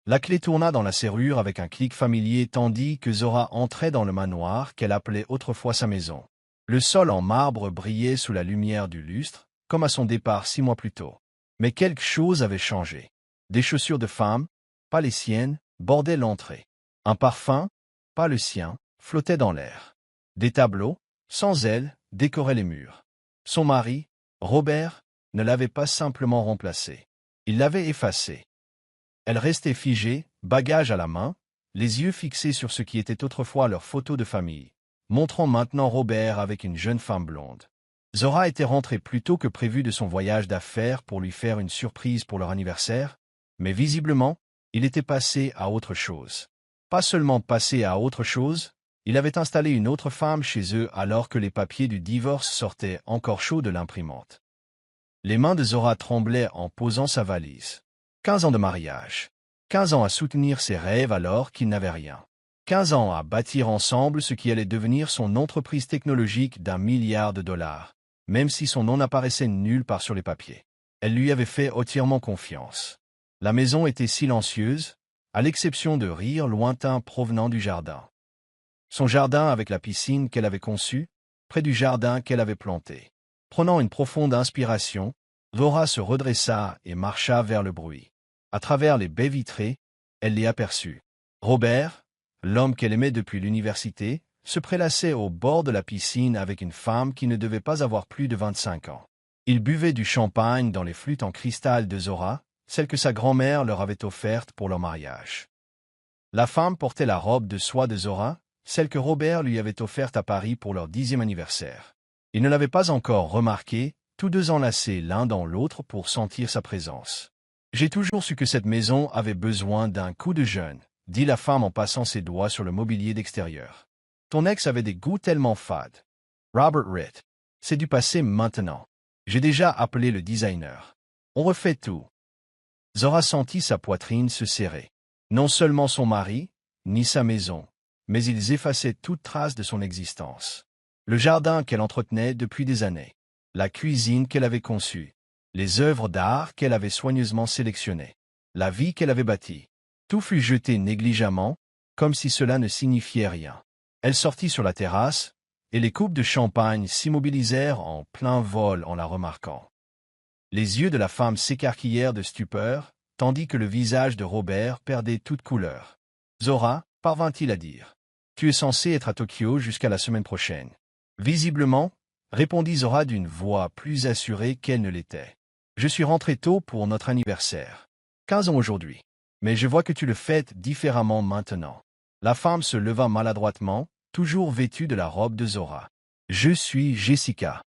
La clé tourna dans la serrure avec un clic familier tandis que Zora entrait dans le manoir qu'elle appelait autrefois sa maison. Le sol en marbre brillait sous la lumière du lustre, comme à son départ 6 mois plus tôt. Mais quelque chose avait changé. Des chaussures de femme, pas les siennes, bordaient l'entrée. Un parfum, pas le sien, flottait dans l'air. Des tableaux, sans elle, décoraient les murs. Son mari, Robert, ne l'avait pas simplement remplacée. Il l'avait effacée. Elle restait figée, bagage à la main, les yeux fixés sur ce qui était autrefois leur photo de famille, montrant maintenant Robert avec une jeune femme blonde. Zora était rentrée plus tôt que prévu de son voyage d'affaires pour lui faire une surprise pour leur anniversaire, mais visiblement, il était passé à autre chose. Pas seulement passé à autre chose, il avait installé une autre femme chez eux alors que les papiers du divorce sortaient encore chauds de l'imprimante. Les mains de Zora tremblaient en posant sa valise. 15 ans de mariage. 15 ans à soutenir ses rêves alors qu'il n'avait rien. 15 ans à bâtir ensemble ce qui allait devenir son entreprise technologique d'1 milliard de dollars, même si son nom n'apparaissait nulle part sur les papiers. Elle lui avait fait entièrement confiance. La maison était silencieuse, à l'exception de rires lointains provenant du jardin. Son jardin avec la piscine qu'elle avait conçue, près du jardin qu'elle avait planté. Prenant une profonde inspiration, Zora se redressa et marcha vers le bruit. À travers les baies vitrées, elle les aperçut. Robert, l'homme qu'elle aimait depuis l'université, se prélassait au bord de la piscine avec une femme qui ne devait pas avoir plus de 25 ans. Ils buvaient du champagne dans les flûtes en cristal de Zora, celle que sa grand-mère leur avait offerte pour leur mariage. La femme portait la robe de soie de Zora, celle que Robert lui avait offerte à Paris pour leur 10e anniversaire. Il ne l'avait pas encore remarquée, tous deux enlacés l'un dans l'autre pour sentir sa présence. « J'ai toujours su que cette maison avait besoin d'un coup de jeune, » dit la femme en passant ses doigts sur le mobilier d'extérieur. « Ton ex avait des goûts tellement fades. Robert Ritt. C'est du passé maintenant. J'ai déjà appelé le designer. On refait tout. » Zora sentit sa poitrine se serrer. Non seulement son mari, ni sa maison, mais ils effaçaient toute trace de son existence. Le jardin qu'elle entretenait depuis des années, la cuisine qu'elle avait conçue, les œuvres d'art qu'elle avait soigneusement sélectionnées, la vie qu'elle avait bâtie. Tout fut jeté négligemment, comme si cela ne signifiait rien. Elle sortit sur la terrasse, et les coupes de champagne s'immobilisèrent en plein vol en la remarquant. Les yeux de la femme s'écarquillèrent de stupeur, tandis que le visage de Robert perdait toute couleur. « Zora, parvint-il à dire. Tu es censée être à Tokyo jusqu'à la semaine prochaine. » Visiblement, répondit Zora d'une voix plus assurée qu'elle ne l'était. « Je suis rentré tôt pour notre anniversaire. 15 ans aujourd'hui. Mais je vois que tu le fêtes différemment maintenant. » La femme se leva maladroitement, toujours vêtue de la robe de Zora. « Je suis Jessica. »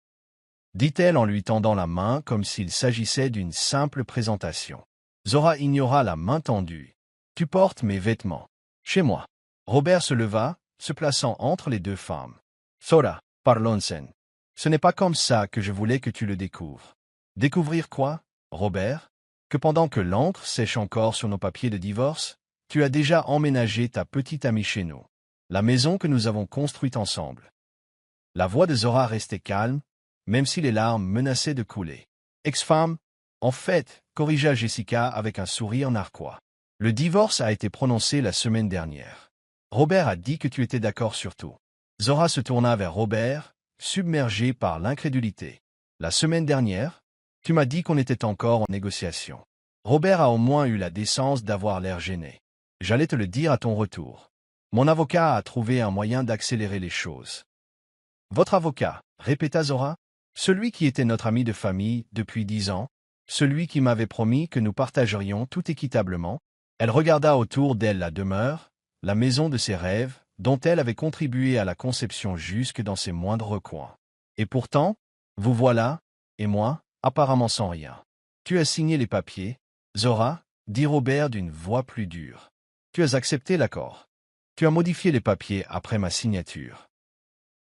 dit-elle en lui tendant la main comme s'il s'agissait d'une simple présentation. Zora ignora la main tendue. « Tu portes mes vêtements. Chez moi. » Robert se leva, se plaçant entre les deux femmes. « Zora, parlons-en. Ce n'est pas comme ça que je voulais que tu le découvres. » « Découvrir quoi, Robert? Que pendant que l'encre sèche encore sur nos papiers de divorce, tu as déjà emménagé ta petite amie chez nous. La maison que nous avons construite ensemble. » La voix de Zora restait calme, même si les larmes menaçaient de couler. « Ex-femme, en fait, corrigea Jessica avec un sourire narquois. Le divorce a été prononcé la semaine dernière. Robert a dit que tu étais d'accord sur tout. » Zora se tourna vers Robert, submergé par l'incrédulité. « La semaine dernière? Tu m'as dit qu'on était encore en négociation. » Robert a au moins eu la décence d'avoir l'air gêné. « J'allais te le dire à ton retour. Mon avocat a trouvé un moyen d'accélérer les choses. »« Votre avocat, » répéta Zora. « Celui qui était notre ami de famille depuis 10 ans, celui qui m'avait promis que nous partagerions tout équitablement. » Elle regarda autour d'elle la demeure, la maison de ses rêves, dont elle avait contribué à la conception jusque dans ses moindres recoins. « Et pourtant, vous voilà, et moi, apparemment sans rien. Tu as signé les papiers, Zora, dit Robert d'une voix plus dure. Tu as accepté l'accord. Tu as modifié les papiers après ma signature.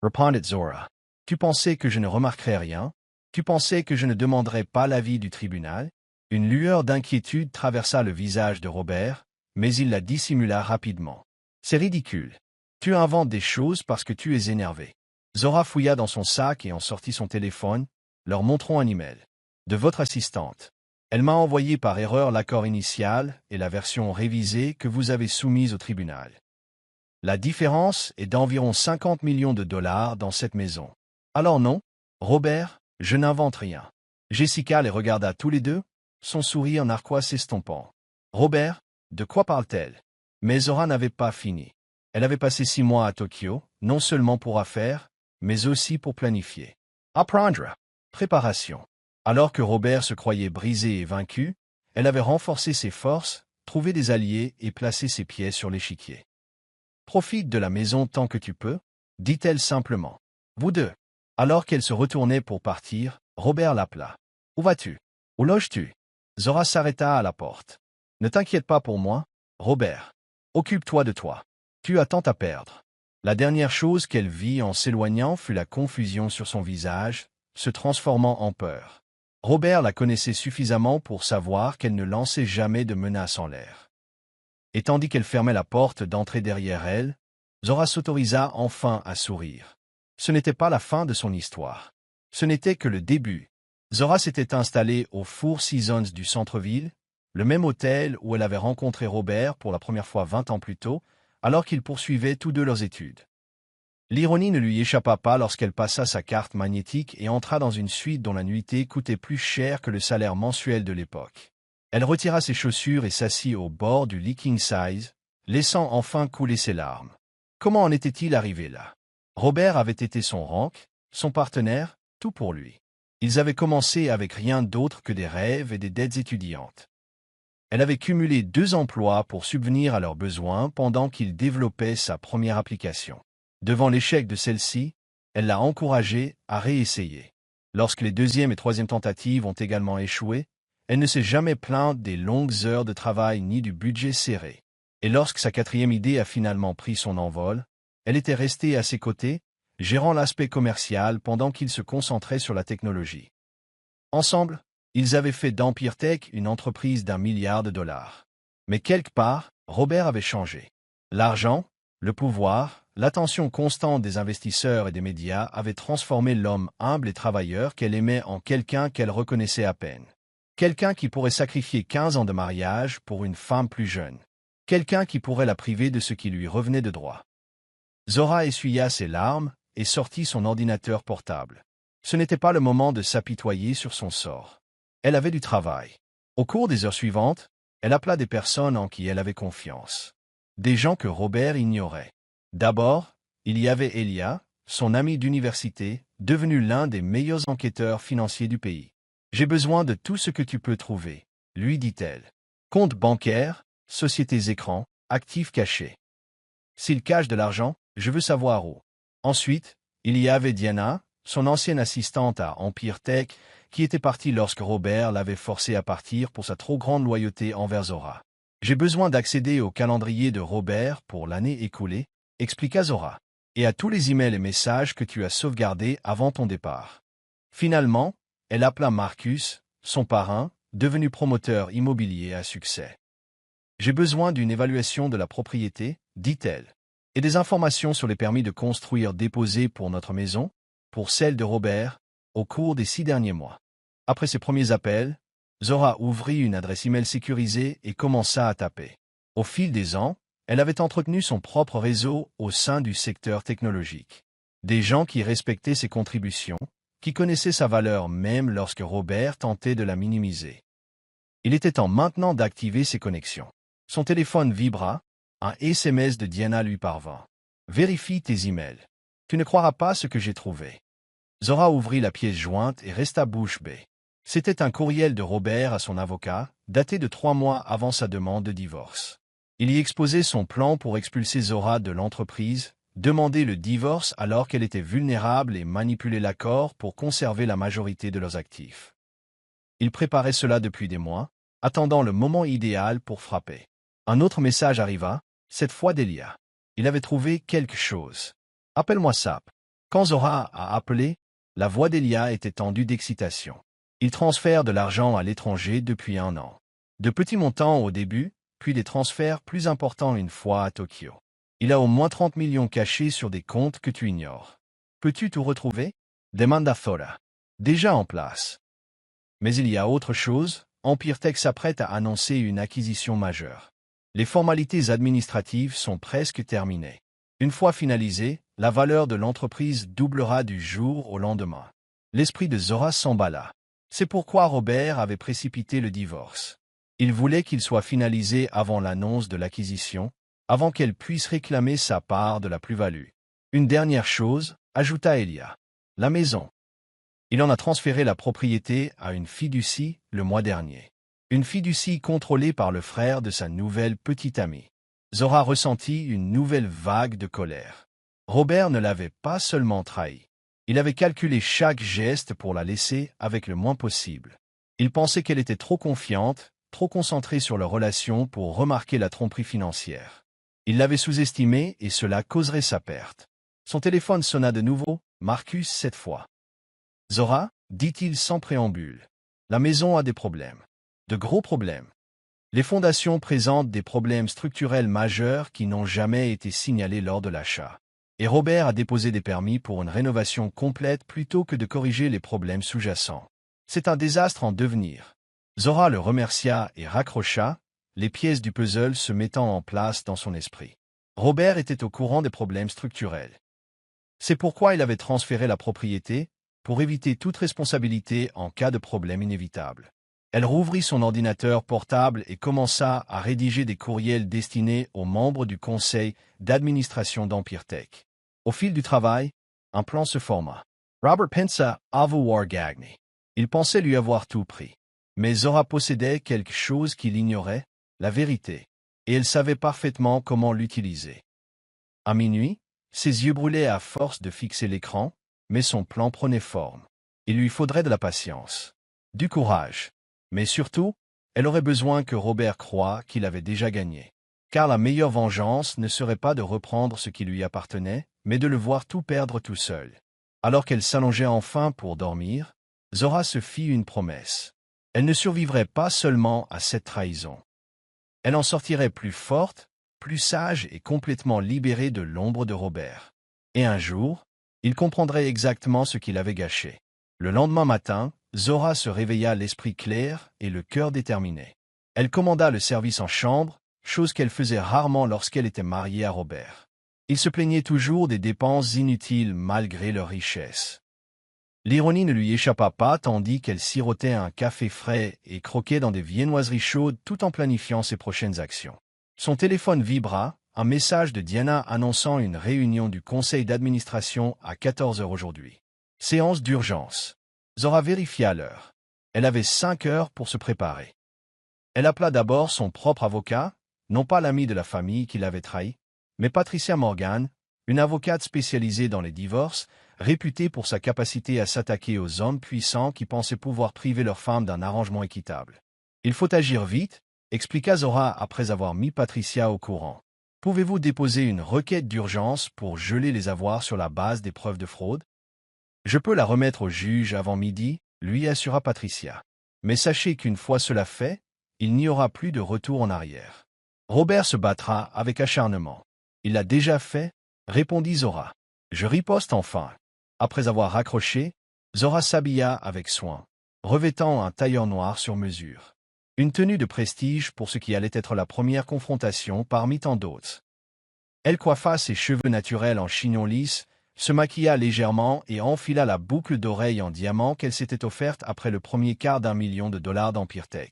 Répondit Zora. Tu pensais que je ne remarquerais rien? Tu pensais que je ne demanderais pas l'avis du tribunal? Une lueur d'inquiétude traversa le visage de Robert, mais il la dissimula rapidement. C'est ridicule. Tu inventes des choses parce que tu es énervé. Zora fouilla dans son sac et en sortit son téléphone, leur montrant un email. De votre assistante. Elle m'a envoyé par erreur l'accord initial et la version révisée que vous avez soumise au tribunal. La différence est d'environ 50 millions de dollars dans cette maison. Alors non, Robert, je n'invente rien. Jessica les regarda tous les deux, son sourire narquois s'estompant. Robert, de quoi parle-t-elle? Mais Zora n'avait pas fini. Elle avait passé 6 mois à Tokyo, non seulement pour affaires, mais aussi pour planifier. Apprendre. Préparation. Alors que Robert se croyait brisé et vaincu, elle avait renforcé ses forces, trouvé des alliés et placé ses pieds sur l'échiquier. Profite de la maison tant que tu peux, dit-elle simplement. Vous deux. Alors qu'elle se retournait pour partir, Robert l'appela. Où vas-tu? Où loges-tu? Zora s'arrêta à la porte. Ne t'inquiète pas pour moi, Robert. Occupe-toi de toi. Tu as tant à perdre. La dernière chose qu'elle vit en s'éloignant fut la confusion sur son visage, se transformant en peur. Robert la connaissait suffisamment pour savoir qu'elle ne lançait jamais de menaces en l'air. Et tandis qu'elle fermait la porte d'entrée derrière elle, Zora s'autorisa enfin à sourire. Ce n'était pas la fin de son histoire. Ce n'était que le début. Zora s'était installée au Four Seasons du centre-ville, le même hôtel où elle avait rencontré Robert pour la première fois 20 ans plus tôt, alors qu'ils poursuivaient tous deux leurs études. L'ironie ne lui échappa pas lorsqu'elle passa sa carte magnétique et entra dans une suite dont la nuitée coûtait plus cher que le salaire mensuel de l'époque. Elle retira ses chaussures et s'assit au bord du lit king size, laissant enfin couler ses larmes. Comment en était-il arrivé là? Robert avait été son rank, son partenaire, tout pour lui. Ils avaient commencé avec rien d'autre que des rêves et des dettes étudiantes. Elle avait cumulé 2 emplois pour subvenir à leurs besoins pendant qu'il développait sa première application. Devant l'échec de celle-ci, elle l'a encouragé à réessayer. Lorsque les 2e et 3e tentatives ont également échoué, elle ne s'est jamais plainte des longues heures de travail ni du budget serré. Et lorsque sa 4e idée a finalement pris son envol, elle était restée à ses côtés, gérant l'aspect commercial pendant qu'il se concentrait sur la technologie. Ensemble, ils avaient fait d'Empire Tech une entreprise d'1 milliard de dollars. Mais quelque part, Robert avait changé. L'argent, le pouvoir, l'attention constante des investisseurs et des médias avaient transformé l'homme humble et travailleur qu'elle aimait en quelqu'un qu'elle reconnaissait à peine. Quelqu'un qui pourrait sacrifier 15 ans de mariage pour une femme plus jeune. Quelqu'un qui pourrait la priver de ce qui lui revenait de droit. Zora essuya ses larmes et sortit son ordinateur portable. Ce n'était pas le moment de s'apitoyer sur son sort. Elle avait du travail. Au cours des heures suivantes, elle appela des personnes en qui elle avait confiance. Des gens que Robert ignorait. D'abord, il y avait Elia, son ami d'université, devenu l'un des meilleurs enquêteurs financiers du pays. « J'ai besoin de tout ce que tu peux trouver », lui dit-elle. Compte bancaire, sociétés écrans, actifs cachés. S'il cache de l'argent, je veux savoir où. Ensuite, il y avait Diana, son ancienne assistante à Empire Tech, qui était partie lorsque Robert l'avait forcée à partir pour sa trop grande loyauté envers Zora. J'ai besoin d'accéder au calendrier de Robert pour l'année écoulée, expliqua Zora, et à tous les emails et messages que tu as sauvegardés avant ton départ. Finalement, elle appela Marcus, son parrain, devenu promoteur immobilier à succès. J'ai besoin d'une évaluation de la propriété, dit-elle, et des informations sur les permis de construire déposés pour notre maison, pour celle de Robert, au cours des 6 derniers mois. Après ses premiers appels, Zora ouvrit une adresse email sécurisée et commença à taper. Au fil des ans, elle avait entretenu son propre réseau au sein du secteur technologique. Des gens qui respectaient ses contributions, qui connaissaient sa valeur même lorsque Robert tentait de la minimiser. Il était temps maintenant d'activer ses connexions. Son téléphone vibra, un SMS de Diana lui parvint. « Vérifie tes emails. Tu ne croiras pas ce que j'ai trouvé. » Zora ouvrit la pièce jointe et resta bouche bée. C'était un courriel de Robert à son avocat, daté de 3 mois avant sa demande de divorce. Il y exposait son plan pour expulser Zora de l'entreprise, demander le divorce alors qu'elle était vulnérable et manipuler l'accord pour conserver la majorité de leurs actifs. Il préparait cela depuis des mois, attendant le moment idéal pour frapper. Un autre message arriva, cette fois d'Elia. Il avait trouvé quelque chose. « Appelle-moi Sap. » Quand Zora a appelé, la voix d'Elia était tendue d'excitation. Il transfère de l'argent à l'étranger depuis 1 an. De petits montants au début, puis des transferts plus importants une fois à Tokyo. Il a au moins 30 millions cachés sur des comptes que tu ignores. Peux-tu tout retrouver? Demanda Thora. Déjà en place. Mais il y a autre chose, Empire Tech s'apprête à annoncer une acquisition majeure. Les formalités administratives sont presque terminées. Une fois finalisées, la valeur de l'entreprise doublera du jour au lendemain. L'esprit de Zora s'emballa. C'est pourquoi Robert avait précipité le divorce. Il voulait qu'il soit finalisé avant l'annonce de l'acquisition, avant qu'elle puisse réclamer sa part de la plus-value. Une dernière chose, ajouta Elia. La maison. Il en a transféré la propriété à une fiducie le mois dernier. Une fiducie contrôlée par le frère de sa nouvelle petite amie. Zora ressentit une nouvelle vague de colère. Robert ne l'avait pas seulement trahi. Il avait calculé chaque geste pour la laisser avec le moins possible. Il pensait qu'elle était trop confiante, trop concentrée sur leur relation pour remarquer la tromperie financière. Il l'avait sous-estimée et cela causerait sa perte. Son téléphone sonna de nouveau, Marcus cette fois. Zora, dit-il sans préambule. La maison a des problèmes. De gros problèmes. Les fondations présentent des problèmes structurels majeurs qui n'ont jamais été signalés lors de l'achat. Et Robert a déposé des permis pour une rénovation complète plutôt que de corriger les problèmes sous-jacents. C'est un désastre en devenir. Zora le remercia et raccrocha, les pièces du puzzle se mettant en place dans son esprit. Robert était au courant des problèmes structurels. C'est pourquoi il avait transféré la propriété, pour éviter toute responsabilité en cas de problème inévitable. Elle rouvrit son ordinateur portable et commença à rédiger des courriels destinés aux membres du conseil d'administration d'Empire Tech. Au fil du travail, un plan se forma. Robert pensa avoir gagné. Il pensait lui avoir tout pris. Mais Zora possédait quelque chose qu'il ignorait, la vérité, et elle savait parfaitement comment l'utiliser. À minuit, ses yeux brûlaient à force de fixer l'écran, mais son plan prenait forme. Il lui faudrait de la patience, du courage. Mais surtout, elle aurait besoin que Robert croie qu'il avait déjà gagné. Car la meilleure vengeance ne serait pas de reprendre ce qui lui appartenait, mais de le voir tout perdre tout seul. Alors qu'elle s'allongeait enfin pour dormir, Zora se fit une promesse. Elle ne survivrait pas seulement à cette trahison. Elle en sortirait plus forte, plus sage et complètement libérée de l'ombre de Robert. Et un jour, il comprendrait exactement ce qu'il avait gâché. Le lendemain matin, Zora se réveilla l'esprit clair et le cœur déterminé. Elle commanda le service en chambre, chose qu'elle faisait rarement lorsqu'elle était mariée à Robert. Il se plaignait toujours des dépenses inutiles malgré leur richesse. L'ironie ne lui échappa pas tandis qu'elle sirotait un café frais et croquait dans des viennoiseries chaudes tout en planifiant ses prochaines actions. Son téléphone vibra, un message de Diana annonçant une réunion du conseil d'administration à 14 heures aujourd'hui. Séance d'urgence. Zora vérifia l'heure. Elle avait 5 heures pour se préparer. Elle appela d'abord son propre avocat, non pas l'ami de la famille qui l'avait trahi, mais Patricia Morgan, une avocate spécialisée dans les divorces, réputée pour sa capacité à s'attaquer aux hommes puissants qui pensaient pouvoir priver leurs femmes d'un arrangement équitable. Il faut agir vite, expliqua Zora après avoir mis Patricia au courant. Pouvez-vous déposer une requête d'urgence pour geler les avoirs sur la base des preuves de fraude? Je peux la remettre au juge avant midi, lui assura Patricia. Mais sachez qu'une fois cela fait, il n'y aura plus de retour en arrière. Robert se battra avec acharnement. Il l'a déjà fait, répondit Zora. Je riposte enfin. Après avoir raccroché, Zora s'habilla avec soin, revêtant un tailleur noir sur mesure. Une tenue de prestige pour ce qui allait être la première confrontation parmi tant d'autres. Elle coiffa ses cheveux naturels en chignon lisse, se maquilla légèrement et enfila la boucle d'oreille en diamant qu'elle s'était offerte après le premier quart d'1 million de dollars d'Empire Tech.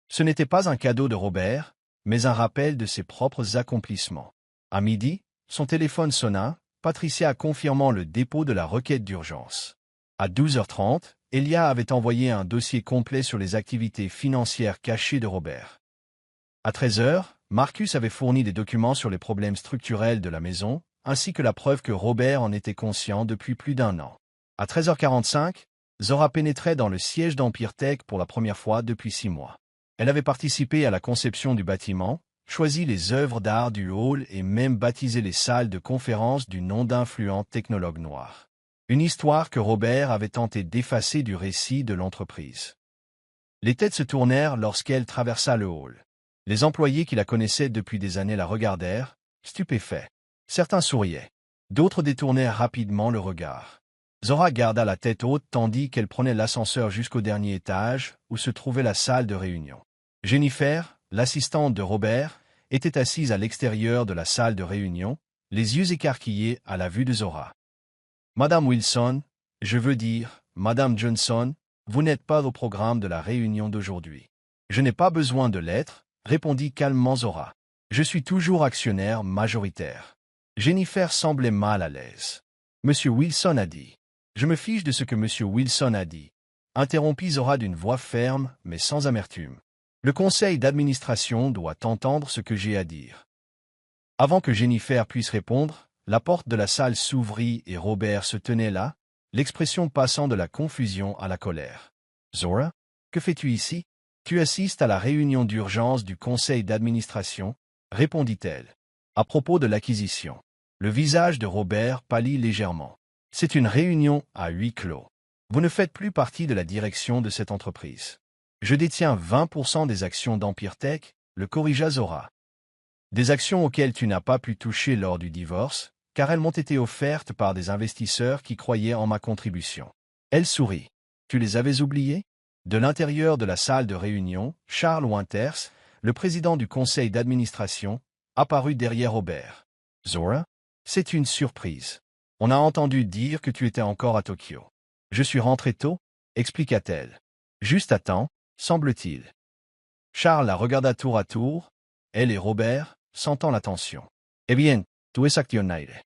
Ce n'était pas un cadeau de Robert, mais un rappel de ses propres accomplissements. À midi, son téléphone sonna, Patricia confirmant le dépôt de la requête d'urgence. À 12h30, Elia avait envoyé un dossier complet sur les activités financières cachées de Robert. À 13h, Marcus avait fourni des documents sur les problèmes structurels de la maison, ainsi que la preuve que Robert en était conscient depuis plus d'1 an. À 13h45, Zora pénétrait dans le siège d'Empire Tech pour la première fois depuis 6 mois. Elle avait participé à la conception du bâtiment, choisi les œuvres d'art du hall et même baptisé les salles de conférence du nom d'influents technologues noirs. Une histoire que Robert avait tenté d'effacer du récit de l'entreprise. Les têtes se tournèrent lorsqu'elle traversa le hall. Les employés qui la connaissaient depuis des années la regardèrent, stupéfaits. Certains souriaient. D'autres détournèrent rapidement le regard. Zora garda la tête haute tandis qu'elle prenait l'ascenseur jusqu'au dernier étage, où se trouvait la salle de réunion. Jennifer, l'assistante de Robert, était assise à l'extérieur de la salle de réunion, les yeux écarquillés à la vue de Zora. « Madame Wilson, je veux dire, Madame Johnson, vous n'êtes pas au programme de la réunion d'aujourd'hui. »« Je n'ai pas besoin de l'être, » répondit calmement Zora. « Je suis toujours actionnaire majoritaire. » Jennifer semblait mal à l'aise. « Monsieur Wilson a dit. »« Je me fiche de ce que Monsieur Wilson a dit. » Interrompit Zora d'une voix ferme, mais sans amertume. « Le conseil d'administration doit entendre ce que j'ai à dire. » Avant que Jennifer puisse répondre, la porte de la salle s'ouvrit et Robert se tenait là, l'expression passant de la confusion à la colère. « Zora, que fais-tu ici? »« Tu assistes à la réunion d'urgence du conseil d'administration, » répondit-elle. « À propos de l'acquisition. » Le visage de Robert pâlit légèrement. « C'est une réunion à huis clos. Vous ne faites plus partie de la direction de cette entreprise. »« Je détiens 20% des actions d'Empire Tech, » le corrigea Zora. « Des actions auxquelles tu n'as pas pu toucher lors du divorce, car elles m'ont été offertes par des investisseurs qui croyaient en ma contribution. » Elle sourit. « Tu les avais oubliées ?» De l'intérieur de la salle de réunion, Charles Winters, le président du conseil d'administration, apparut derrière Robert. « Zora, c'est une surprise. On a entendu dire que tu étais encore à Tokyo. Je suis rentré tôt, » expliqua-t-elle. « Juste à temps, semble-t-il. » Charles la regarda tour à tour, elle et Robert, sentant la tension. « Eh bien, tu es actionnaire.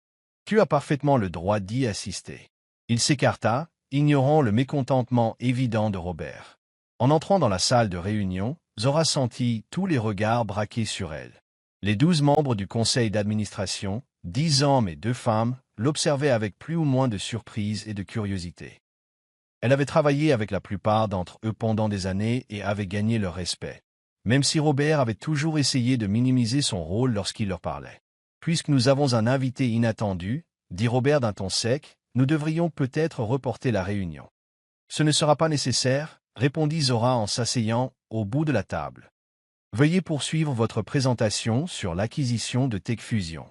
Tu as parfaitement le droit d'y assister. » Il s'écarta, ignorant le mécontentement évident de Robert. En entrant dans la salle de réunion, Zora sentit tous les regards braqués sur elle. Les 12 membres du conseil d'administration, 10 hommes et 2 femmes, l'observaient avec plus ou moins de surprise et de curiosité. Elle avait travaillé avec la plupart d'entre eux pendant des années et avait gagné leur respect, même si Robert avait toujours essayé de minimiser son rôle lorsqu'il leur parlait. « Puisque nous avons un invité inattendu, » dit Robert d'un ton sec, « nous devrions peut-être reporter la réunion. »« Ce ne sera pas nécessaire, » répondit Zora en s'asseyant au bout de la table. « Veuillez poursuivre votre présentation sur l'acquisition de Tech Fusion. »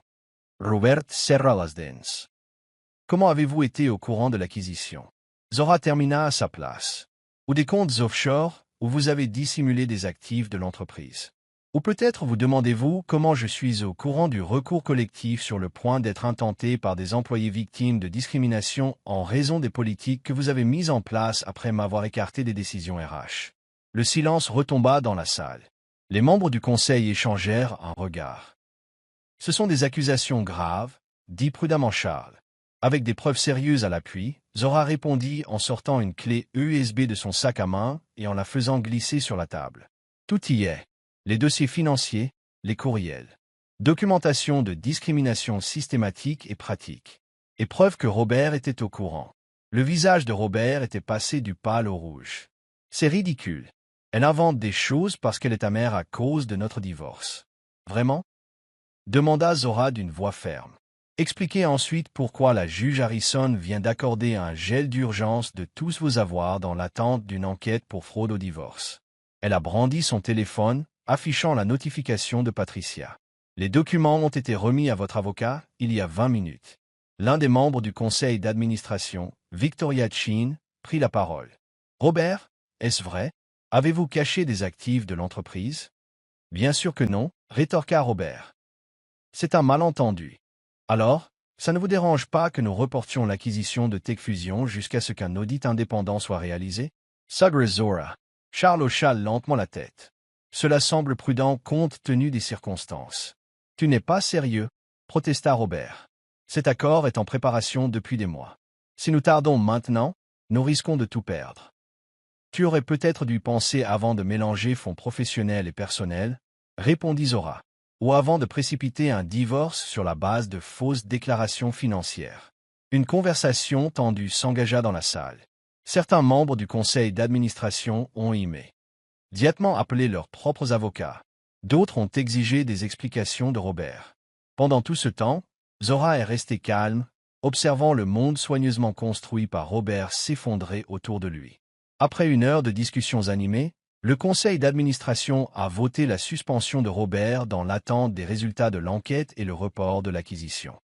Robert serra las dents. « Comment avez-vous été au courant de l'acquisition ?» Zora termina à sa place. « Ou des comptes offshore, où vous avez dissimulé des actifs de l'entreprise. Ou peut-être vous demandez-vous comment je suis au courant du recours collectif sur le point d'être intenté par des employés victimes de discrimination en raison des politiques que vous avez mises en place après m'avoir écarté des décisions RH. » Le silence retomba dans la salle. Les membres du conseil échangèrent un regard. « Ce sont des accusations graves, » dit prudemment Charles. Avec des preuves sérieuses à l'appui, Zora répondit en sortant une clé USB de son sac à main et en la faisant glisser sur la table. « Tout y est. Les dossiers financiers, les courriels. Documentation de discrimination systématique et pratique. Et preuve que Robert était au courant. » Le visage de Robert était passé du pâle au rouge. « C'est ridicule. Elle invente des choses parce qu'elle est amère à cause de notre divorce. »« Vraiment ?» demanda Zora d'une voix ferme. « Expliquez ensuite pourquoi la juge Harrison vient d'accorder un gel d'urgence de tous vos avoirs dans l'attente d'une enquête pour fraude au divorce. » Elle a brandi son téléphone, affichant la notification de Patricia. « Les documents ont été remis à votre avocat il y a 20 minutes. » L'un des membres du conseil d'administration, Victoria Chin, prit la parole. « Robert, est-ce vrai? Avez-vous caché des actifs de l'entreprise? » « Bien sûr que non, » rétorqua Robert. « C'est un malentendu. Alors, ça ne vous dérange pas que nous reportions l'acquisition de Tech Fusion jusqu'à ce qu'un audit indépendant soit réalisé? » Sagre Zora. Charles hocha lentement la tête. « Cela semble prudent compte tenu des circonstances. »« Tu n'es pas sérieux, » protesta Robert. « Cet accord est en préparation depuis des mois. Si nous tardons maintenant, nous risquons de tout perdre. Tu aurais peut-être dû penser avant de mélanger fonds professionnels et personnels, » répondit Zora, « ou avant de précipiter un divorce sur la base de fausses déclarations financières. » Une conversation tendue s'engagea dans la salle. Certains membres du conseil d'administration ont immédiatement appelé leurs propres avocats. D'autres ont exigé des explications de Robert. Pendant tout ce temps, Zora est restée calme, observant le monde soigneusement construit par Robert s'effondrer autour de lui. Après une heure de discussions animées, le conseil d'administration a voté la suspension de Robert dans l'attente des résultats de l'enquête et le report de l'acquisition.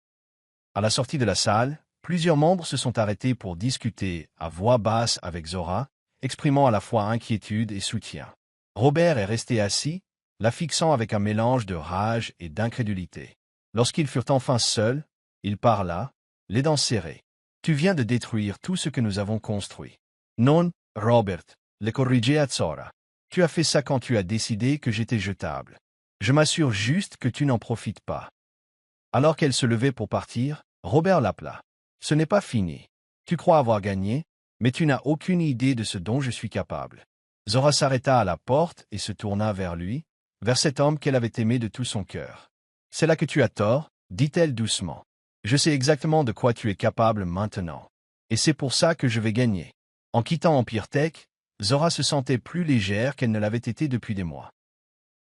À la sortie de la salle, Plusieurs membres se sont arrêtés pour discuter à voix basse avec Zora, exprimant à la fois inquiétude et soutien. Robert est resté assis, la fixant avec un mélange de rage et d'incrédulité. Lorsqu'ils furent enfin seuls, il parla, les dents serrées. « Tu viens de détruire tout ce que nous avons construit. »« Non, Robert, le corrigeait Zora. Tu as fait ça quand tu as décidé que j'étais jetable. Je m'assure juste que tu n'en profites pas. » Alors qu'elle se levait pour partir, Robert l'appela. « Ce n'est pas fini. Tu crois avoir gagné, mais tu n'as aucune idée de ce dont je suis capable. » Zora s'arrêta à la porte et se tourna vers lui, vers cet homme qu'elle avait aimé de tout son cœur. « C'est là que tu as tort, » dit-elle doucement. « Je sais exactement de quoi tu es capable maintenant. Et c'est pour ça que je vais gagner. » En quittant Empire Tech, Zora se sentait plus légère qu'elle ne l'avait été depuis des mois.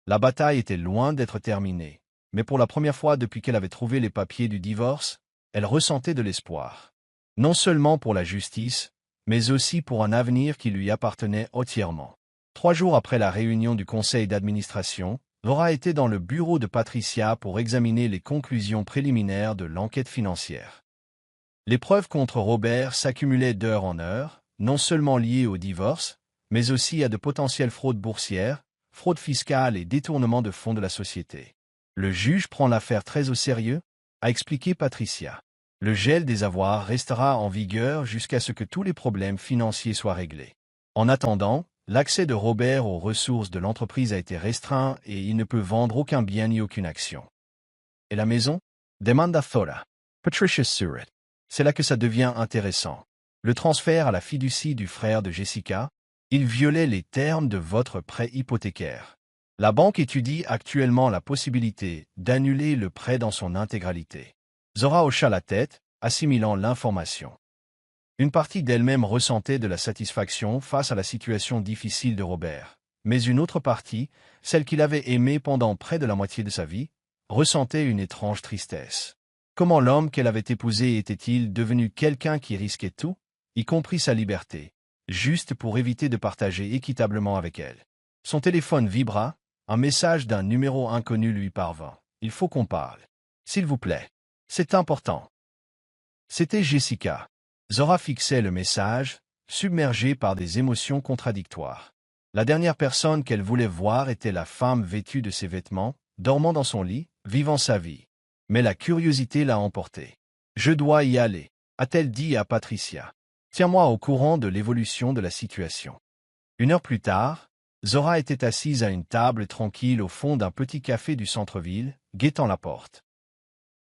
La bataille était loin d'être terminée, mais pour la première fois depuis qu'elle avait trouvé les papiers du divorce, elle ressentait de l'espoir. Non seulement pour la justice, mais aussi pour un avenir qui lui appartenait entièrement. 3 jours après la réunion du conseil d'administration, Zora était dans le bureau de Patricia pour examiner les conclusions préliminaires de l'enquête financière. Les preuves contre Robert s'accumulaient d'heure en heure, non seulement liées au divorce, mais aussi à de potentielles fraudes boursières, fraude fiscale et détournement de fonds de la société. Le juge prend l'affaire très au sérieux, a expliqué Patricia. Le gel des avoirs restera en vigueur jusqu'à ce que tous les problèmes financiers soient réglés. En attendant, l'accès de Robert aux ressources de l'entreprise a été restreint et il ne peut vendre aucun bien ni aucune action. Et la maison? Demanda Zora. Patricia Surratt. C'est là que ça devient intéressant. Le transfert à la fiducie du frère de Jessica, il violait les termes de votre prêt hypothécaire. La banque étudie actuellement la possibilité d'annuler le prêt dans son intégralité. Zora hocha la tête, assimilant l'information. Une partie d'elle-même ressentait de la satisfaction face à la situation difficile de Robert, mais une autre partie, celle qu'il avait aimée pendant près de la moitié de sa vie, ressentait une étrange tristesse. Comment l'homme qu'elle avait épousé était-il devenu quelqu'un qui risquait tout, y compris sa liberté, juste pour éviter de partager équitablement avec elle? Son téléphone vibra, un message d'un numéro inconnu lui parvint. « Il faut qu'on parle. S'il vous plaît. C'est important. » C'était Jessica. Zora fixait le message, submergée par des émotions contradictoires. La dernière personne qu'elle voulait voir était la femme vêtue de ses vêtements, dormant dans son lit, vivant sa vie. Mais la curiosité l'a emportée. « Je dois y aller », a-t-elle dit à Patricia. « Tiens-moi au courant de l'évolution de la situation. » 1 heure plus tard, Zora était assise à une table tranquille au fond d'un petit café du centre-ville, guettant la porte.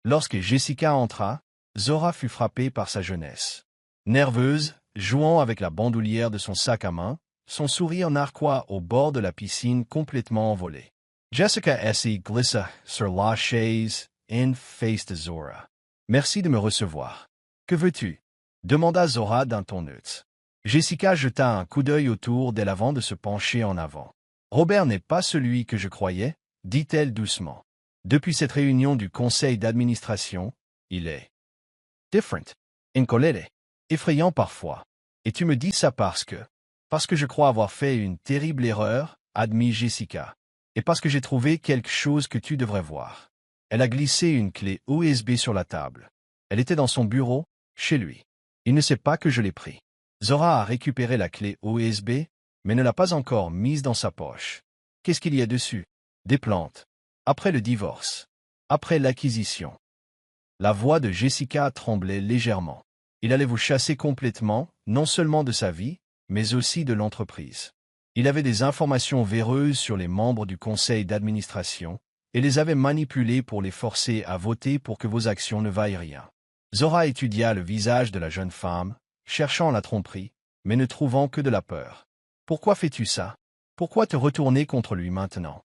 Lorsque Jessica entra, Zora fut frappée par sa jeunesse. Nerveuse, jouant avec la bandoulière de son sac à main, son sourire narquois au bord de la piscine complètement envolé. Jessica Essie glissa sur la chaise in face de Zora. « Merci de me recevoir. Que veux-tu » demanda Zora d'un ton neutre. Jessica jeta un coup d'œil autour d'elle avant de se pencher en avant. « Robert n'est pas celui que je croyais, » dit-elle doucement. « Depuis cette réunion du conseil d'administration, il est different, incolore, effrayant parfois. Et tu me dis ça parce que je crois avoir fait une terrible erreur, admit Jessica, et parce que j'ai trouvé quelque chose que tu devrais voir. » Elle a glissé une clé USB sur la table. Elle était dans son bureau, chez lui. Il ne sait pas que je l'ai pris. Zora a récupéré la clé USB, mais ne l'a pas encore mise dans sa poche. Qu'est-ce qu'il y a dessus? Des plantes. Après le divorce. Après l'acquisition. La voix de Jessica tremblait légèrement. Il allait vous chasser complètement, non seulement de sa vie, mais aussi de l'entreprise. Il avait des informations véreuses sur les membres du conseil d'administration, et les avait manipulés pour les forcer à voter pour que vos actions ne vaillent rien. Zora étudia le visage de la jeune femme, cherchant la tromperie, mais ne trouvant que de la peur. « Pourquoi fais-tu ça? Pourquoi te retourner contre lui maintenant ?»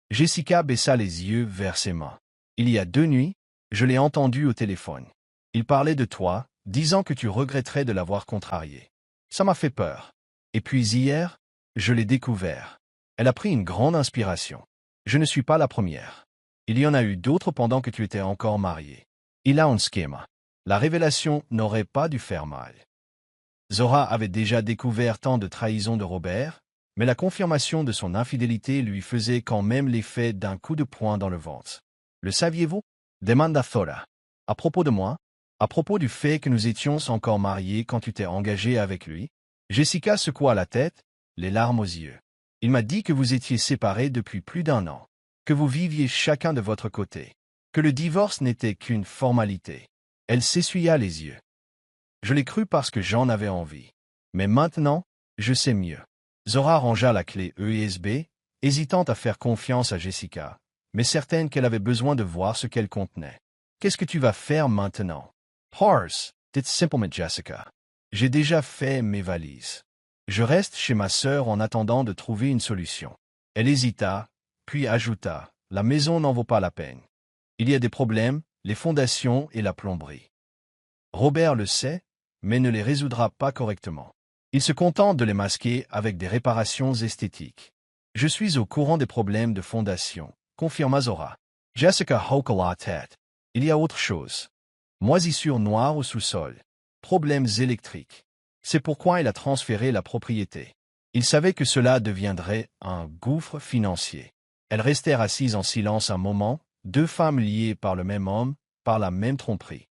Jessica baissa les yeux vers ses mains. « Il y a 2 nuits, je l'ai entendu au téléphone. Il parlait de toi, disant que tu regretterais de l'avoir contrarié. Ça m'a fait peur. Et puis hier, je l'ai découvert. » Elle a pris une grande inspiration. « Je ne suis pas la première. Il y en a eu d'autres pendant que tu étais encore marié. Il a un schéma. La révélation n'aurait pas dû faire mal. » Zora avait déjà découvert tant de trahisons de Robert, mais la confirmation de son infidélité lui faisait quand même l'effet d'un coup de poing dans le ventre. « Le saviez-vous » demanda Zora. « À propos de moi » À propos du fait que nous étions encore mariés quand tu t'es engagé avec lui, Jessica secoua la tête, les larmes aux yeux. Il m'a dit que vous étiez séparés depuis plus d'1 an, que vous viviez chacun de votre côté, que le divorce n'était qu'une formalité. Elle s'essuya les yeux. Je l'ai cru parce que j'en avais envie. Mais maintenant, je sais mieux. Zora rangea la clé USB, hésitant à faire confiance à Jessica, mais certaine qu'elle avait besoin de voir ce qu'elle contenait. Qu'est-ce que tu vas faire maintenant? Horse, dit simplement Jessica. J'ai déjà fait mes valises. Je reste chez ma sœur en attendant de trouver une solution. Elle hésita, puis ajouta, la maison n'en vaut pas la peine. Il y a des problèmes, les fondations et la plomberie. Robert le sait, mais ne les résoudra pas correctement. Il se contente de les masquer avec des réparations esthétiques. Je suis au courant des problèmes de fondation, confirma Zora. Jessica hocha la tête. Il y a autre chose. Moisissure noire au sous-sol. Problèmes électriques. C'est pourquoi il a transféré la propriété. Il savait que cela deviendrait un gouffre financier. Elles restèrent assises en silence un moment, deux femmes liées par le même homme, par la même tromperie.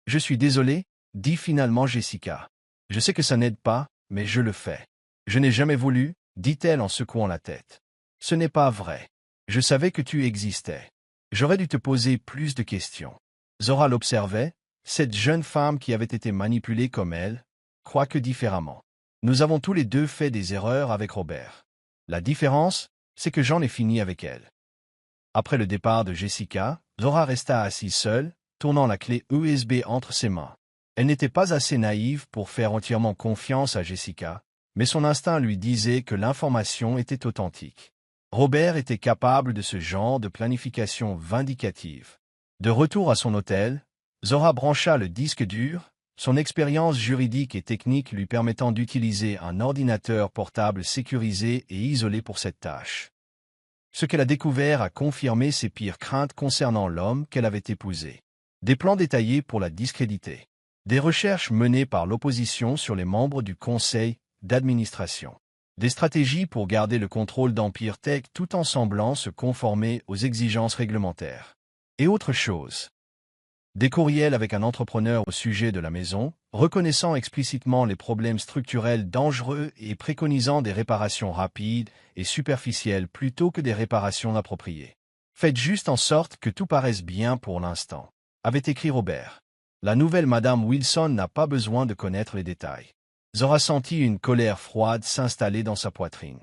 Je suis désolé, dit finalement Jessica. Je sais que ça n'aide pas, mais je le fais. Je n'ai jamais voulu, dit-elle en secouant la tête. Ce n'est pas vrai. Je savais que tu existais. J'aurais dû te poser plus de questions. Zora l'observait, cette jeune femme qui avait été manipulée comme elle, quoique différemment. Nous avons tous les deux fait des erreurs avec Robert. La différence, c'est que j'en ai fini avec elle. Après le départ de Jessica, Zora resta assise seule, tournant la clé USB entre ses mains. Elle n'était pas assez naïve pour faire entièrement confiance à Jessica, mais son instinct lui disait que l'information était authentique. Robert était capable de ce genre de planification vindicative. De retour à son hôtel, Zora brancha le disque dur, son expérience juridique et technique lui permettant d'utiliser un ordinateur portable sécurisé et isolé pour cette tâche. Ce qu'elle a découvert a confirmé ses pires craintes concernant l'homme qu'elle avait épousé. Des plans détaillés pour la discréditer. Des recherches menées par l'opposition sur les membres du conseil d'administration. Des stratégies pour garder le contrôle d'Empire Tech tout en semblant se conformer aux exigences réglementaires. Et autre chose. Des courriels avec un entrepreneur au sujet de la maison, reconnaissant explicitement les problèmes structurels dangereux et préconisant des réparations rapides et superficielles plutôt que des réparations appropriées. Faites juste en sorte que tout paraisse bien pour l'instant, avait écrit Robert. La nouvelle Madame Wilson n'a pas besoin de connaître les détails. Zora sentit une colère froide s'installer dans sa poitrine.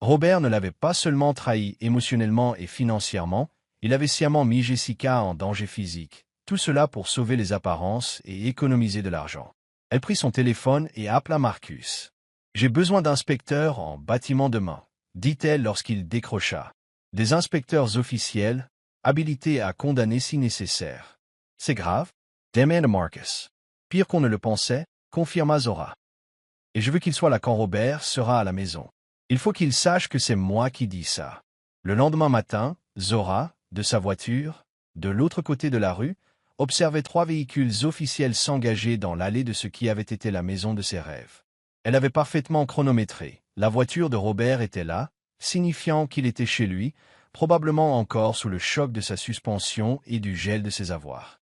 Robert ne l'avait pas seulement trahi émotionnellement et financièrement, il avait sciemment mis Jessica en danger physique. Tout cela pour sauver les apparences et économiser de l'argent. Elle prit son téléphone et appela Marcus. « J'ai besoin d'inspecteurs en bâtiment demain, » dit-elle lorsqu'il décrocha. « Des inspecteurs officiels, habilités à condamner si nécessaire. »« C'est grave ?» demanda Marcus. « Pire qu'on ne le pensait, » confirma Zora. « Et je veux qu'il soit là quand Robert sera à la maison. Il faut qu'il sache que c'est moi qui dis ça. » Le lendemain matin, Zora, de sa voiture, de l'autre côté de la rue, observait 3 véhicules officiels s'engager dans l'allée de ce qui avait été la maison de ses rêves. Elle avait parfaitement chronométré. La voiture de Robert était là, signifiant qu'il était chez lui, probablement encore sous le choc de sa suspension et du gel de ses avoirs.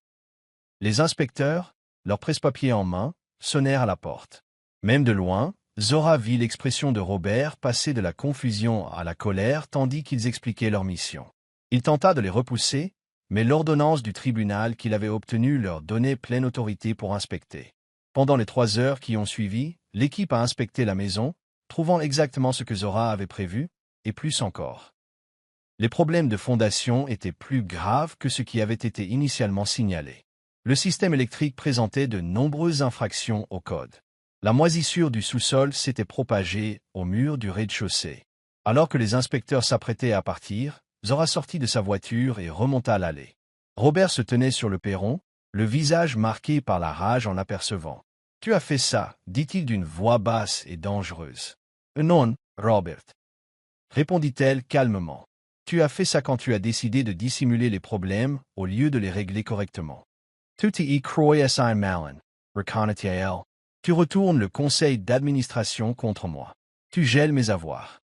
Les inspecteurs, leurs presse-papiers en main, sonnèrent à la porte. Même de loin, Zora vit l'expression de Robert passer de la confusion à la colère tandis qu'ils expliquaient leur mission. Il tenta de les repousser, mais l'ordonnance du tribunal qu'il avait obtenue leur donnait pleine autorité pour inspecter. Pendant les 3 heures qui ont suivi, l'équipe a inspecté la maison, trouvant exactement ce que Zora avait prévu, et plus encore. Les problèmes de fondation étaient plus graves que ce qui avait été initialement signalé. Le système électrique présentait de nombreuses infractions au code. La moisissure du sous-sol s'était propagée au mur du rez-de-chaussée. Alors que les inspecteurs s'apprêtaient à partir, Zora sortit de sa voiture et remonta l'allée. Robert se tenait sur le perron, le visage marqué par la rage en l'apercevant. « Tu as fait ça, dit-il d'une voix basse et dangereuse. « Non, Robert. » répondit-elle calmement. « Tu as fait ça quand tu as décidé de dissimuler les problèmes au lieu de les régler correctement. Tu t'y croyais un malin, reconnaît-elle. Tu retournes le conseil d'administration contre moi. Tu gèles mes avoirs.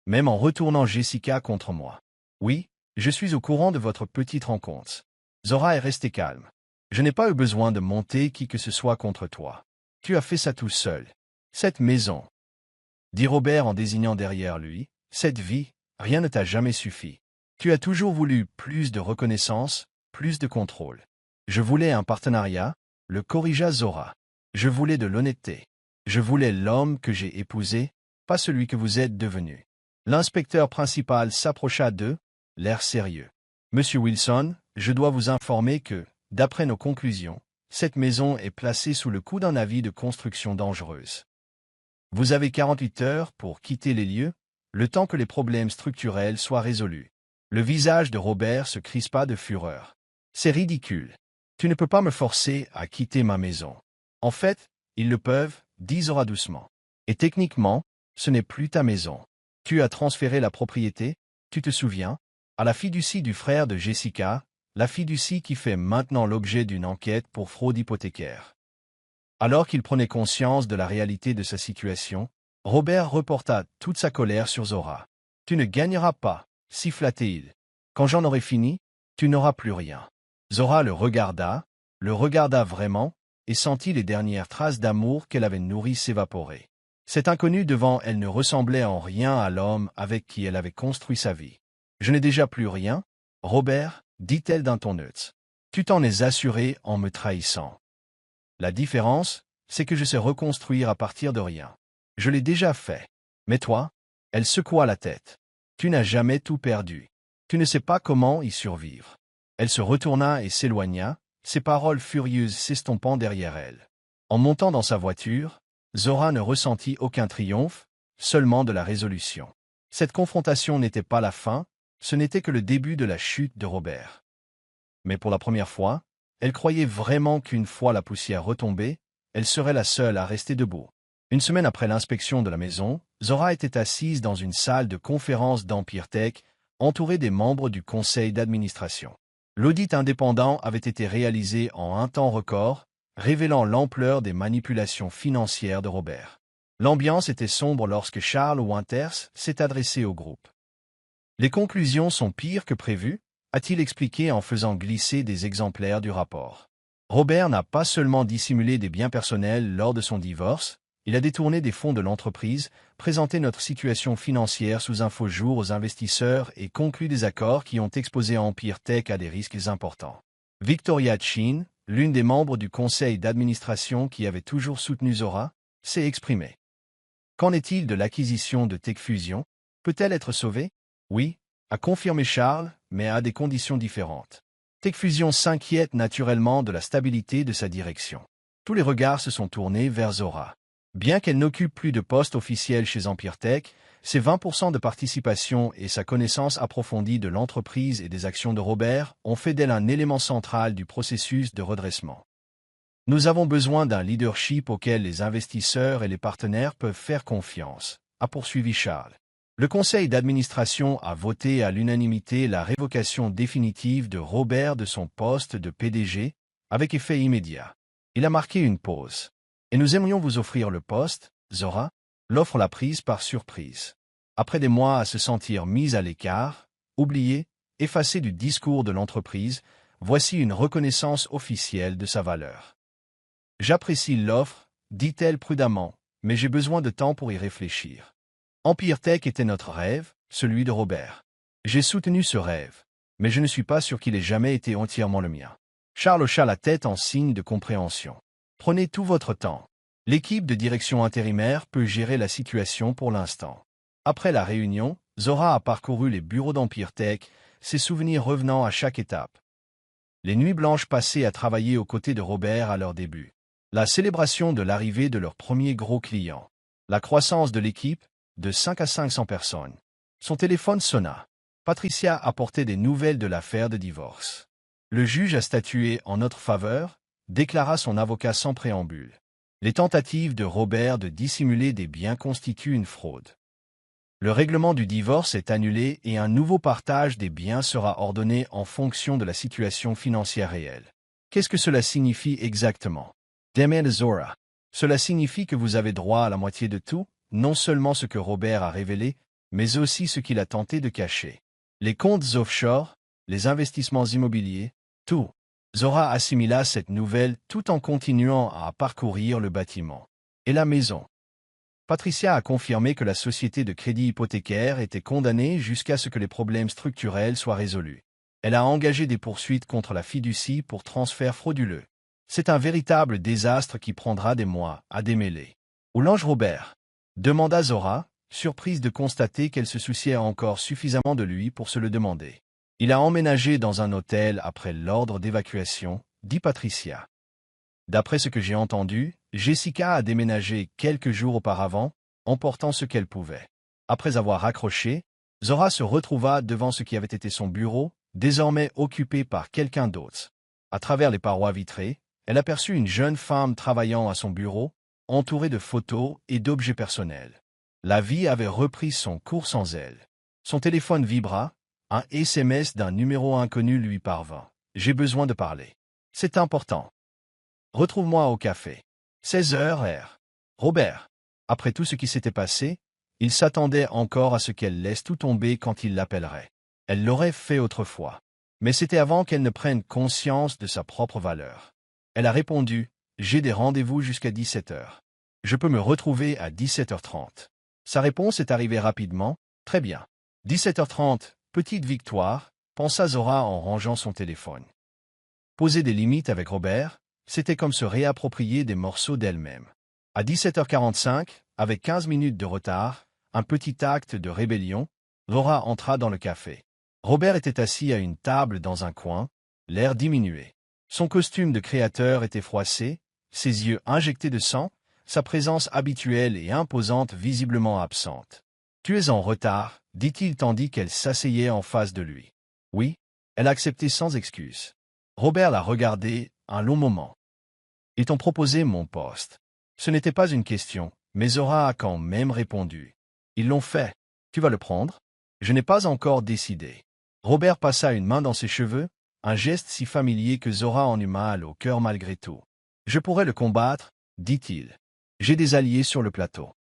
Même en retournant Jessica contre moi. Oui, je suis au courant de votre petite rencontre. » Zora est restée calme. Je n'ai pas eu besoin de monter qui que ce soit contre toi. Tu as fait ça tout seul. Cette maison, dit Robert en désignant derrière lui, cette vie, rien ne t'a jamais suffi. Tu as toujours voulu plus de reconnaissance, plus de contrôle. Je voulais un partenariat, le corrigea Zora. Je voulais de l'honnêteté. Je voulais l'homme que j'ai épousé, pas celui que vous êtes devenu. L'inspecteur principal s'approcha d'eux, l'air sérieux. Monsieur Wilson, je dois vous informer que, d'après nos conclusions, cette maison est placée sous le coup d'un avis de construction dangereuse. Vous avez 48 heures pour quitter les lieux, le temps que les problèmes structurels soient résolus. Le visage de Robert se crispa de fureur. C'est ridicule. Tu ne peux pas me forcer à quitter ma maison. En fait, ils le peuvent, dit Zora doucement. Et techniquement, ce n'est plus ta maison. Tu as transféré la propriété, tu te souviens, à la fiducie du frère de Jessica, la fiducie qui fait maintenant l'objet d'une enquête pour fraude hypothécaire. Alors qu'il prenait conscience de la réalité de sa situation, Robert reporta toute sa colère sur Zora. « Tu ne gagneras pas, siffla-t-il. Quand j'en aurai fini, tu n'auras plus rien. » Zora le regarda vraiment, et sentit les dernières traces d'amour qu'elle avait nourries s'évaporer. Cet inconnu devant elle ne ressemblait en rien à l'homme avec qui elle avait construit sa vie. « Je n'ai déjà plus rien, Robert, dit-elle d'un ton neutre. Tu t'en es assuré en me trahissant. La différence, c'est que je sais reconstruire à partir de rien. Je l'ai déjà fait. Mais toi, elle secoua la tête. Tu n'as jamais tout perdu. Tu ne sais pas comment y survivre. Elle se retourna et s'éloigna, ses paroles furieuses s'estompant derrière elle. En montant dans sa voiture, Zora ne ressentit aucun triomphe, seulement de la résolution. Cette confrontation n'était pas la fin, ce n'était que le début de la chute de Robert. Mais pour la première fois, elle croyait vraiment qu'une fois la poussière retombée, elle serait la seule à rester debout. Une semaine après l'inspection de la maison, Zora était assise dans une salle de conférence d'Empire Tech, entourée des membres du conseil d'administration. L'audit indépendant avait été réalisé en un temps record, révélant l'ampleur des manipulations financières de Robert. L'ambiance était sombre lorsque Charles Winters s'est adressé au groupe. Les conclusions sont pires que prévues, a-t-il expliqué en faisant glisser des exemplaires du rapport. Robert n'a pas seulement dissimulé des biens personnels lors de son divorce, il a détourné des fonds de l'entreprise, présenté notre situation financière sous un faux jour aux investisseurs et conclu des accords qui ont exposé Empire Tech à des risques importants. Victoria Chin, l'une des membres du conseil d'administration qui avait toujours soutenu Zora, s'est exprimée. Qu'en est-il de l'acquisition de Tech Fusion? Peut-elle être sauvée? Oui, a confirmé Charles, mais à des conditions différentes. Tech Fusion s'inquiète naturellement de la stabilité de sa direction. Tous les regards se sont tournés vers Zora. Bien qu'elle n'occupe plus de poste officiel chez Empire Tech, ses 20% de participation et sa connaissance approfondie de l'entreprise et des actions de Robert ont fait d'elle un élément central du processus de redressement. Nous avons besoin d'un leadership auquel les investisseurs et les partenaires peuvent faire confiance, a poursuivi Charles. Le conseil d'administration a voté à l'unanimité la révocation définitive de Robert de son poste de PDG, avec effet immédiat. Il a marqué une pause. Et nous aimerions vous offrir le poste, Zora, l'offre l'a prise par surprise. Après des mois à se sentir mise à l'écart, oubliée, effacée du discours de l'entreprise, voici une reconnaissance officielle de sa valeur. J'apprécie l'offre, dit-elle prudemment, mais j'ai besoin de temps pour y réfléchir. Empire Tech était notre rêve, celui de Robert. J'ai soutenu ce rêve, mais je ne suis pas sûr qu'il ait jamais été entièrement le mien. Charles hocha la tête en signe de compréhension. Prenez tout votre temps. L'équipe de direction intérimaire peut gérer la situation pour l'instant. Après la réunion, Zora a parcouru les bureaux d'Empire Tech, ses souvenirs revenant à chaque étape. Les nuits blanches passées à travailler aux côtés de Robert à leur début. La célébration de l'arrivée de leur premier gros client. La croissance de l'équipe, de 5 à 500 personnes. Son téléphone sonna. Patricia apportait des nouvelles de l'affaire de divorce. Le juge a statué en notre faveur, déclara son avocat sans préambule. Les tentatives de Robert de dissimuler des biens constituent une fraude. Le règlement du divorce est annulé et un nouveau partage des biens sera ordonné en fonction de la situation financière réelle. Qu'est-ce que cela signifie exactement? Demande Zora. Cela signifie que vous avez droit à la moitié de tout, non seulement ce que Robert a révélé, mais aussi ce qu'il a tenté de cacher. Les comptes offshore, les investissements immobiliers, tout. Zora assimila cette nouvelle tout en continuant à parcourir le bâtiment. Et la maison. Patricia a confirmé que la société de crédit hypothécaire était condamnée jusqu'à ce que les problèmes structurels soient résolus. Elle a engagé des poursuites contre la fiducie pour transfert frauduleux. C'est un véritable désastre qui prendra des mois à démêler. Où longe Robert? Demanda Zora, surprise de constater qu'elle se souciait encore suffisamment de lui pour se le demander. Il a emménagé dans un hôtel après l'ordre d'évacuation, dit Patricia. D'après ce que j'ai entendu, Jessica a déménagé quelques jours auparavant, emportant ce qu'elle pouvait. Après avoir raccroché, Zora se retrouva devant ce qui avait été son bureau, désormais occupé par quelqu'un d'autre. À travers les parois vitrées, elle aperçut une jeune femme travaillant à son bureau, entourée de photos et d'objets personnels. La vie avait repris son cours sans elle. Son téléphone vibra, un SMS d'un numéro inconnu lui parvint. « J'ai besoin de parler. C'est important. Retrouve-moi au café. 16 heures. Robert. Après tout ce qui s'était passé, il s'attendait encore à ce qu'elle laisse tout tomber quand il l'appellerait. Elle l'aurait fait autrefois. Mais c'était avant qu'elle ne prenne conscience de sa propre valeur. Elle a répondu « J'ai des rendez-vous jusqu'à 17 heures. Je peux me retrouver à 17h30. » Sa réponse est arrivée rapidement. « Très bien. 17h30, petite victoire, » pensa Zora en rangeant son téléphone. Poser des limites avec Robert, c'était comme se réapproprier des morceaux d'elle-même. À 17h45, avec 15 minutes de retard, un petit acte de rébellion, Zora entra dans le café. Robert était assis à une table dans un coin, l'air diminué. Son costume de créateur était froissé, ses yeux injectés de sang, sa présence habituelle et imposante visiblement absente. « Tu es en retard, » dit-il tandis qu'elle s'asseyait en face de lui. « Oui. » Elle acceptait sans excuse. Robert la regardait un long moment. « Ils t'ont proposé mon poste. » Ce n'était pas une question, mais Zora a quand même répondu. « Ils l'ont fait. Tu vas le prendre? » « Je n'ai pas encore décidé. » Robert passa une main dans ses cheveux, un geste si familier que Zora en eut mal au cœur malgré tout. « Je pourrais le combattre, » dit-il. « J'ai des alliés sur le plateau.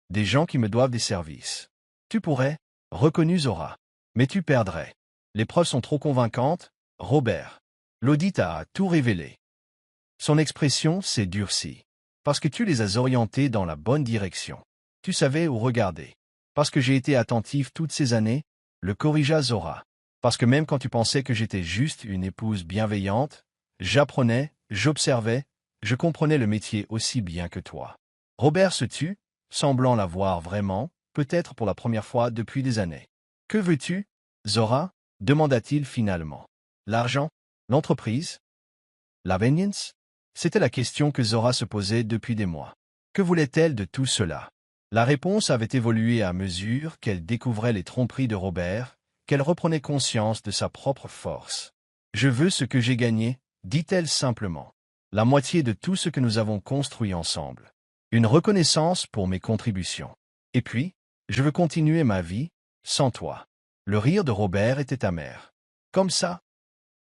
Des gens qui me doivent des services. »« Tu pourrais, » reconnut Zora. « Mais tu perdrais. Les preuves sont trop convaincantes, Robert. » L'audit a tout révélé. Son expression s'est durcie. « Parce que tu les as orientés dans la bonne direction. Tu savais où regarder. Parce que j'ai été attentif toutes ces années, » le corrigea Zora. « Parce que même quand tu pensais que j'étais juste une épouse bienveillante, j'apprenais, j'observais, je comprenais le métier aussi bien que toi. » Robert se tut, semblant la voir vraiment, peut-être pour la première fois depuis des années. « Que veux-tu, Zora » demanda-t-il finalement. « L'argent? L'entreprise? La vengeance ?» C'était la question que Zora se posait depuis des mois. Que voulait-elle de tout cela? La réponse avait évolué à mesure qu'elle découvrait les tromperies de Robert, qu'elle reprenait conscience de sa propre force. « Je veux ce que j'ai gagné, » dit-elle simplement. « La moitié de tout ce que nous avons construit ensemble. Une reconnaissance pour mes contributions. Et puis, je veux continuer ma vie, sans toi. » Le rire de Robert était amer. « Comme ça?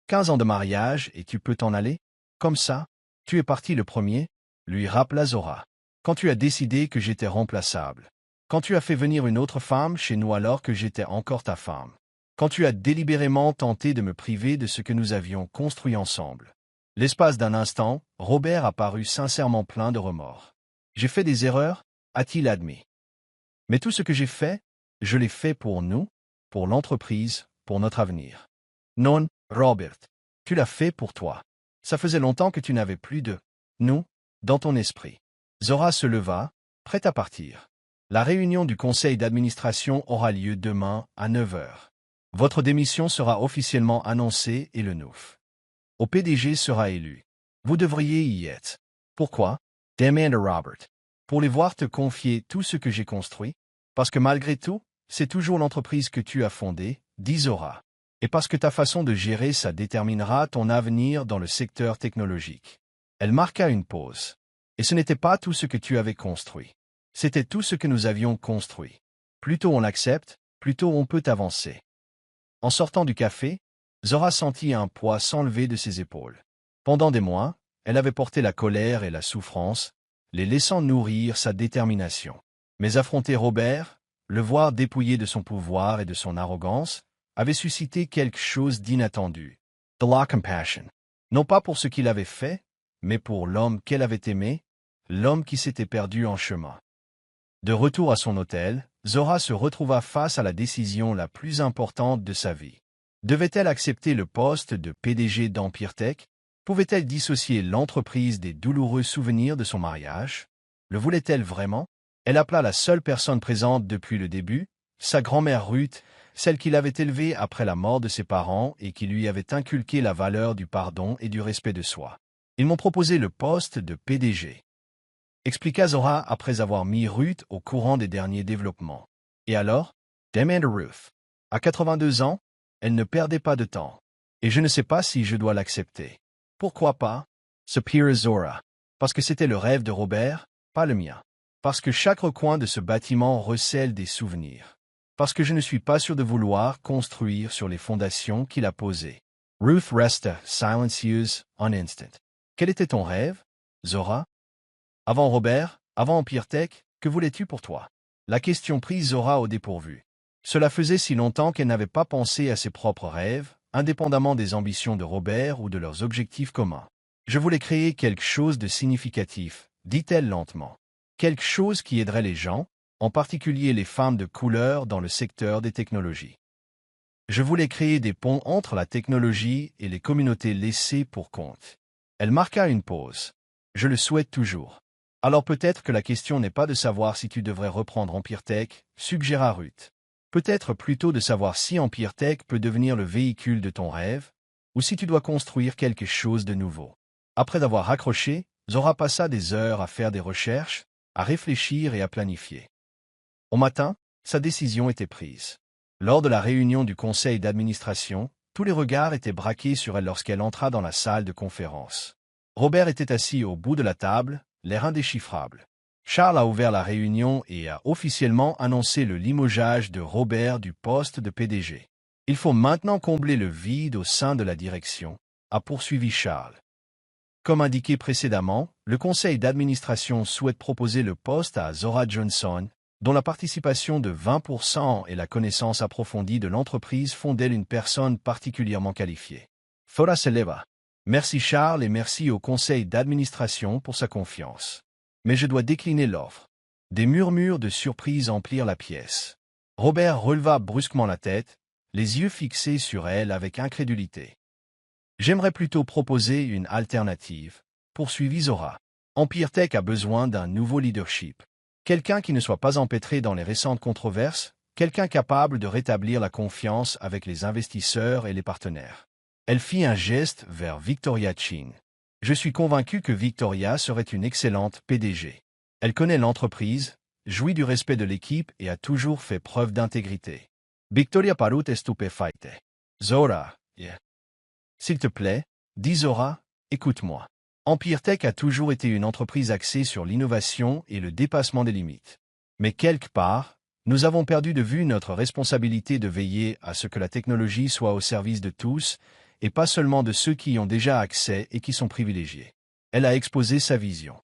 15 ans de mariage et tu peux t'en aller? Comme ça? Tu es parti le premier ?» lui rappela Zora. « Quand tu as décidé que j'étais remplaçable. Quand tu as fait venir une autre femme chez nous alors que j'étais encore ta femme. Quand tu as délibérément tenté de me priver de ce que nous avions construit ensemble. » L'espace d'un instant, Robert apparut sincèrement plein de remords. « J'ai fait des erreurs, » a-t-il admis. « Mais tout ce que j'ai fait, je l'ai fait pour nous, pour l'entreprise, pour notre avenir. » « Non, Robert, tu l'as fait pour toi. Ça faisait longtemps que tu n'avais plus de « nous » dans ton esprit. » Zora se leva, prête à partir. La réunion du conseil d'administration aura lieu demain à 9 heures. Votre démission sera officiellement annoncée et le nouveau PDG sera élu. Vous devriez y être. Pourquoi? Demanda Robert. Pour les voir te confier tout ce que j'ai construit. Parce que malgré tout, c'est toujours l'entreprise que tu as fondée, dit Zora. Et parce que ta façon de gérer ça déterminera ton avenir dans le secteur technologique. Elle marqua une pause. Et ce n'était pas tout ce que tu avais construit. C'était tout ce que nous avions construit. Plus tôt on l'accepte, plus tôt on peut avancer. En sortant du café, Zora sentit un poids s'enlever de ses épaules. Pendant des mois, elle avait porté la colère et la souffrance, les laissant nourrir sa détermination. Mais affronter Robert, le voir dépouillé de son pouvoir et de son arrogance, avait suscité quelque chose d'inattendu. De la compassion. Non pas pour ce qu'il avait fait, mais pour l'homme qu'elle avait aimé, l'homme qui s'était perdu en chemin. De retour à son hôtel, Zora se retrouva face à la décision la plus importante de sa vie. Devait-elle accepter le poste de PDG d'Empire Tech? Pouvait-elle dissocier l'entreprise des douloureux souvenirs de son mariage? Le voulait-elle vraiment? Elle appela la seule personne présente depuis le début, sa grand-mère Ruth, celle qui l'avait élevée après la mort de ses parents et qui lui avait inculqué la valeur du pardon et du respect de soi. Ils m'ont proposé le poste de PDG, expliqua Zora après avoir mis Ruth au courant des derniers développements. Et alors? Demanda Ruth. À 82 ans, elle ne perdait pas de temps. Et je ne sais pas si je dois l'accepter. Pourquoi pas? Soupira Zora. Parce que c'était le rêve de Robert, pas le mien. Parce que chaque recoin de ce bâtiment recèle des souvenirs. Parce que je ne suis pas sûr de vouloir construire sur les fondations qu'il a posées. Ruth resta silencieuse un instant. Quel était ton rêve, Zora? Avant Robert, avant Empire Tech, que voulais-tu pour toi? La question prit Zora au dépourvu. Cela faisait si longtemps qu'elle n'avait pas pensé à ses propres rêves, indépendamment des ambitions de Robert ou de leurs objectifs communs. Je voulais créer quelque chose de significatif, dit-elle lentement. Quelque chose qui aiderait les gens, en particulier les femmes de couleur dans le secteur des technologies. Je voulais créer des ponts entre la technologie et les communautés laissées pour compte. Elle marqua une pause. Je le souhaite toujours. Alors peut-être que la question n'est pas de savoir si tu devrais reprendre Empire Tech, suggéra Ruth. Peut-être plutôt de savoir si Empire Tech peut devenir le véhicule de ton rêve, ou si tu dois construire quelque chose de nouveau. Après avoir raccroché, Zora passa des heures à faire des recherches, à réfléchir et à planifier. Au matin, sa décision était prise. Lors de la réunion du conseil d'administration, tous les regards étaient braqués sur elle lorsqu'elle entra dans la salle de conférence. Robert était assis au bout de la table, l'air indéchiffrable. Charles a ouvert la réunion et a officiellement annoncé le limogeage de Robert du poste de PDG. Il faut maintenant combler le vide au sein de la direction, a poursuivi Charles. Comme indiqué précédemment, le conseil d'administration souhaite proposer le poste à Zora Johnson, dont la participation de 20% et la connaissance approfondie de l'entreprise font d'elle une personne particulièrement qualifiée. Zora se leva. Merci Charles et merci au conseil d'administration pour sa confiance. Mais je dois décliner l'offre. Des murmures de surprise emplirent la pièce. Robert releva brusquement la tête, les yeux fixés sur elle avec incrédulité. J'aimerais plutôt proposer une alternative, poursuivit Zora. Empire Tech a besoin d'un nouveau leadership. Quelqu'un qui ne soit pas empêtré dans les récentes controverses, quelqu'un capable de rétablir la confiance avec les investisseurs et les partenaires. Elle fit un geste vers Victoria Chin. Je suis convaincu que Victoria serait une excellente PDG. Elle connaît l'entreprise, jouit du respect de l'équipe et a toujours fait preuve d'intégrité. Victoria parut stupéfaite. Zora, s'il te plaît, dit Zora, écoute-moi. Empire Tech a toujours été une entreprise axée sur l'innovation et le dépassement des limites. Mais quelque part, nous avons perdu de vue notre responsabilité de veiller à ce que la technologie soit au service de tous, et pas seulement de ceux qui y ont déjà accès et qui sont privilégiés. Elle a exposé sa vision.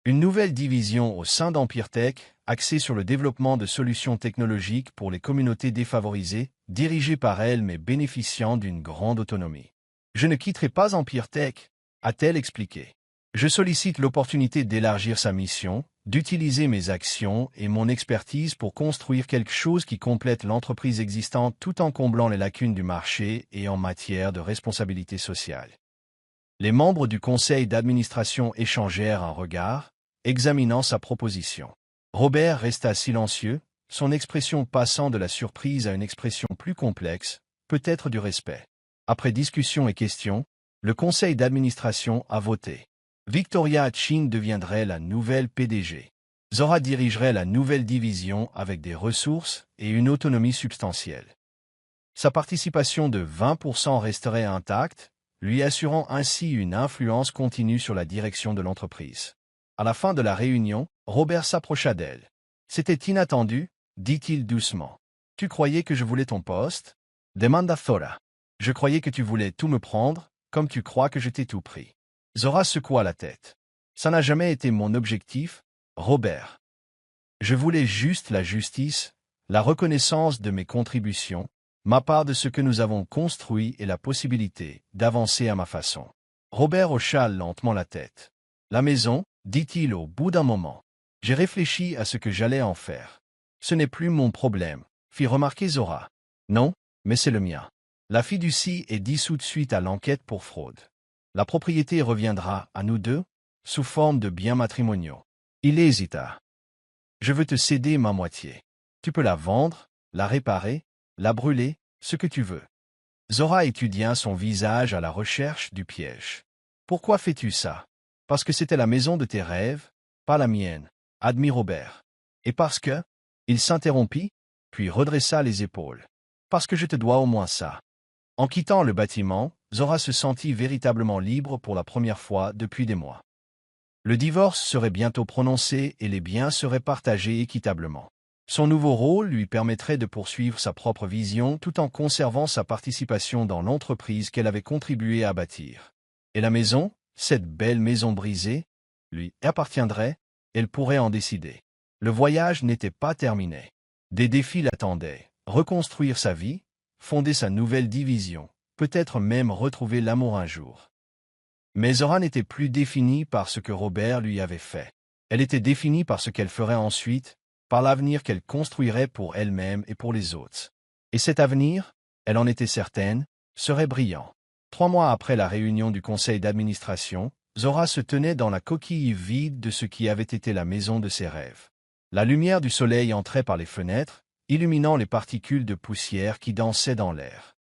Une nouvelle division au sein d'Empire Tech, axée sur le développement de solutions technologiques pour les communautés défavorisées, dirigée par elle mais bénéficiant d'une grande autonomie. Je ne quitterai pas Empire Tech, a-t-elle expliqué. Je sollicite l'opportunité d'élargir sa mission, d'utiliser mes actions et mon expertise pour construire quelque chose qui complète l'entreprise existante tout en comblant les lacunes du marché et en matière de responsabilité sociale. Les membres du conseil d'administration échangèrent un regard, examinant sa proposition. Robert resta silencieux, son expression passant de la surprise à une expression plus complexe, peut-être du respect. Après discussion et questions, le conseil d'administration a voté. Victoria Chin deviendrait la nouvelle PDG. Zora dirigerait la nouvelle division avec des ressources et une autonomie substantielle. Sa participation de 20% resterait intacte, lui assurant ainsi une influence continue sur la direction de l'entreprise. À la fin de la réunion, Robert s'approcha d'elle. « C'était inattendu, dit-il doucement. Tu croyais que je voulais ton poste? Demanda Zora. Je croyais que tu voulais tout me prendre, comme tu crois que je t'ai tout pris. Zora secoua la tête. Ça n'a jamais été mon objectif, Robert. Je voulais juste la justice, la reconnaissance de mes contributions, ma part de ce que nous avons construit et la possibilité d'avancer à ma façon. Robert hocha lentement la tête. La maison, dit-il au bout d'un moment. J'ai réfléchi à ce que j'allais en faire. Ce n'est plus mon problème, fit remarquer Zora. Non, mais c'est le mien. La fiducie est dissoute suite à l'enquête pour fraude. La propriété reviendra à nous deux, sous forme de biens matrimoniaux. Il hésita. Je veux te céder ma moitié. Tu peux la vendre, la réparer, la brûler, ce que tu veux. Zora étudia son visage à la recherche du piège. Pourquoi fais-tu ça? Parce que c'était la maison de tes rêves, pas la mienne, admit Robert. Et parce que... Il s'interrompit, puis redressa les épaules. Parce que je te dois au moins ça. En quittant le bâtiment, Zora se sentit véritablement libre pour la première fois depuis des mois. Le divorce serait bientôt prononcé et les biens seraient partagés équitablement. Son nouveau rôle lui permettrait de poursuivre sa propre vision tout en conservant sa participation dans l'entreprise qu'elle avait contribué à bâtir. Et la maison, cette belle maison brisée, lui appartiendrait, elle pourrait en décider. Le voyage n'était pas terminé. Des défis l'attendaient, reconstruire sa vie, fonder sa nouvelle division, peut-être même retrouver l'amour un jour. Mais Zora n'était plus définie par ce que Robert lui avait fait. Elle était définie par ce qu'elle ferait ensuite, par l'avenir qu'elle construirait pour elle-même et pour les autres. Et cet avenir, elle en était certaine, serait brillant. 3 mois après la réunion du conseil d'administration, Zora se tenait dans la coquille vide de ce qui avait été la maison de ses rêves. La lumière du soleil entrait par les fenêtres, illuminant les particules de poussière qui dansaient dans l'air.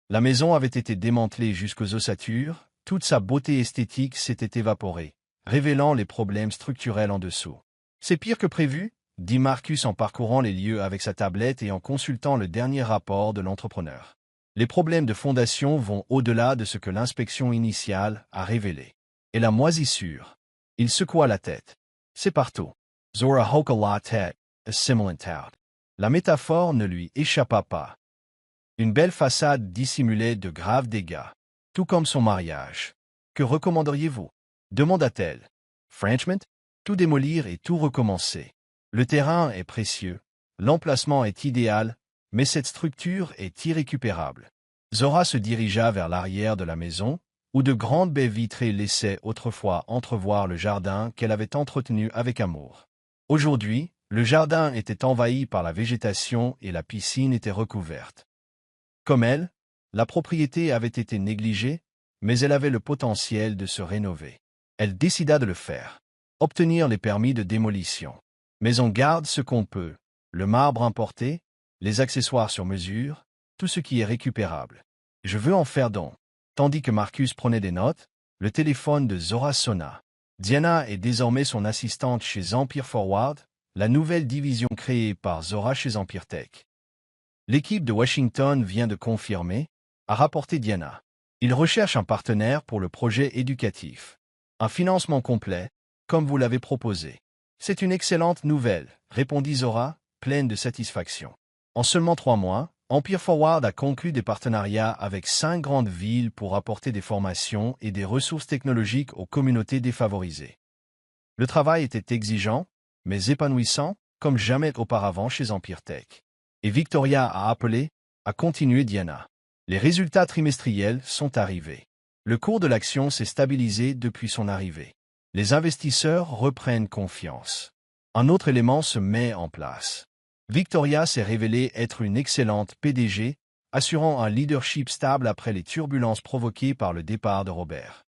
La maison avait été démantelée jusqu'aux ossatures, toute sa beauté esthétique s'était évaporée, révélant les problèmes structurels en dessous. C'est pire que prévu, dit Marcus en parcourant les lieux avec sa tablette et en consultant le dernier rapport de l'entrepreneur. Les problèmes de fondation vont au-delà de ce que l'inspection initiale a révélé. Et la moisissure. Il secoua la tête. C'est partout. Zora hoka la tête, assimilant out. La métaphore ne lui échappa pas. Une belle façade dissimulait de graves dégâts, tout comme son mariage. Que recommanderiez-vous? Demanda-t-elle. Franchement, tout démolir et tout recommencer. Le terrain est précieux, l'emplacement est idéal, mais cette structure est irrécupérable. Zora se dirigea vers l'arrière de la maison, où de grandes baies vitrées laissaient autrefois entrevoir le jardin qu'elle avait entretenu avec amour. Aujourd'hui, le jardin était envahi par la végétation et la piscine était recouverte. Comme elle, la propriété avait été négligée, mais elle avait le potentiel de se rénover. Elle décida de le faire. Obtenir les permis de démolition. Mais on garde ce qu'on peut, le marbre importé, les accessoires sur mesure, tout ce qui est récupérable. Je veux en faire don. Tandis que Marcus prenait des notes, le téléphone de Zora sonna. Diana est désormais son assistante chez Empire Forward, la nouvelle division créée par Zora chez Empire Tech. L'équipe de Washington vient de confirmer, a rapporté Diana. Ils recherchent un partenaire pour le projet éducatif. Un financement complet, comme vous l'avez proposé. C'est une excellente nouvelle, répondit Zora, pleine de satisfaction. En seulement 3 mois, Empire Forward a conclu des partenariats avec 5 grandes villes pour apporter des formations et des ressources technologiques aux communautés défavorisées. Le travail était exigeant, mais épanouissant, comme jamais auparavant chez Empire Tech. Et Victoria a appelé, a continué Diana. Les résultats trimestriels sont arrivés. Le cours de l'action s'est stabilisé depuis son arrivée. Les investisseurs reprennent confiance. Un autre élément se met en place. Victoria s'est révélée être une excellente PDG, assurant un leadership stable après les turbulences provoquées par le départ de Robert.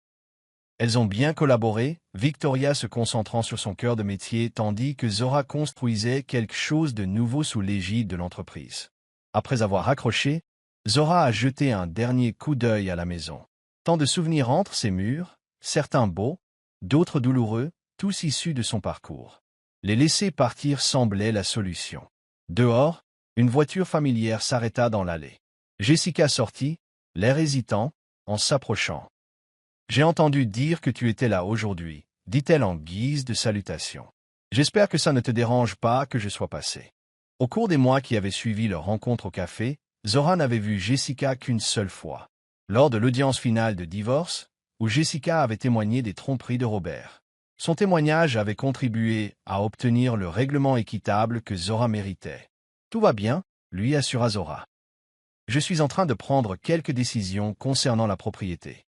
Elles ont bien collaboré, Victoria se concentrant sur son cœur de métier tandis que Zora construisait quelque chose de nouveau sous l'égide de l'entreprise. Après avoir raccroché, Zora a jeté un dernier coup d'œil à la maison. Tant de souvenirs entre ses murs, certains beaux, d'autres douloureux, tous issus de son parcours. Les laisser partir semblait la solution. Dehors, une voiture familière s'arrêta dans l'allée. Jessica sortit, l'air hésitant, en s'approchant. « J'ai entendu dire que tu étais là aujourd'hui, » dit-elle en guise de salutation. « J'espère que ça ne te dérange pas que je sois passé. » Au cours des mois qui avaient suivi leur rencontre au café, Zora n'avait vu Jessica qu'une seule fois. Lors de l'audience finale de divorce, où Jessica avait témoigné des tromperies de Robert. Son témoignage avait contribué à obtenir le règlement équitable que Zora méritait. « Tout va bien », lui assura Zora. « Je suis en train de prendre quelques décisions concernant la propriété.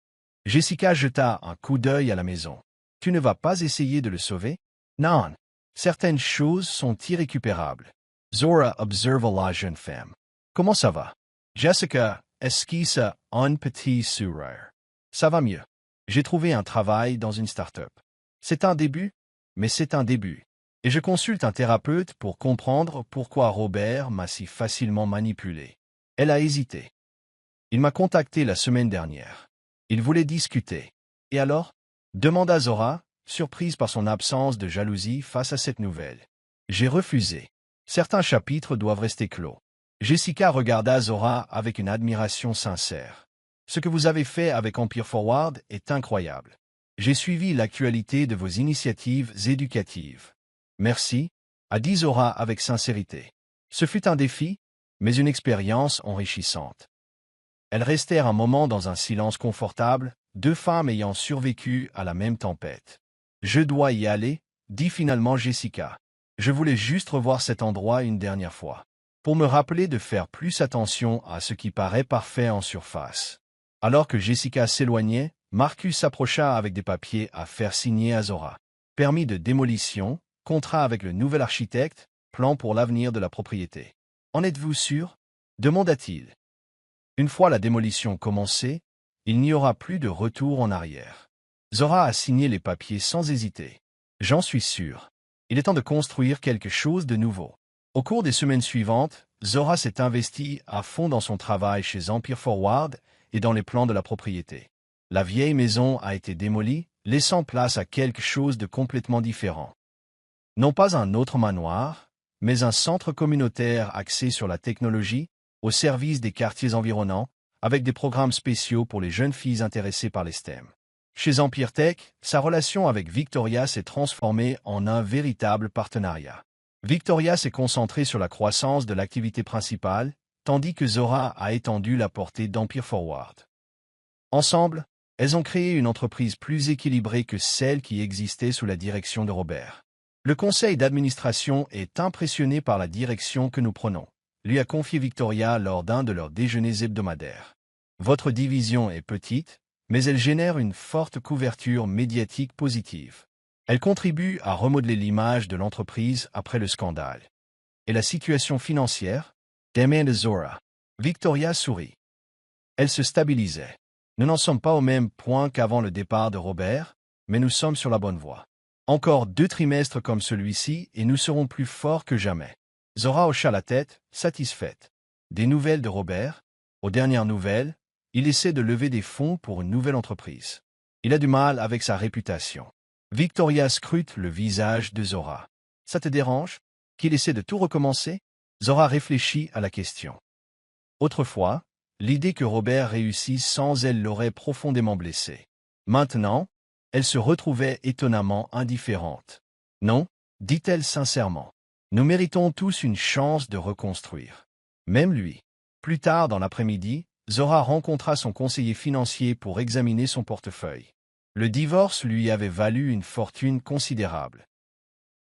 Jessica jeta un coup d'œil à la maison. Tu ne vas pas essayer de le sauver? Non. Certaines choses sont irrécupérables. Zora observa la jeune femme. Comment ça va? Jessica esquissa un petit sourire. Ça va mieux. J'ai trouvé un travail dans une start-up. C'est un début, mais c'est un début. Et je consulte un thérapeute pour comprendre pourquoi Robert m'a si facilement manipulé. Elle a hésité. Il m'a contacté la semaine dernière. Il voulait discuter. Et alors? Demanda Zora, surprise par son absence de jalousie face à cette nouvelle. J'ai refusé. Certains chapitres doivent rester clos. Jessica regarda Zora avec une admiration sincère. Ce que vous avez fait avec Empire Forward est incroyable. J'ai suivi l'actualité de vos initiatives éducatives. Merci, a dit Zora avec sincérité. Ce fut un défi, mais une expérience enrichissante. Elles restèrent un moment dans un silence confortable, deux femmes ayant survécu à la même tempête. Je dois y aller, dit finalement Jessica. Je voulais juste revoir cet endroit une dernière fois, pour me rappeler de faire plus attention à ce qui paraît parfait en surface. Alors que Jessica s'éloignait, Marcus s'approcha avec des papiers à faire signer à Zora. Permis de démolition, contrat avec le nouvel architecte, plan pour l'avenir de la propriété. En êtes-vous sûr? Demanda-t-il. Une fois la démolition commencée, il n'y aura plus de retour en arrière. Zora a signé les papiers sans hésiter. J'en suis sûr. Il est temps de construire quelque chose de nouveau. Au cours des semaines suivantes, Zora s'est investie à fond dans son travail chez Empire Forward et dans les plans de la propriété. La vieille maison a été démolie, laissant place à quelque chose de complètement différent. Non pas un autre manoir, mais un centre communautaire axé sur la technologie, au service des quartiers environnants, avec des programmes spéciaux pour les jeunes filles intéressées par les STEM. Chez Empire Tech, sa relation avec Victoria s'est transformée en un véritable partenariat. Victoria s'est concentrée sur la croissance de l'activité principale, tandis que Zora a étendu la portée d'Empire Forward. Ensemble, elles ont créé une entreprise plus équilibrée que celle qui existait sous la direction de Robert. Le conseil d'administration est impressionné par la direction que nous prenons, lui a confié Victoria lors d'un de leurs déjeuners hebdomadaires. Votre division est petite, mais elle génère une forte couverture médiatique positive. Elle contribue à remodeler l'image de l'entreprise après le scandale. Et la situation financière? Demanda Zora. Victoria sourit. Elle se stabilisait. Nous n'en sommes pas au même point qu'avant le départ de Robert, mais nous sommes sur la bonne voie. Encore 2 trimestres comme celui-ci et nous serons plus forts que jamais. Zora hocha la tête, satisfaite. Des nouvelles de Robert? Aux dernières nouvelles, il essaie de lever des fonds pour une nouvelle entreprise. Il a du mal avec sa réputation. Victoria scrute le visage de Zora. Ça te dérange? Qu'il essaie de tout recommencer? Zora réfléchit à la question. Autrefois, l'idée que Robert réussisse sans elle l'aurait profondément blessée. Maintenant, elle se retrouvait étonnamment indifférente. Non, dit-elle sincèrement. Nous méritons tous une chance de reconstruire. Même lui. Plus tard dans l'après-midi, Zora rencontra son conseiller financier pour examiner son portefeuille. Le divorce lui avait valu une fortune considérable.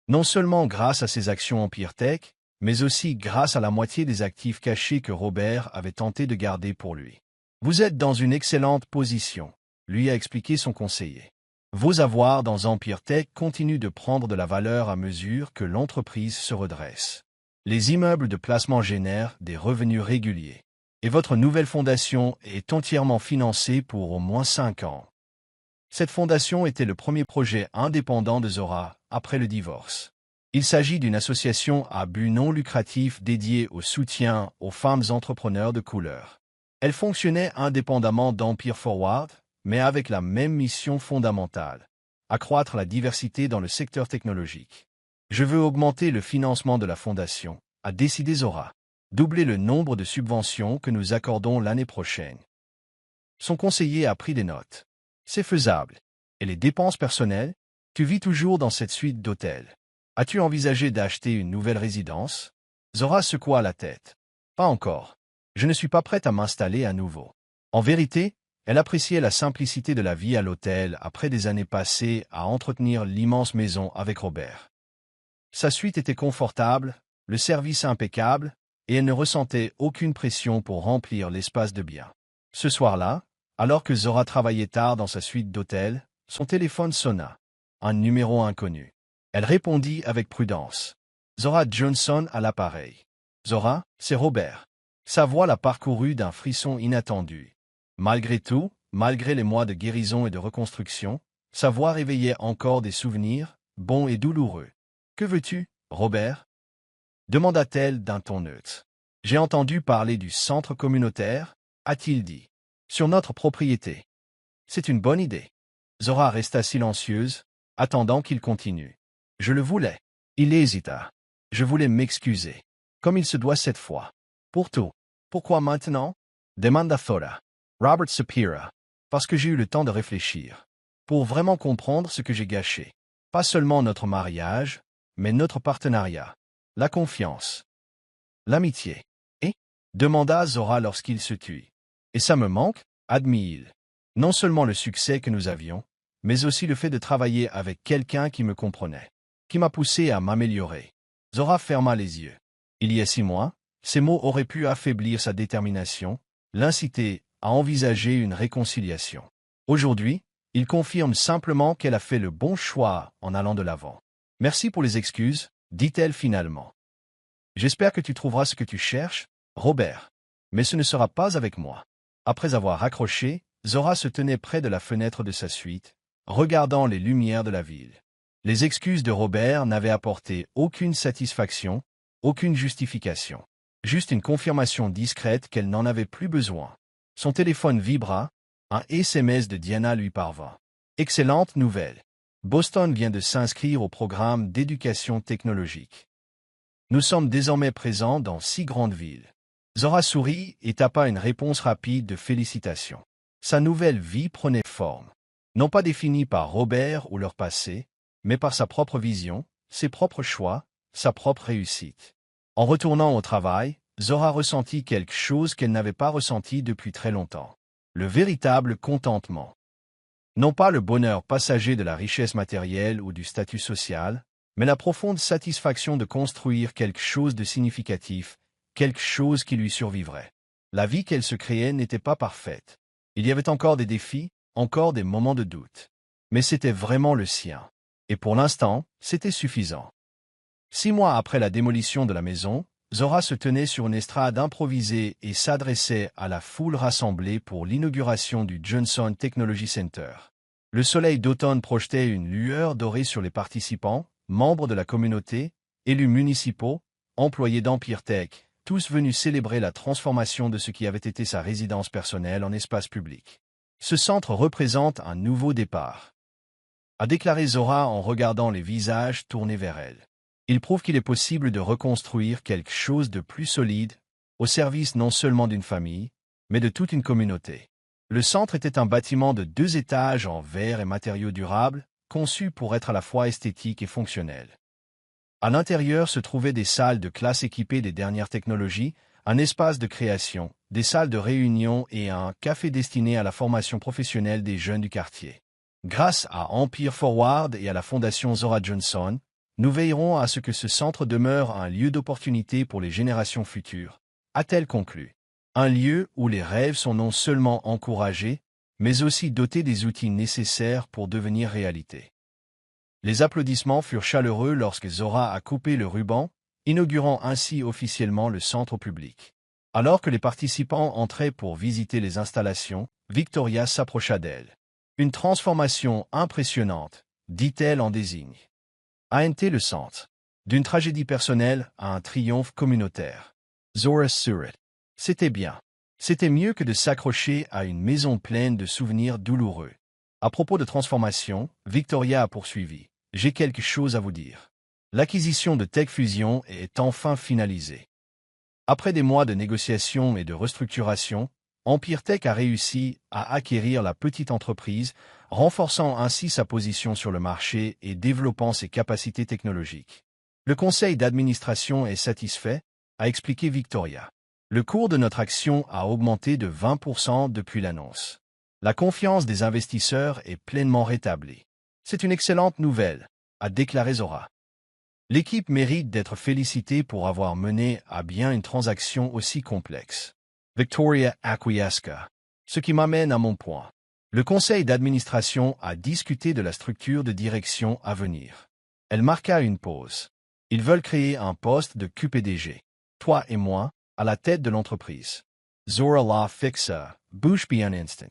Non seulement grâce à ses actions Empire Tech, mais aussi grâce à la moitié des actifs cachés que Robert avait tenté de garder pour lui. Vous êtes dans une excellente position, lui a expliqué son conseiller. Vos avoirs dans Empire Tech continuent de prendre de la valeur à mesure que l'entreprise se redresse. Les immeubles de placement génèrent des revenus réguliers. Et votre nouvelle fondation est entièrement financée pour au moins 5 ans. Cette fondation était le premier projet indépendant de Zora après le divorce. Il s'agit d'une association à but non lucratif dédiée au soutien aux femmes entrepreneurs de couleur. Elle fonctionnait indépendamment d'Empire Forward, mais avec la même mission fondamentale, accroître la diversité dans le secteur technologique. Je veux augmenter le financement de la fondation, a décidé Zora. Doubler le nombre de subventions que nous accordons l'année prochaine. Son conseiller a pris des notes. C'est faisable. Et les dépenses personnelles? Tu vis toujours dans cette suite d'hôtels. As-tu envisagé d'acheter une nouvelle résidence? Zora secoua la tête. Pas encore. Je ne suis pas prête à m'installer à nouveau. En vérité, elle appréciait la simplicité de la vie à l'hôtel après des années passées à entretenir l'immense maison avec Robert. Sa suite était confortable, le service impeccable, et elle ne ressentait aucune pression pour remplir l'espace de bien. Ce soir-là, Alors que Zora travaillait tard dans sa suite d'hôtel, son téléphone sonna. Un numéro inconnu. Elle répondit avec prudence. Zora Johnson à l'appareil. Zora, c'est Robert. Sa voix la parcourut d'un frisson inattendu. Malgré tout, malgré les mois de guérison et de reconstruction, sa voix réveillait encore des souvenirs, bons et douloureux. « Que veux-tu, Robert » demanda-t-elle d'un ton neutre. « J'ai entendu parler du centre communautaire, a-t-il dit. Sur notre propriété. C'est une bonne idée. » Zora resta silencieuse, attendant qu'il continue. « Je le voulais. » Il hésita. « Je voulais m'excuser. Comme il se doit cette fois. Pour tout. Pourquoi maintenant » demanda Thora. Robert soupira. « Parce que j'ai eu le temps de réfléchir. Pour vraiment comprendre ce que j'ai gâché. Pas seulement notre mariage, mais notre partenariat. La confiance. L'amitié. Et demanda Zora lorsqu'il se tut. Et ça me manque, admit-il. Non seulement le succès que nous avions, mais aussi le fait de travailler avec quelqu'un qui me comprenait, qui m'a poussé à m'améliorer. Zora ferma les yeux. Il y a 6 mois, ces mots auraient pu affaiblir sa détermination, l'inciter à envisager une réconciliation. Aujourd'hui, il confirme simplement qu'elle a fait le bon choix en allant de l'avant. « Merci pour les excuses, dit-elle finalement. J'espère que tu trouveras ce que tu cherches, Robert. Mais ce ne sera pas avec moi. » Après avoir raccroché, Zora se tenait près de la fenêtre de sa suite, regardant les lumières de la ville. Les excuses de Robert n'avaient apporté aucune satisfaction, aucune justification. Juste une confirmation discrète qu'elle n'en avait plus besoin. Son téléphone vibra, un SMS de Diana lui parvint. Excellente nouvelle. Boston vient de s'inscrire au programme d'éducation technologique. Nous sommes désormais présents dans 6 grandes villes. Zora sourit et tapa une réponse rapide de félicitations. Sa nouvelle vie prenait forme. Non pas définie par Robert ou leur passé, mais par sa propre vision, ses propres choix, sa propre réussite. En retournant au travail, Zora ressentit quelque chose qu'elle n'avait pas ressenti depuis très longtemps. Le véritable contentement. Non pas le bonheur passager de la richesse matérielle ou du statut social, mais la profonde satisfaction de construire quelque chose de significatif, quelque chose qui lui survivrait. La vie qu'elle se créait n'était pas parfaite. Il y avait encore des défis, encore des moments de doute. Mais c'était vraiment le sien. Et pour l'instant, c'était suffisant. 6 mois après la démolition de la maison, Zora se tenait sur une estrade improvisée et s'adressait à la foule rassemblée pour l'inauguration du Johnson Technology Center. Le soleil d'automne projetait une lueur dorée sur les participants, membres de la communauté, élus municipaux, employés d'Empire Tech, tous venus célébrer la transformation de ce qui avait été sa résidence personnelle en espace public. Ce centre représente un nouveau départ, a déclaré Zora en regardant les visages tournés vers elle. Il prouve qu'il est possible de reconstruire quelque chose de plus solide, au service non seulement d'une famille, mais de toute une communauté. Le centre était un bâtiment de 2 étages en verre et matériaux durables, conçu pour être à la fois esthétique et fonctionnel. À l'intérieur se trouvaient des salles de classe équipées des dernières technologies, un espace de création, des salles de réunion et un café destiné à la formation professionnelle des jeunes du quartier. Grâce à Empire Forward et à la fondation Zora Johnson, nous veillerons à ce que ce centre demeure un lieu d'opportunité pour les générations futures, a-t-elle conclu. Un lieu où les rêves sont non seulement encouragés, mais aussi dotés des outils nécessaires pour devenir réalité. Les applaudissements furent chaleureux lorsque Zora a coupé le ruban, inaugurant ainsi officiellement le centre au public. Alors que les participants entraient pour visiter les installations, Victoria s'approcha d'elle. « Une transformation impressionnante », dit-elle en désigne. ANT le centre. D'une tragédie personnelle à un triomphe communautaire. Zora sourit. C'était bien. C'était mieux que de s'accrocher à une maison pleine de souvenirs douloureux. À propos de transformation, Victoria a poursuivi. J'ai quelque chose à vous dire. L'acquisition de Tech Fusion est enfin finalisée. Après des mois de négociations et de restructuration, Empire Tech a réussi à acquérir la petite entreprise, renforçant ainsi sa position sur le marché et développant ses capacités technologiques. Le conseil d'administration est satisfait, a expliqué Victoria. Le cours de notre action a augmenté de 20% depuis l'annonce. La confiance des investisseurs est pleinement rétablie. C'est une excellente nouvelle, a déclaré Zora. L'équipe mérite d'être félicitée pour avoir mené à bien une transaction aussi complexe. Victoria acquiesca. Ce qui m'amène à mon point. Le conseil d'administration a discuté de la structure de direction à venir. Elle marqua une pause. Ils veulent créer un poste de QPDG. Toi et moi, à la tête de l'entreprise. Zora la fixa, bouche bien instant.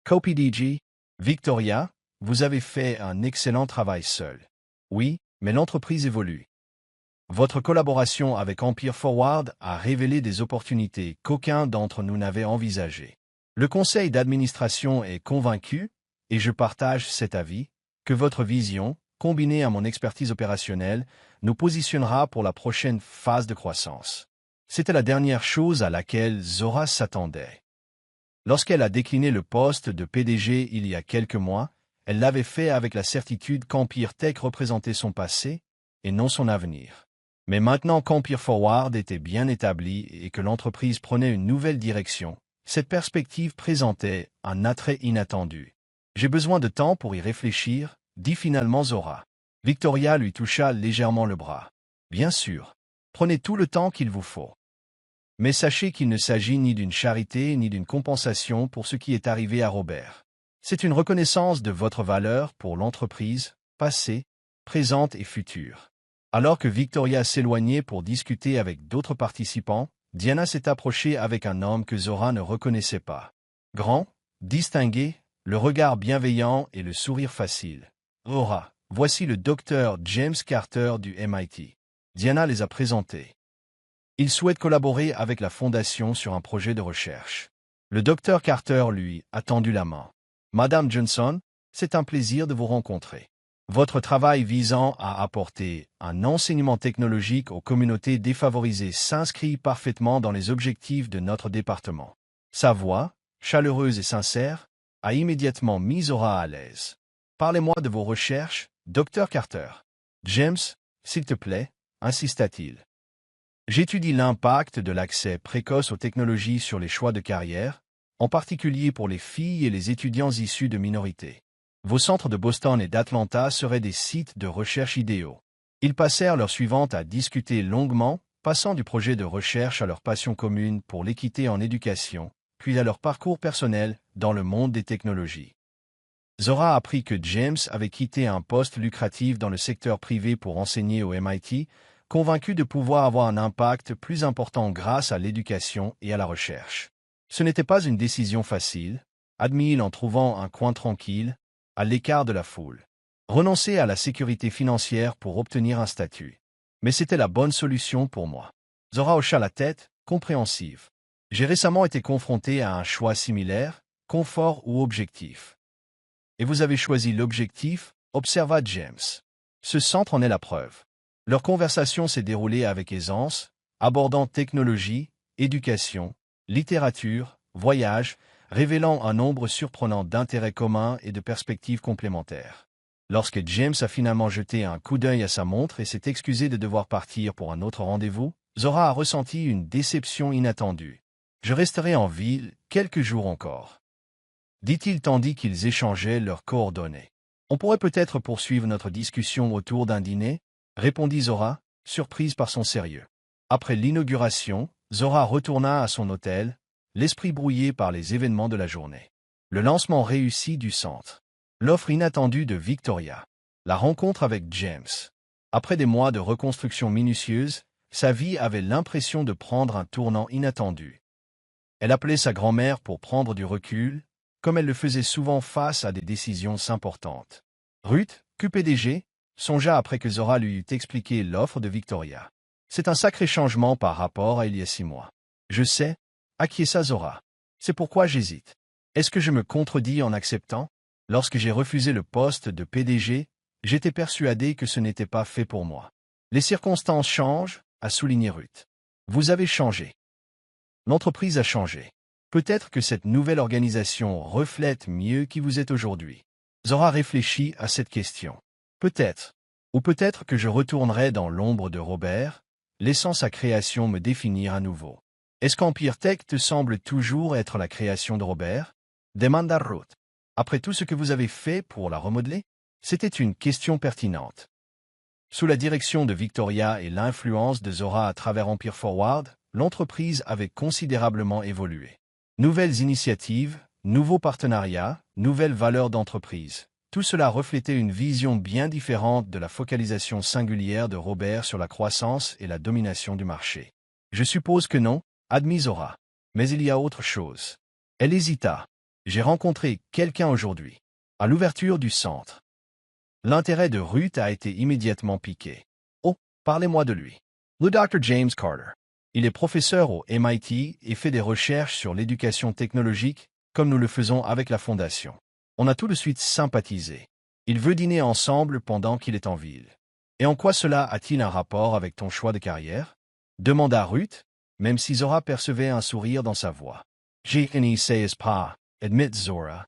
Co-PDG, Victoria, vous avez fait un excellent travail seul. Oui, mais l'entreprise évolue. Votre collaboration avec Empire Forward a révélé des opportunités qu'aucun d'entre nous n'avait envisagées. Le conseil d'administration est convaincu, et je partage cet avis, que votre vision, combinée à mon expertise opérationnelle, nous positionnera pour la prochaine phase de croissance. C'était la dernière chose à laquelle Zora s'attendait. Lorsqu'elle a décliné le poste de PDG il y a quelques mois, elle l'avait fait avec la certitude qu'Empire Tech représentait son passé et non son avenir. Mais maintenant qu'Empire Forward était bien établi et que l'entreprise prenait une nouvelle direction, cette perspective présentait un attrait inattendu. J'ai besoin de temps pour y réfléchir, dit finalement Zora. Victoria lui toucha légèrement le bras. Bien sûr, prenez tout le temps qu'il vous faut. Mais sachez qu'il ne s'agit ni d'une charité ni d'une compensation pour ce qui est arrivé à Robert. C'est une reconnaissance de votre valeur pour l'entreprise, passée, présente et future. Alors que Victoria s'éloignait pour discuter avec d'autres participants, Diana s'est approchée avec un homme que Zora ne reconnaissait pas. Grand, distingué, le regard bienveillant et le sourire facile. Zora, voici le docteur James Carter du MIT. Diana les a présentés. Il souhaite collaborer avec la Fondation sur un projet de recherche. Le docteur Carter lui a tendu la main. Madame Johnson, c'est un plaisir de vous rencontrer. Votre travail visant à apporter un enseignement technologique aux communautés défavorisées s'inscrit parfaitement dans les objectifs de notre département. Sa voix, chaleureuse et sincère, a immédiatement mis Zora à l'aise. Parlez-moi de vos recherches, docteur Carter. James, s'il te plaît, insista-t-il. J'étudie l'impact de l'accès précoce aux technologies sur les choix de carrière, en particulier pour les filles et les étudiants issus de minorités. Vos centres de Boston et d'Atlanta seraient des sites de recherche idéaux. Ils passèrent l'heure suivante à discuter longuement, passant du projet de recherche à leur passion commune pour l'équité en éducation, puis à leur parcours personnel dans le monde des technologies. Zora apprit que James avait quitté un poste lucratif dans le secteur privé pour enseigner au MIT, convaincu de pouvoir avoir un impact plus important grâce à l'éducation et à la recherche. Ce n'était pas une décision facile, admit-il en trouvant un coin tranquille, à l'écart de la foule. Renoncer à la sécurité financière pour obtenir un statut. Mais c'était la bonne solution pour moi. Zora hocha la tête, compréhensive. J'ai récemment été confronté à un choix similaire, confort ou objectif. Et vous avez choisi l'objectif, observa James. Ce centre en est la preuve. Leur conversation s'est déroulée avec aisance, abordant technologie, éducation, littérature, voyage, révélant un nombre surprenant d'intérêts communs et de perspectives complémentaires. Lorsque James a finalement jeté un coup d'œil à sa montre et s'est excusé de devoir partir pour un autre rendez-vous, Zora a ressenti une déception inattendue. « Je resterai en ville quelques jours encore. » dit-il tandis qu'ils échangeaient leurs coordonnées. « On pourrait peut-être poursuivre notre discussion autour d'un dîner ?» répondit Zora, surprise par son sérieux. Après l'inauguration, Zora retourna à son hôtel, l'esprit brouillé par les événements de la journée. Le lancement réussi du centre. L'offre inattendue de Victoria. La rencontre avec James. Après des mois de reconstruction minutieuse, sa vie avait l'impression de prendre un tournant inattendu. Elle appelait sa grand-mère pour prendre du recul, comme elle le faisait souvent face à des décisions importantes. Ruth, QPDG, songea après que Zora lui eut expliqué l'offre de Victoria. C'est un sacré changement par rapport à il y a 6 mois. Je sais, acquiesça Zora. C'est pourquoi j'hésite. Est-ce que je me contredis en acceptant? Lorsque j'ai refusé le poste de PDG, j'étais persuadé que ce n'était pas fait pour moi. Les circonstances changent, a souligné Ruth. Vous avez changé. L'entreprise a changé. Peut-être que cette nouvelle organisation reflète mieux qui vous êtes aujourd'hui. Zora réfléchit à cette question. Peut-être. Ou peut-être que je retournerai dans l'ombre de Robert, laissant sa création me définir à nouveau. Est-ce qu'Empire Tech te semble toujours être la création de Robert? Demanda Ruth. Après tout ce que vous avez fait pour la remodeler? C'était une question pertinente. Sous la direction de Victoria et l'influence de Zora à travers Empire Forward, l'entreprise avait considérablement évolué. Nouvelles initiatives, nouveaux partenariats, nouvelles valeurs d'entreprise. Tout cela reflétait une vision bien différente de la focalisation singulière de Robert sur la croissance et la domination du marché. Je suppose que non, admis Zora. Mais il y a autre chose. Elle hésita. J'ai rencontré quelqu'un aujourd'hui. À l'ouverture du centre. L'intérêt de Ruth a été immédiatement piqué. Oh, parlez-moi de lui. Le Dr. James Carter. Il est professeur au MIT et fait des recherches sur l'éducation technologique, comme nous le faisons avec la Fondation. On a tout de suite sympathisé. Il veut dîner ensemble pendant qu'il est en ville. Et en quoi cela a-t-il un rapport avec ton choix de carrière? Demanda Ruth, même si Zora percevait un sourire dans sa voix. Je n'y sais pas, admit Zora.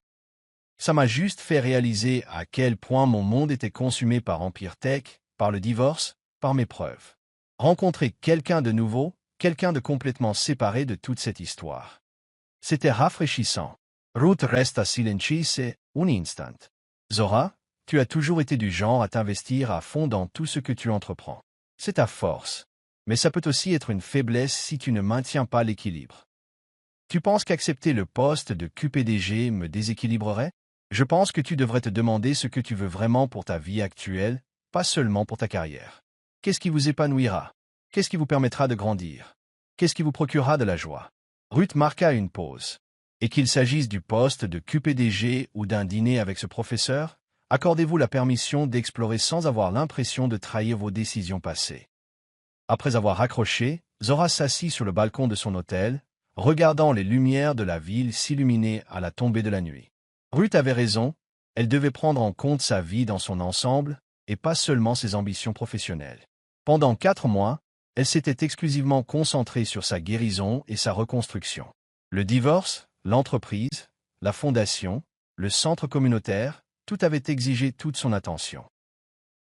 Ça m'a juste fait réaliser à quel point mon monde était consumé par Empire Tech, par le divorce, par mes preuves. Rencontrer quelqu'un de nouveau, quelqu'un de complètement séparé de toute cette histoire. C'était rafraîchissant. Ruth resta silencieuse un instant. Zora, tu as toujours été du genre à t'investir à fond dans tout ce que tu entreprends. C'est ta force. Mais ça peut aussi être une faiblesse si tu ne maintiens pas l'équilibre. Tu penses qu'accepter le poste de QPDG me déséquilibrerait? Je pense que tu devrais te demander ce que tu veux vraiment pour ta vie actuelle, pas seulement pour ta carrière. Qu'est-ce qui vous épanouira? Qu'est-ce qui vous permettra de grandir? Qu'est-ce qui vous procurera de la joie? Ruth marqua une pause. Et qu'il s'agisse du poste de QPDG ou d'un dîner avec ce professeur, accordez-vous la permission d'explorer sans avoir l'impression de trahir vos décisions passées. Après avoir raccroché, Zora s'assit sur le balcon de son hôtel, regardant les lumières de la ville s'illuminer à la tombée de la nuit. Ruth avait raison, elle devait prendre en compte sa vie dans son ensemble, et pas seulement ses ambitions professionnelles. Pendant 4 mois, elle s'était exclusivement concentrée sur sa guérison et sa reconstruction. Le divorce, l'entreprise, la fondation, le centre communautaire, tout avait exigé toute son attention.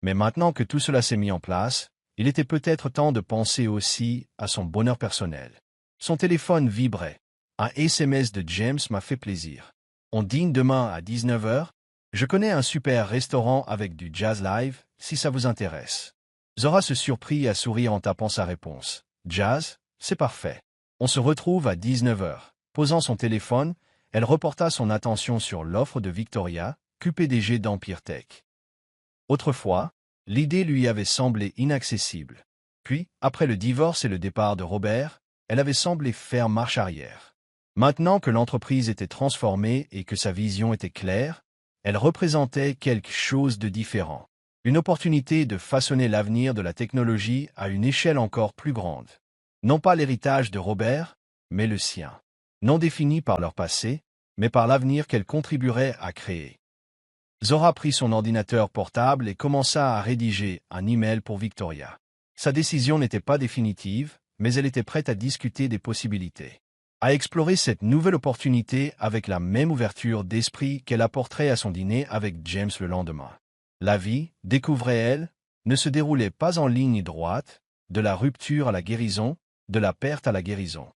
Mais maintenant que tout cela s'est mis en place, il était peut-être temps de penser aussi à son bonheur personnel. Son téléphone vibrait. Un SMS de James m'a fait plaisir. On dîne demain à 19 h. Je connais un super restaurant avec du jazz live, si ça vous intéresse. Zora se surprit à sourire en tapant sa réponse. Jazz, c'est parfait. On se retrouve à 19 h. Posant son téléphone, elle reporta son attention sur l'offre de Victoria, QPDG d'Empire Tech. Autrefois, l'idée lui avait semblé inaccessible. Puis, après le divorce et le départ de Robert, elle avait semblé faire marche arrière. Maintenant que l'entreprise était transformée et que sa vision était claire, elle représentait quelque chose de différent. Une opportunité de façonner l'avenir de la technologie à une échelle encore plus grande. Non pas l'héritage de Robert, mais le sien. Non défini par leur passé, mais par l'avenir qu'elle contribuerait à créer. Zora prit son ordinateur portable et commença à rédiger un email pour Victoria. Sa décision n'était pas définitive, mais elle était prête à discuter des possibilités. À explorer cette nouvelle opportunité avec la même ouverture d'esprit qu'elle apporterait à son dîner avec James le lendemain. La vie, découvrait-elle, ne se déroulait pas en ligne droite, de la rupture à la guérison, de la perte à la guérison.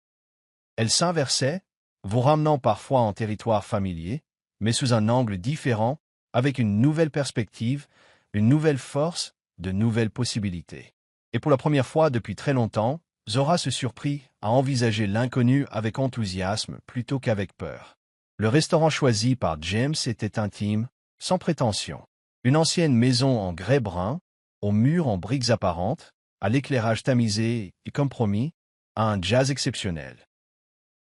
Elle s'inversait, vous ramenant parfois en territoire familier, mais sous un angle différent, avec une nouvelle perspective, une nouvelle force, de nouvelles possibilités. Et pour la première fois depuis très longtemps, Zora se surprit à envisager l'inconnu avec enthousiasme plutôt qu'avec peur. Le restaurant choisi par James était intime, sans prétention. Une ancienne maison en grès brun, aux murs en briques apparentes, à l'éclairage tamisé et compromis, à un jazz exceptionnel.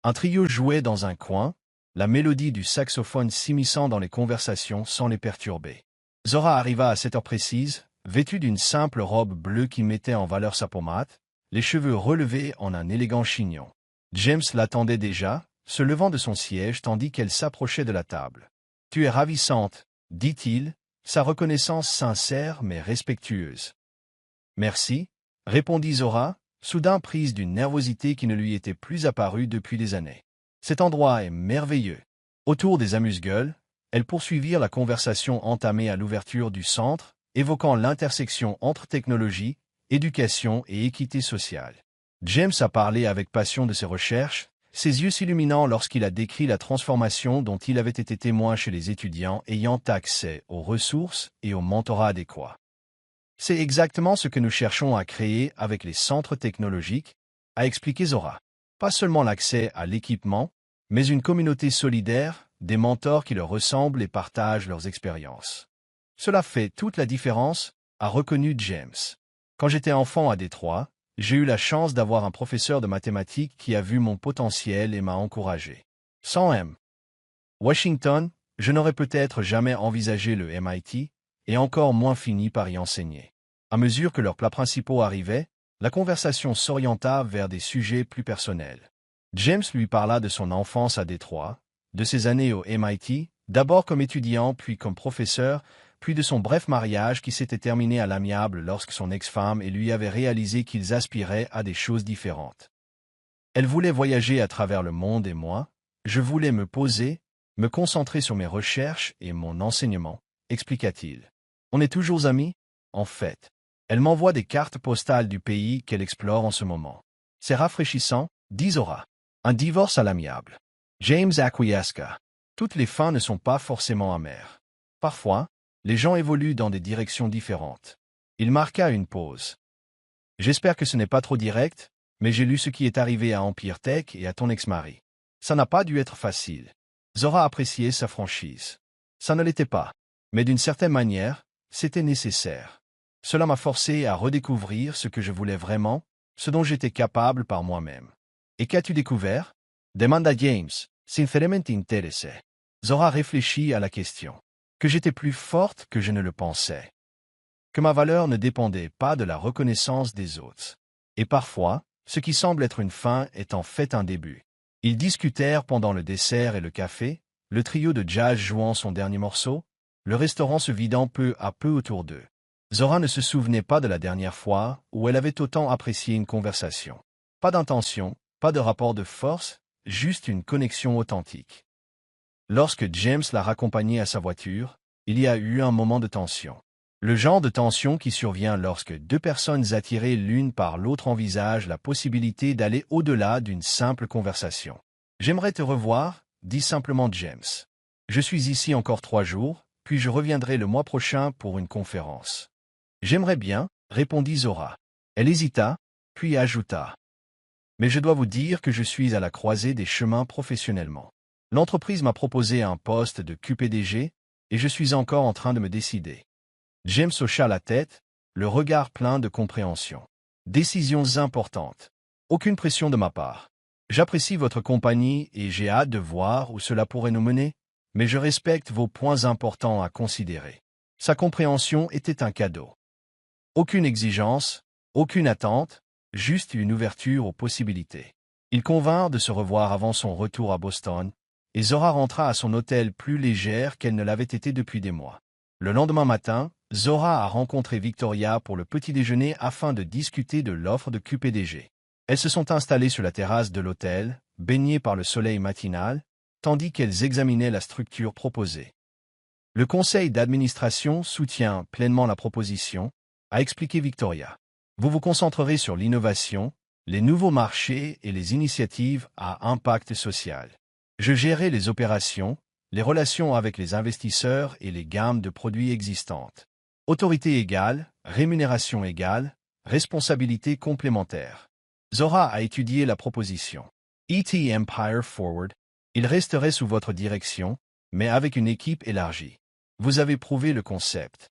Un trio jouait dans un coin, la mélodie du saxophone s'immisçant dans les conversations sans les perturber. Zora arriva à cette heure précise, vêtue d'une simple robe bleue qui mettait en valeur sa pommade, les cheveux relevés en un élégant chignon. James l'attendait déjà, se levant de son siège tandis qu'elle s'approchait de la table. « Tu es ravissante, » dit-il, sa reconnaissance sincère mais respectueuse. « Merci, » répondit Zora, soudain prise d'une nervosité qui ne lui était plus apparue depuis des années. « Cet endroit est merveilleux. » Autour des amuse-gueules, elles poursuivirent la conversation entamée à l'ouverture du centre, évoquant l'intersection entre technologie, éducation et équité sociale. James a parlé avec passion de ses recherches, ses yeux s'illuminant lorsqu'il a décrit la transformation dont il avait été témoin chez les étudiants ayant accès aux ressources et au mentorat adéquat. C'est exactement ce que nous cherchons à créer avec les centres technologiques, a expliqué Zora. Pas seulement l'accès à l'équipement, mais une communauté solidaire, des mentors qui leur ressemblent et partagent leurs expériences. Cela fait toute la différence, a reconnu James. Quand j'étais enfant à Détroit, j'ai eu la chance d'avoir un professeur de mathématiques qui a vu mon potentiel et m'a encouragé. Sans M. Washington, je n'aurais peut-être jamais envisagé le MIT, et encore moins fini par y enseigner. À mesure que leurs plats principaux arrivaient, la conversation s'orienta vers des sujets plus personnels. James lui parla de son enfance à Détroit, de ses années au MIT, d'abord comme étudiant puis comme professeur, puis de son bref mariage qui s'était terminé à l'amiable lorsque son ex-femme et lui avaient réalisé qu'ils aspiraient à des choses différentes. Elle voulait voyager à travers le monde et moi, je voulais me poser, me concentrer sur mes recherches et mon enseignement, expliqua-t-il. On est toujours amis? En fait. Elle m'envoie des cartes postales du pays qu'elle explore en ce moment. C'est rafraîchissant, dit Zora. Un divorce à l'amiable. James acquiesça. Toutes les fins ne sont pas forcément amères. Parfois, les gens évoluent dans des directions différentes. Il marqua une pause. J'espère que ce n'est pas trop direct, mais j'ai lu ce qui est arrivé à Empire Tech et à ton ex-mari. Ça n'a pas dû être facile. Zora appréciait sa franchise. Ça ne l'était pas, mais d'une certaine manière, c'était nécessaire. Cela m'a forcé à redécouvrir ce que je voulais vraiment, ce dont j'étais capable par moi-même. Et qu'as-tu découvert? Demanda James, sincèrement intéressé. Zora réfléchit à la question. Que j'étais plus forte que je ne le pensais. Que ma valeur ne dépendait pas de la reconnaissance des autres. Et parfois, ce qui semble être une fin est en fait un début. Ils discutèrent pendant le dessert et le café, le trio de jazz jouant son dernier morceau, le restaurant se vidant peu à peu autour d'eux. Zora ne se souvenait pas de la dernière fois où elle avait autant apprécié une conversation. Pas d'intention, pas de rapport de force, juste une connexion authentique. Lorsque James l'a raccompagnée à sa voiture, il y a eu un moment de tension. Le genre de tension qui survient lorsque deux personnes attirées l'une par l'autre envisagent la possibilité d'aller au-delà d'une simple conversation. « J'aimerais te revoir », dit simplement James. « Je suis ici encore 3 jours, puis je reviendrai le mois prochain pour une conférence. »« J'aimerais bien », répondit Zora. Elle hésita, puis ajouta. « Mais je dois vous dire que je suis à la croisée des chemins professionnellement. L'entreprise m'a proposé un poste de QPDG, et je suis encore en train de me décider. » James hocha la tête, le regard plein de compréhension. « Décisions importantes. Aucune pression de ma part. J'apprécie votre compagnie et j'ai hâte de voir où cela pourrait nous mener, mais je respecte vos points importants à considérer. » Sa compréhension était un cadeau. Aucune exigence, aucune attente, juste une ouverture aux possibilités. Ils convinrent de se revoir avant son retour à Boston, et Zora rentra à son hôtel plus légère qu'elle ne l'avait été depuis des mois. Le lendemain matin, Zora a rencontré Victoria pour le petit déjeuner afin de discuter de l'offre de QPDG. Elles se sont installées sur la terrasse de l'hôtel, baignées par le soleil matinal, tandis qu'elles examinaient la structure proposée. Le conseil d'administration soutient pleinement la proposition, a expliqué Victoria. Vous vous concentrerez sur l'innovation, les nouveaux marchés et les initiatives à impact social. Je gérerai les opérations, les relations avec les investisseurs et les gammes de produits existantes. Autorité égale, rémunération égale, responsabilité complémentaire. Zora a étudié la proposition. ET Empire Forward, il resterait sous votre direction, mais avec une équipe élargie. Vous avez prouvé le concept.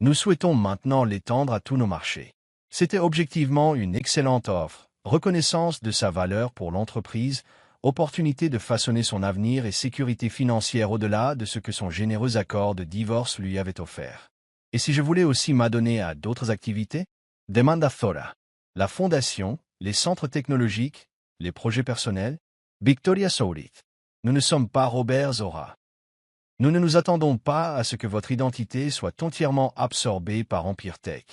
Nous souhaitons maintenant l'étendre à tous nos marchés. C'était objectivement une excellente offre, reconnaissance de sa valeur pour l'entreprise, opportunité de façonner son avenir et sécurité financière au-delà de ce que son généreux accord de divorce lui avait offert. Et si je voulais aussi m'adonner à d'autres activités? Demanda Zora. La fondation, les centres technologiques, les projets personnels? Victoria sourit. Nous ne sommes pas Robert Zora. Nous ne nous attendons pas à ce que votre identité soit entièrement absorbée par Empire Tech.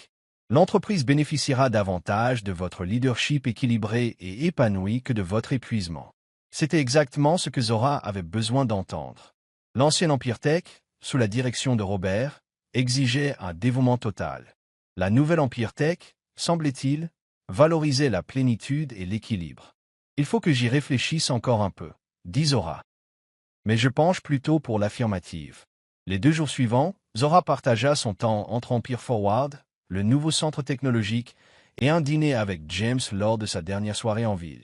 L'entreprise bénéficiera davantage de votre leadership équilibré et épanoui que de votre épuisement. C'était exactement ce que Zora avait besoin d'entendre. L'ancien Empire Tech, sous la direction de Robert, exigeait un dévouement total. La nouvelle Empire Tech, semblait-il, valorisait la plénitude et l'équilibre. Il faut que j'y réfléchisse encore un peu, dit Zora. Mais je penche plutôt pour l'affirmative. Les 2 jours suivants, Zora partagea son temps entre Empire Forward, le nouveau centre technologique, et un dîner avec James lors de sa dernière soirée en ville.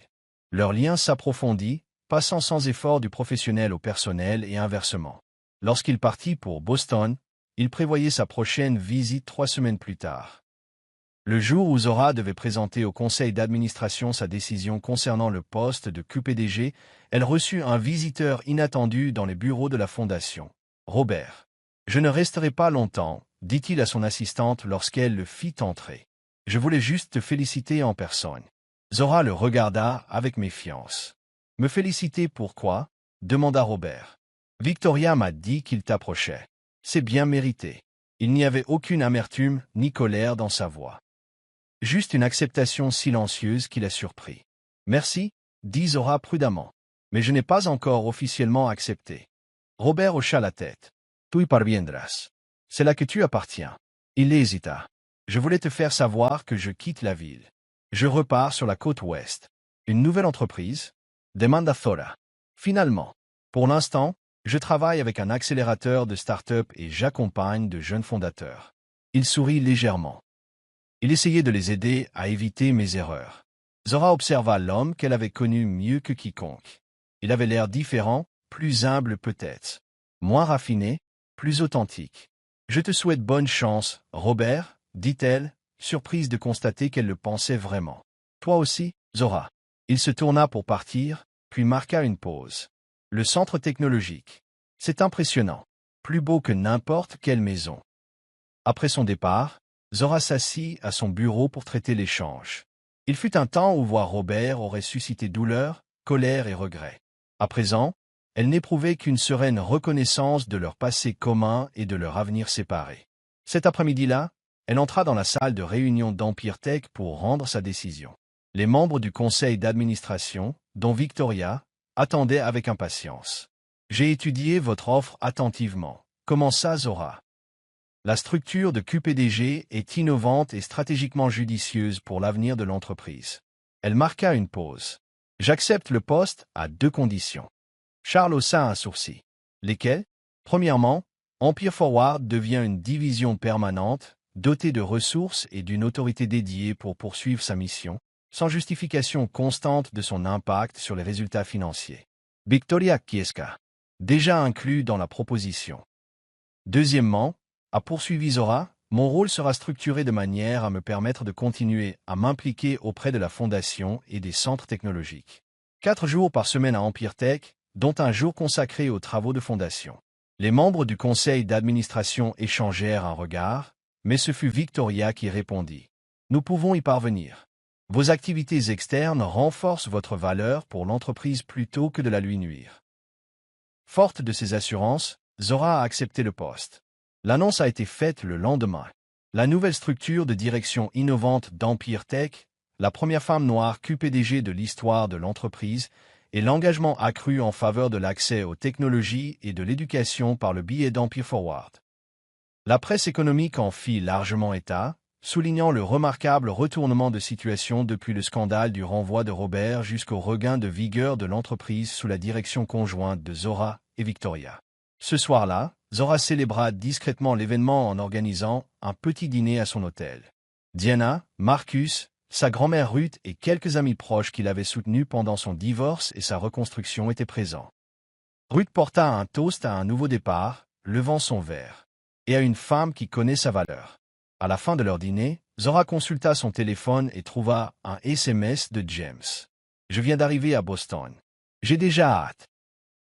Leur lien s'approfondit, passant sans effort du professionnel au personnel et inversement. Lorsqu'il partit pour Boston, il prévoyait sa prochaine visite 3 semaines plus tard. Le jour où Zora devait présenter au conseil d'administration sa décision concernant le poste de QPDG, elle reçut un visiteur inattendu dans les bureaux de la fondation. Robert. Je ne resterai pas longtemps, dit-il à son assistante lorsqu'elle le fit entrer. Je voulais juste te féliciter en personne. Zora le regarda avec méfiance. Me féliciter pourquoi? Demanda Robert. Victoria m'a dit qu'il t'approchait. C'est bien mérité. Il n'y avait aucune amertume ni colère dans sa voix. Juste une acceptation silencieuse qui la surprit. Merci, dit Zora prudemment. Mais je n'ai pas encore officiellement accepté. Robert hocha la tête. Tu y parviendras. C'est là que tu appartiens. Il hésita. Je voulais te faire savoir que je quitte la ville. Je repars sur la côte ouest. Une nouvelle entreprise? Demanda Zora. Finalement. Pour l'instant, je travaille avec un accélérateur de start-up et j'accompagne de jeunes fondateurs. Il sourit légèrement. Il essayait de les aider à éviter mes erreurs. Zora observa l'homme qu'elle avait connu mieux que quiconque. Il avait l'air différent, plus humble peut-être. Moins raffiné, plus authentique. Je te souhaite bonne chance, Robert, dit-elle, surprise de constater qu'elle le pensait vraiment. Toi aussi, Zora. Il se tourna pour partir, puis marqua une pause. Le centre technologique. C'est impressionnant. Plus beau que n'importe quelle maison. Après son départ, Zora s'assit à son bureau pour traiter l'échange. Il fut un temps où voir Robert aurait suscité douleur, colère et regret. À présent, elle n'éprouvait qu'une sereine reconnaissance de leur passé commun et de leur avenir séparé. Cet après-midi-là, elle entra dans la salle de réunion d'Empire Tech pour rendre sa décision. Les membres du conseil d'administration, dont Victoria, attendaient avec impatience. J'ai étudié votre offre attentivement, commença Zora. La structure de QPDG est innovante et stratégiquement judicieuse pour l'avenir de l'entreprise. Elle marqua une pause. J'accepte le poste à 2 conditions. Charles haussa un sourcil. Lesquelles? Premièrement, Empire Forward devient une division permanente, dotée de ressources et d'une autorité dédiée pour poursuivre sa mission, sans justification constante de son impact sur les résultats financiers. Victoria Kieska. Déjà inclus dans la proposition. Deuxièmement, a poursuivi Zora, mon rôle sera structuré de manière à me permettre de continuer à m'impliquer auprès de la fondation et des centres technologiques. 4 jours par semaine à Empire Tech, dont un jour consacré aux travaux de fondation. Les membres du conseil d'administration échangèrent un regard, mais ce fut Victoria qui répondit. Nous pouvons y parvenir. Vos activités externes renforcent votre valeur pour l'entreprise plutôt que de la lui nuire. Forte de ces assurances, Zora a accepté le poste. L'annonce a été faite le lendemain. La nouvelle structure de direction innovante d'Empire Tech, la première femme noire QPDG de l'histoire de l'entreprise, et l'engagement accru en faveur de l'accès aux technologies et de l'éducation par le biais d'Empire Forward. La presse économique en fit largement état, soulignant le remarquable retournement de situation depuis le scandale du renvoi de Robert jusqu'au regain de vigueur de l'entreprise sous la direction conjointe de Zora et Victoria. Ce soir-là, Zora célébra discrètement l'événement en organisant un petit dîner à son hôtel. Diana, Marcus, sa grand-mère Ruth et quelques amis proches qui l'avaient soutenu pendant son divorce et sa reconstruction étaient présents. Ruth porta un toast à un nouveau départ, levant son verre, et à une femme qui connaît sa valeur. À la fin de leur dîner, Zora consulta son téléphone et trouva un SMS de James. « Je viens d'arriver à Boston. J'ai déjà hâte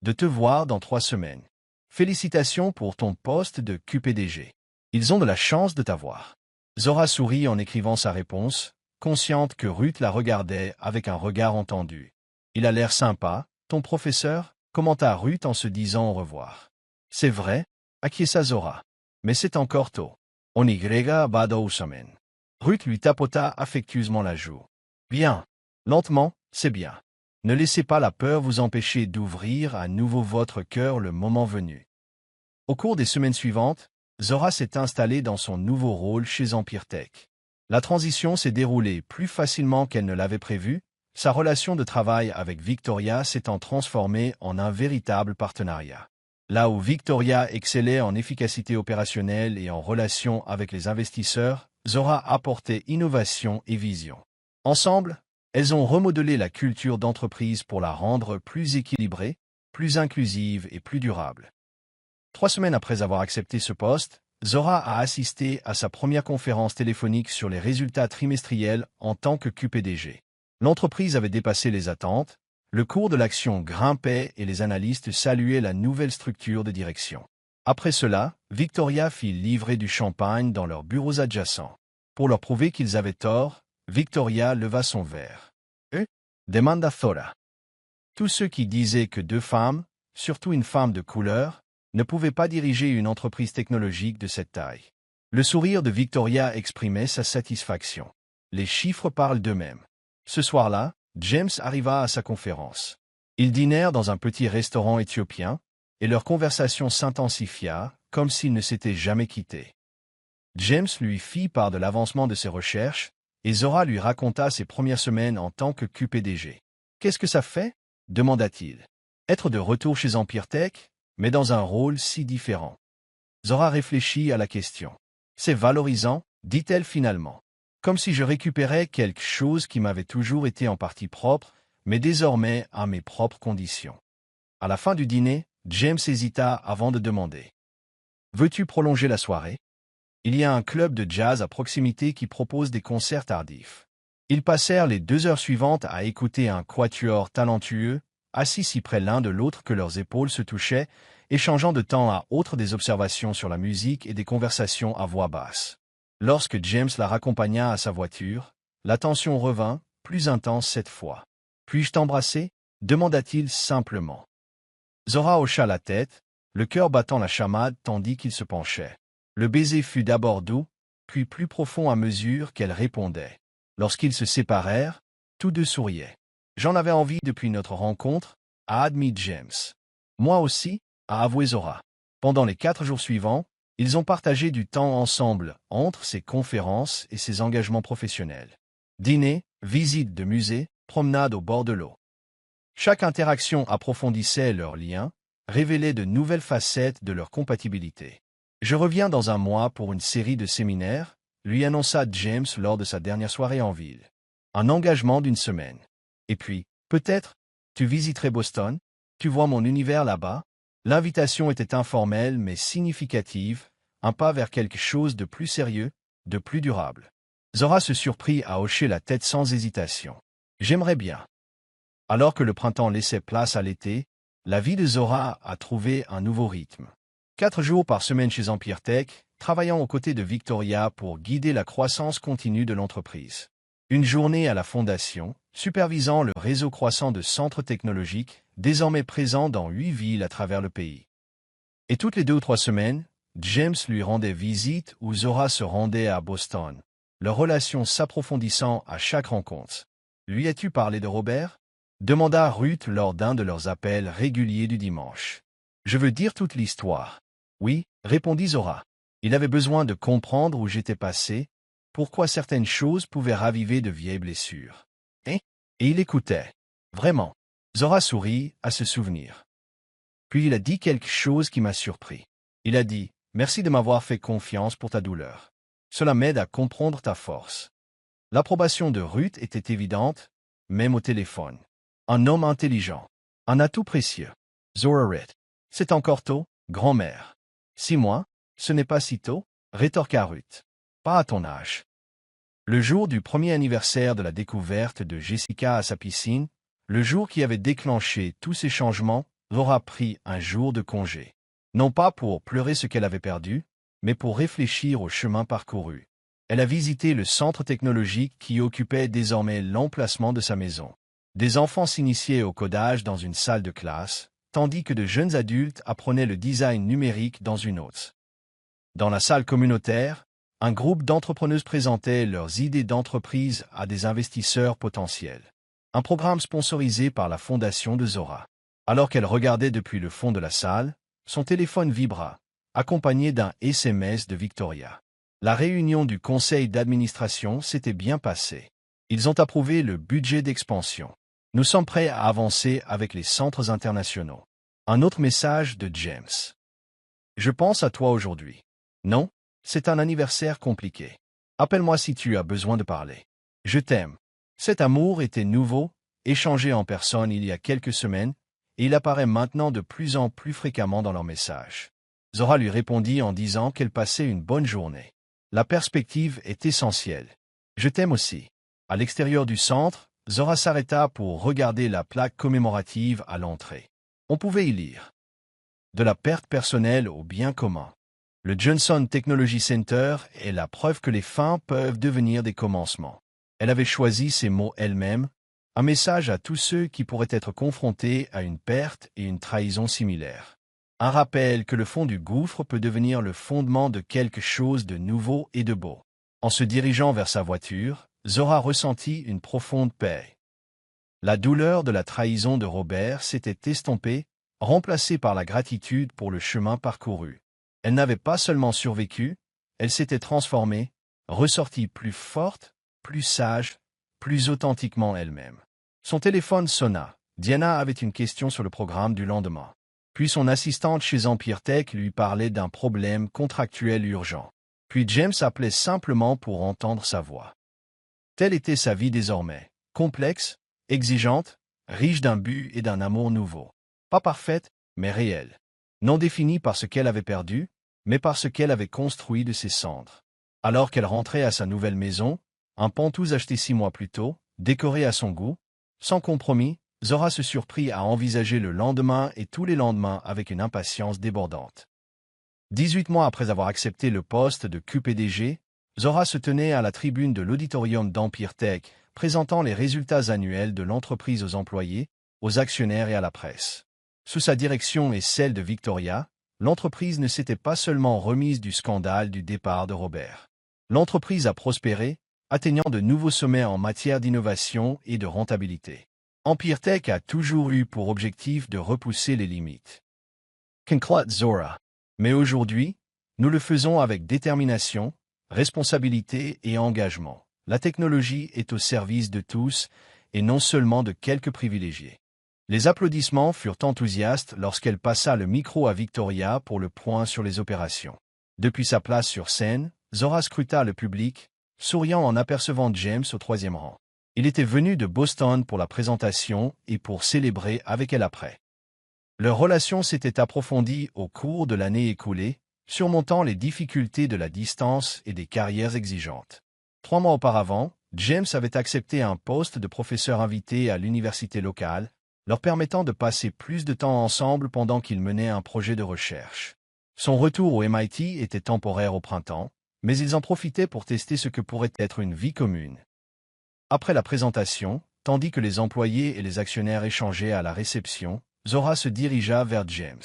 de te voir dans 3 semaines. Félicitations pour ton poste de QPDG. Ils ont de la chance de t'avoir. » Zora sourit en écrivant sa réponse, consciente que Ruth la regardait avec un regard entendu. « Il a l'air sympa, ton professeur ?» commenta Ruth en se disant au revoir. « C'est vrai, acquiesça Zora. Mais c'est encore tôt. On y va dans 2 semaines. » Ruth lui tapota affectueusement la joue. « Bien. Lentement, c'est bien. Ne laissez pas la peur vous empêcher d'ouvrir à nouveau votre cœur le moment venu. » Au cours des semaines suivantes, Zora s'est installée dans son nouveau rôle chez Empire Tech. La transition s'est déroulée plus facilement qu'elle ne l'avait prévu, sa relation de travail avec Victoria s'étant transformée en un véritable partenariat. Là où Victoria excellait en efficacité opérationnelle et en relation avec les investisseurs, Zora apportait innovation et vision. Ensemble, Elles ont remodelé la culture d'entreprise pour la rendre plus équilibrée, plus inclusive et plus durable. 3 semaines après avoir accepté ce poste, Zora a assisté à sa première conférence téléphonique sur les résultats trimestriels en tant que QPDG. L'entreprise avait dépassé les attentes, le cours de l'action grimpait et les analystes saluaient la nouvelle structure de direction. Après cela, Victoria fit livrer du champagne dans leurs bureaux adjacents. Pour leur prouver qu'ils avaient tort, Victoria leva son verre. Demanda Zora. Tous ceux qui disaient que 2 femmes, surtout une femme de couleur, ne pouvaient pas diriger une entreprise technologique de cette taille. Le sourire de Victoria exprimait sa satisfaction. Les chiffres parlent d'eux-mêmes. Ce soir-là, James arriva à sa conférence. Ils dînèrent dans un petit restaurant éthiopien, et leur conversation s'intensifia, comme s'ils ne s'étaient jamais quittés. James lui fit part de l'avancement de ses recherches, et Zora lui raconta ses premières semaines en tant que QPDG. « Qu'est-ce que ça fait » demanda-t-il. « Être de retour chez Empire Tech, mais dans un rôle si différent. » Zora réfléchit à la question. « C'est valorisant, dit-elle finalement. Comme si je récupérais quelque chose qui m'avait toujours été en partie propre, mais désormais à mes propres conditions. » À la fin du dîner, James hésita avant de demander. « Veux-tu prolonger la soirée ?» Il y a un club de jazz à proximité qui propose des concerts tardifs. Ils passèrent les 2 heures suivantes à écouter un quatuor talentueux, assis si près l'un de l'autre que leurs épaules se touchaient, échangeant de temps à autre des observations sur la musique et des conversations à voix basse. Lorsque James la raccompagna à sa voiture, la tension revint, plus intense cette fois. « Puis-je t'embrasser » demanda-t-il simplement. Zora hocha la tête, le cœur battant la chamade tandis qu'il se penchait. Le baiser fut d'abord doux, puis plus profond à mesure qu'elle répondait. Lorsqu'ils se séparèrent, tous deux souriaient. « J'en avais envie depuis notre rencontre » a admis James. « Moi aussi » a avoué Zora. Pendant les 4 jours suivants, ils ont partagé du temps ensemble entre ses conférences et ses engagements professionnels. Dîner, visites de musées, promenades au bord de l'eau. Chaque interaction approfondissait leurs liens, révélait de nouvelles facettes de leur compatibilité. « Je reviens dans un mois pour une série de séminaires », lui annonça James lors de sa dernière soirée en ville. Un engagement d'1 semaine. Et puis, peut-être, tu visiterais Boston, tu vois mon univers là-bas. L'invitation était informelle mais significative, un pas vers quelque chose de plus sérieux, de plus durable. Zora se surprit à hocher la tête sans hésitation. J'aimerais bien. Alors que le printemps laissait place à l'été, la vie de Zora a trouvé un nouveau rythme. 4 jours par semaine chez Empire Tech, travaillant aux côtés de Victoria pour guider la croissance continue de l'entreprise. Une journée à la fondation, supervisant le réseau croissant de centres technologiques, désormais présents dans 8 villes à travers le pays. Et toutes les 2 ou 3 semaines, James lui rendait visite ou Zora se rendait à Boston, leur relation s'approfondissant à chaque rencontre. « Lui as-tu parlé de Robert ?» demanda Ruth lors d'un de leurs appels réguliers du dimanche. « Je veux dire toute l'histoire. » « Oui, » répondit Zora. Il avait besoin de comprendre où j'étais passé, pourquoi certaines choses pouvaient raviver de vieilles blessures. Et il écoutait. Vraiment. Zora sourit à ce souvenir. Puis il a dit quelque chose qui m'a surpris. Il a dit « Merci de m'avoir fait confiance pour ta douleur. Cela m'aide à comprendre ta force. » L'approbation de Ruth était évidente, même au téléphone. Un homme intelligent. Un atout précieux. Zora Ritt. C'est encore tôt, grand-mère. 6 mois, ce n'est pas si tôt, rétorqua Ruth. Pas à ton âge. Le jour du premier anniversaire de la découverte de Jessica à sa piscine, le jour qui avait déclenché tous ces changements, Zora prit un jour de congé. Non pas pour pleurer ce qu'elle avait perdu, mais pour réfléchir au chemin parcouru. Elle a visité le centre technologique qui occupait désormais l'emplacement de sa maison. Des enfants s'initiaient au codage dans une salle de classe, tandis que de jeunes adultes apprenaient le design numérique dans une autre. Dans la salle communautaire, un groupe d'entrepreneuses présentait leurs idées d'entreprise à des investisseurs potentiels. Un programme sponsorisé par la fondation de Zora. Alors qu'elle regardait depuis le fond de la salle, son téléphone vibra, accompagné d'un SMS de Victoria. La réunion du conseil d'administration s'était bien passée. Ils ont approuvé le budget d'expansion. Nous sommes prêts à avancer avec les centres internationaux. Un autre message de James. Je pense à toi aujourd'hui. Non, c'est un anniversaire compliqué. Appelle-moi si tu as besoin de parler. Je t'aime. Cet amour était nouveau, échangé en personne il y a quelques semaines, et il apparaît maintenant de plus en plus fréquemment dans leurs messages. Zora lui répondit en disant qu'elle passait une bonne journée. La perspective est essentielle. Je t'aime aussi. À l'extérieur du centre, Zora s'arrêta pour regarder la plaque commémorative à l'entrée. On pouvait y lire de la perte personnelle au bien commun. Le Johnson Technology Center est la preuve que les fins peuvent devenir des commencements. Elle avait choisi ces mots elle-même, un message à tous ceux qui pourraient être confrontés à une perte et une trahison similaires. Un rappel que le fond du gouffre peut devenir le fondement de quelque chose de nouveau et de beau. En se dirigeant vers sa voiture, Zora ressentit une profonde paix. La douleur de la trahison de Robert s'était estompée, remplacée par la gratitude pour le chemin parcouru. Elle n'avait pas seulement survécu, elle s'était transformée, ressortie plus forte, plus sage, plus authentiquement elle-même. Son téléphone sonna. Diana avait une question sur le programme du lendemain. Puis son assistante chez Empire Tech lui parlait d'un problème contractuel urgent. Puis James appelait simplement pour entendre sa voix. Telle était sa vie désormais, complexe, exigeante, riche d'un but et d'un amour nouveau. Pas parfaite, mais réelle. Non définie par ce qu'elle avait perdu, mais par ce qu'elle avait construit de ses cendres. Alors qu'elle rentrait à sa nouvelle maison, un pantouse acheté 6 mois plus tôt, décoré à son goût, sans compromis, Zora se surprit à envisager le lendemain et tous les lendemains avec une impatience débordante. 18 mois après avoir accepté le poste de QPDG, Zora se tenait à la tribune de l'auditorium d'Empire Tech, présentant les résultats annuels de l'entreprise aux employés, aux actionnaires et à la presse. Sous sa direction et celle de Victoria, l'entreprise ne s'était pas seulement remise du scandale du départ de Robert. L'entreprise a prospéré, atteignant de nouveaux sommets en matière d'innovation et de rentabilité. Empire Tech a toujours eu pour objectif de repousser les limites. Conclut Zora. Mais aujourd'hui, nous le faisons avec détermination, responsabilité et engagement. La technologie est au service de tous, et non seulement de quelques privilégiés. Les applaudissements furent enthousiastes lorsqu'elle passa le micro à Victoria pour le point sur les opérations. Depuis sa place sur scène, Zora scruta le public, souriant en apercevant James au 3e rang. Il était venu de Boston pour la présentation et pour célébrer avec elle après. Leur relation s'était approfondie au cours de l'année écoulée, surmontant les difficultés de la distance et des carrières exigeantes. 3 mois auparavant, James avait accepté un poste de professeur invité à l'université locale, leur permettant de passer plus de temps ensemble pendant qu'ils menaient un projet de recherche. Son retour au MIT était temporaire au printemps, mais ils en profitaient pour tester ce que pourrait être une vie commune. Après la présentation, tandis que les employés et les actionnaires échangeaient à la réception, Zora se dirigea vers James.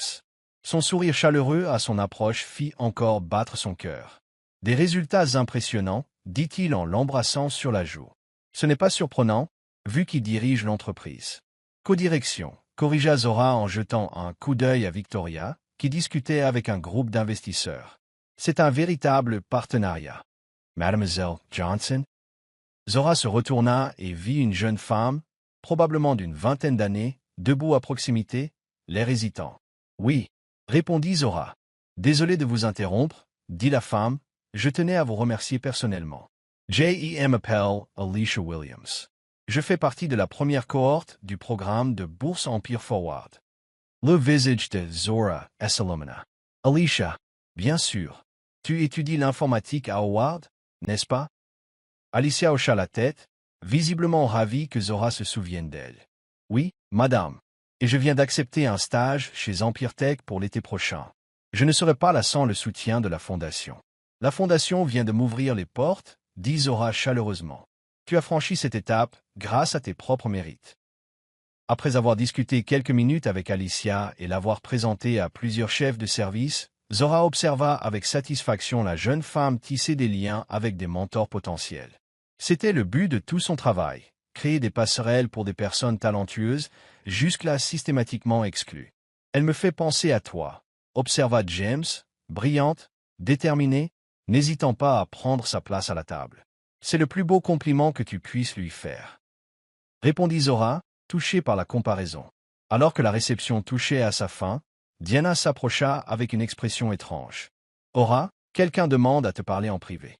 Son sourire chaleureux à son approche fit encore battre son cœur. « Des résultats impressionnants », dit-il en l'embrassant sur la joue. « Ce n'est pas surprenant, vu qui dirige l'entreprise. » Codirection, corrigea Zora en jetant un coup d'œil à Victoria, qui discutait avec un groupe d'investisseurs. « C'est un véritable partenariat. » Mademoiselle Johnson? Zora se retourna et vit une jeune femme, probablement d'une vingtaine d'années, debout à proximité, l'air hésitant. « Oui, » répondit Zora. « Désolé de vous interrompre, » dit la femme, « je tenais à vous remercier personnellement. J.E.M. appelle Alicia Williams. Je fais partie de la première cohorte du programme de Bourse Empire Forward. » Le visage de Zora s'illumina. « Alicia, bien sûr. Tu étudies l'informatique à Howard, n'est-ce pas? » Alicia hocha la tête, visiblement ravie que Zora se souvienne d'elle. « Oui, madame. Et je viens d'accepter un stage chez Empire Tech pour l'été prochain. Je ne serai pas là sans le soutien de la Fondation. » « La Fondation vient de m'ouvrir les portes, » dit Zora chaleureusement. « Tu as franchi cette étape grâce à tes propres mérites. » Après avoir discuté quelques minutes avec Alicia et l'avoir présentée à plusieurs chefs de service, Zora observa avec satisfaction la jeune femme tisser des liens avec des mentors potentiels. C'était le but de tout son travail, créer des passerelles pour des personnes talentueuses, jusque-là systématiquement exclues. « Elle me fait penser à toi », observa James, brillante, déterminée, n'hésitant pas à prendre sa place à la table. « C'est le plus beau compliment que tu puisses lui faire. » Répondit Zora, touchée par la comparaison. Alors que la réception touchait à sa fin, Diana s'approcha avec une expression étrange. « Ora, quelqu'un demande à te parler en privé.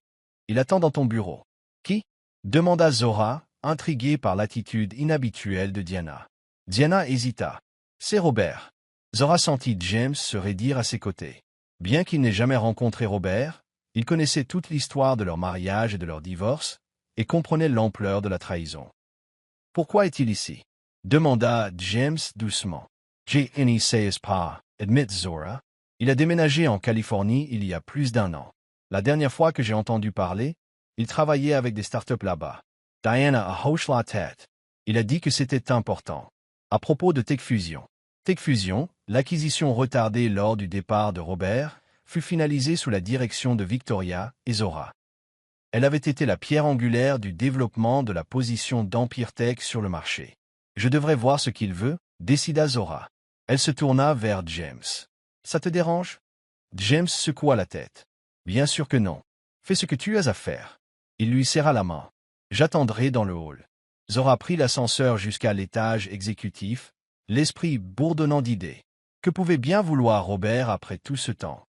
Il attend dans ton bureau. » « Qui » demanda Zora, intrigué par l'attitude inhabituelle de Diana. Diana hésita. C'est Robert. Zora sentit James se raidir à ses côtés. Bien qu'il n'ait jamais rencontré Robert, il connaissait toute l'histoire de leur mariage et de leur divorce, et comprenait l'ampleur de la trahison. « Pourquoi est-il ici » demanda James doucement. « J'ai ne sais pas, admit Zora. Il a déménagé en Californie il y a plus d'1 an. La dernière fois que j'ai entendu parler, il travaillait avec des startups là-bas. » Diana a hoché la tête. Il a dit que c'était important. À propos de TechFusion. TechFusion, l'acquisition retardée lors du départ de Robert, fut finalisée sous la direction de Victoria et Zora. Elle avait été la pierre angulaire du développement de la position d'Empire Tech sur le marché. Je devrais voir ce qu'il veut, décida Zora. Elle se tourna vers James. Ça te dérange? James secoua la tête. Bien sûr que non. Fais ce que tu as à faire. Il lui serra la main. J'attendrai dans le hall. Zora prit l'ascenseur jusqu'à l'étage exécutif, l'esprit bourdonnant d'idées. Que pouvait bien vouloir Robert après tout ce temps?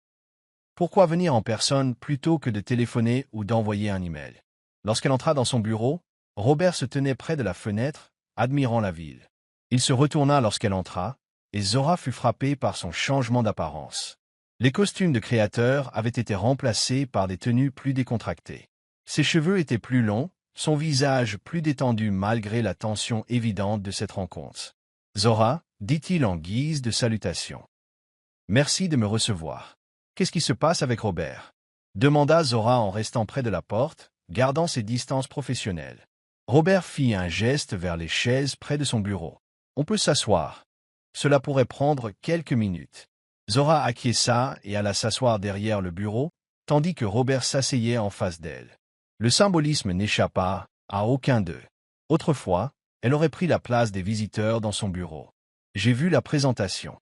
Pourquoi venir en personne plutôt que de téléphoner ou d'envoyer un email? Lorsqu'elle entra dans son bureau, Robert se tenait près de la fenêtre, admirant la ville. Il se retourna lorsqu'elle entra, et Zora fut frappée par son changement d'apparence. Les costumes de créateur avaient été remplacés par des tenues plus décontractées. Ses cheveux étaient plus longs, son visage plus détendu malgré la tension évidente de cette rencontre. « Zora » dit-il en guise de salutation. « Merci de me recevoir. Qu'est-ce qui se passe avec Robert » demanda Zora en restant près de la porte, gardant ses distances professionnelles. Robert fit un geste vers les chaises près de son bureau. « On peut s'asseoir. Cela pourrait prendre quelques minutes. » Zora acquiesça et alla s'asseoir derrière le bureau, tandis que Robert s'asseyait en face d'elle. Le symbolisme n'échappa à aucun d'eux. Autrefois, elle aurait pris la place des visiteurs dans son bureau. J'ai vu la présentation.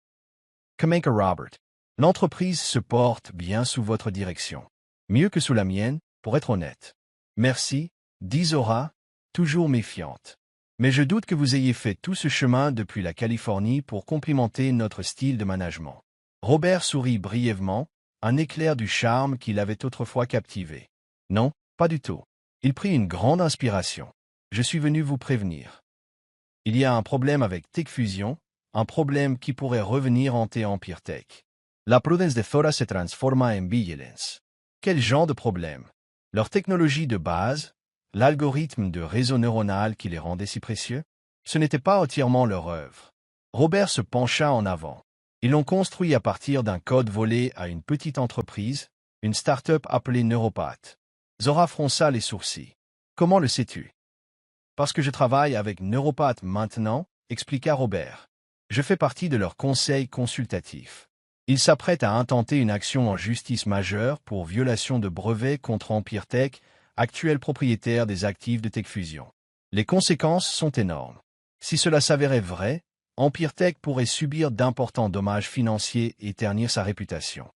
Kameka Robert. L'entreprise se porte bien sous votre direction. Mieux que sous la mienne, pour être honnête. Merci, dit Zora, toujours méfiante. Mais je doute que vous ayez fait tout ce chemin depuis la Californie pour complimenter notre style de management. Robert sourit brièvement, un éclair du charme qui l'avait autrefois captivé. Non, pas du tout. Il prit une grande inspiration. Je suis venu vous prévenir. Il y a un problème avec TechFusion, un problème qui pourrait revenir hanter Empire Tech. La prudence de Zora se transforma en vigilance. Quel genre de problème? Leur technologie de base, l'algorithme de réseau neuronal qui les rendait si précieux, ce n'était pas entièrement leur œuvre. Robert se pencha en avant. Ils l'ont construit à partir d'un code volé à une petite entreprise, une start-up appelée Neuropath. Zora fronça les sourcils. Comment le sais-tu? Parce que je travaille avec Neuropath maintenant, expliqua Robert. Je fais partie de leur conseil consultatif. Ils s'apprêtent à intenter une action en justice majeure pour violation de brevets contre Empire Tech, actuel propriétaire des actifs de TechFusion. Les conséquences sont énormes. Si cela s'avérait vrai, Empire Tech pourrait subir d'importants dommages financiers et ternir sa réputation.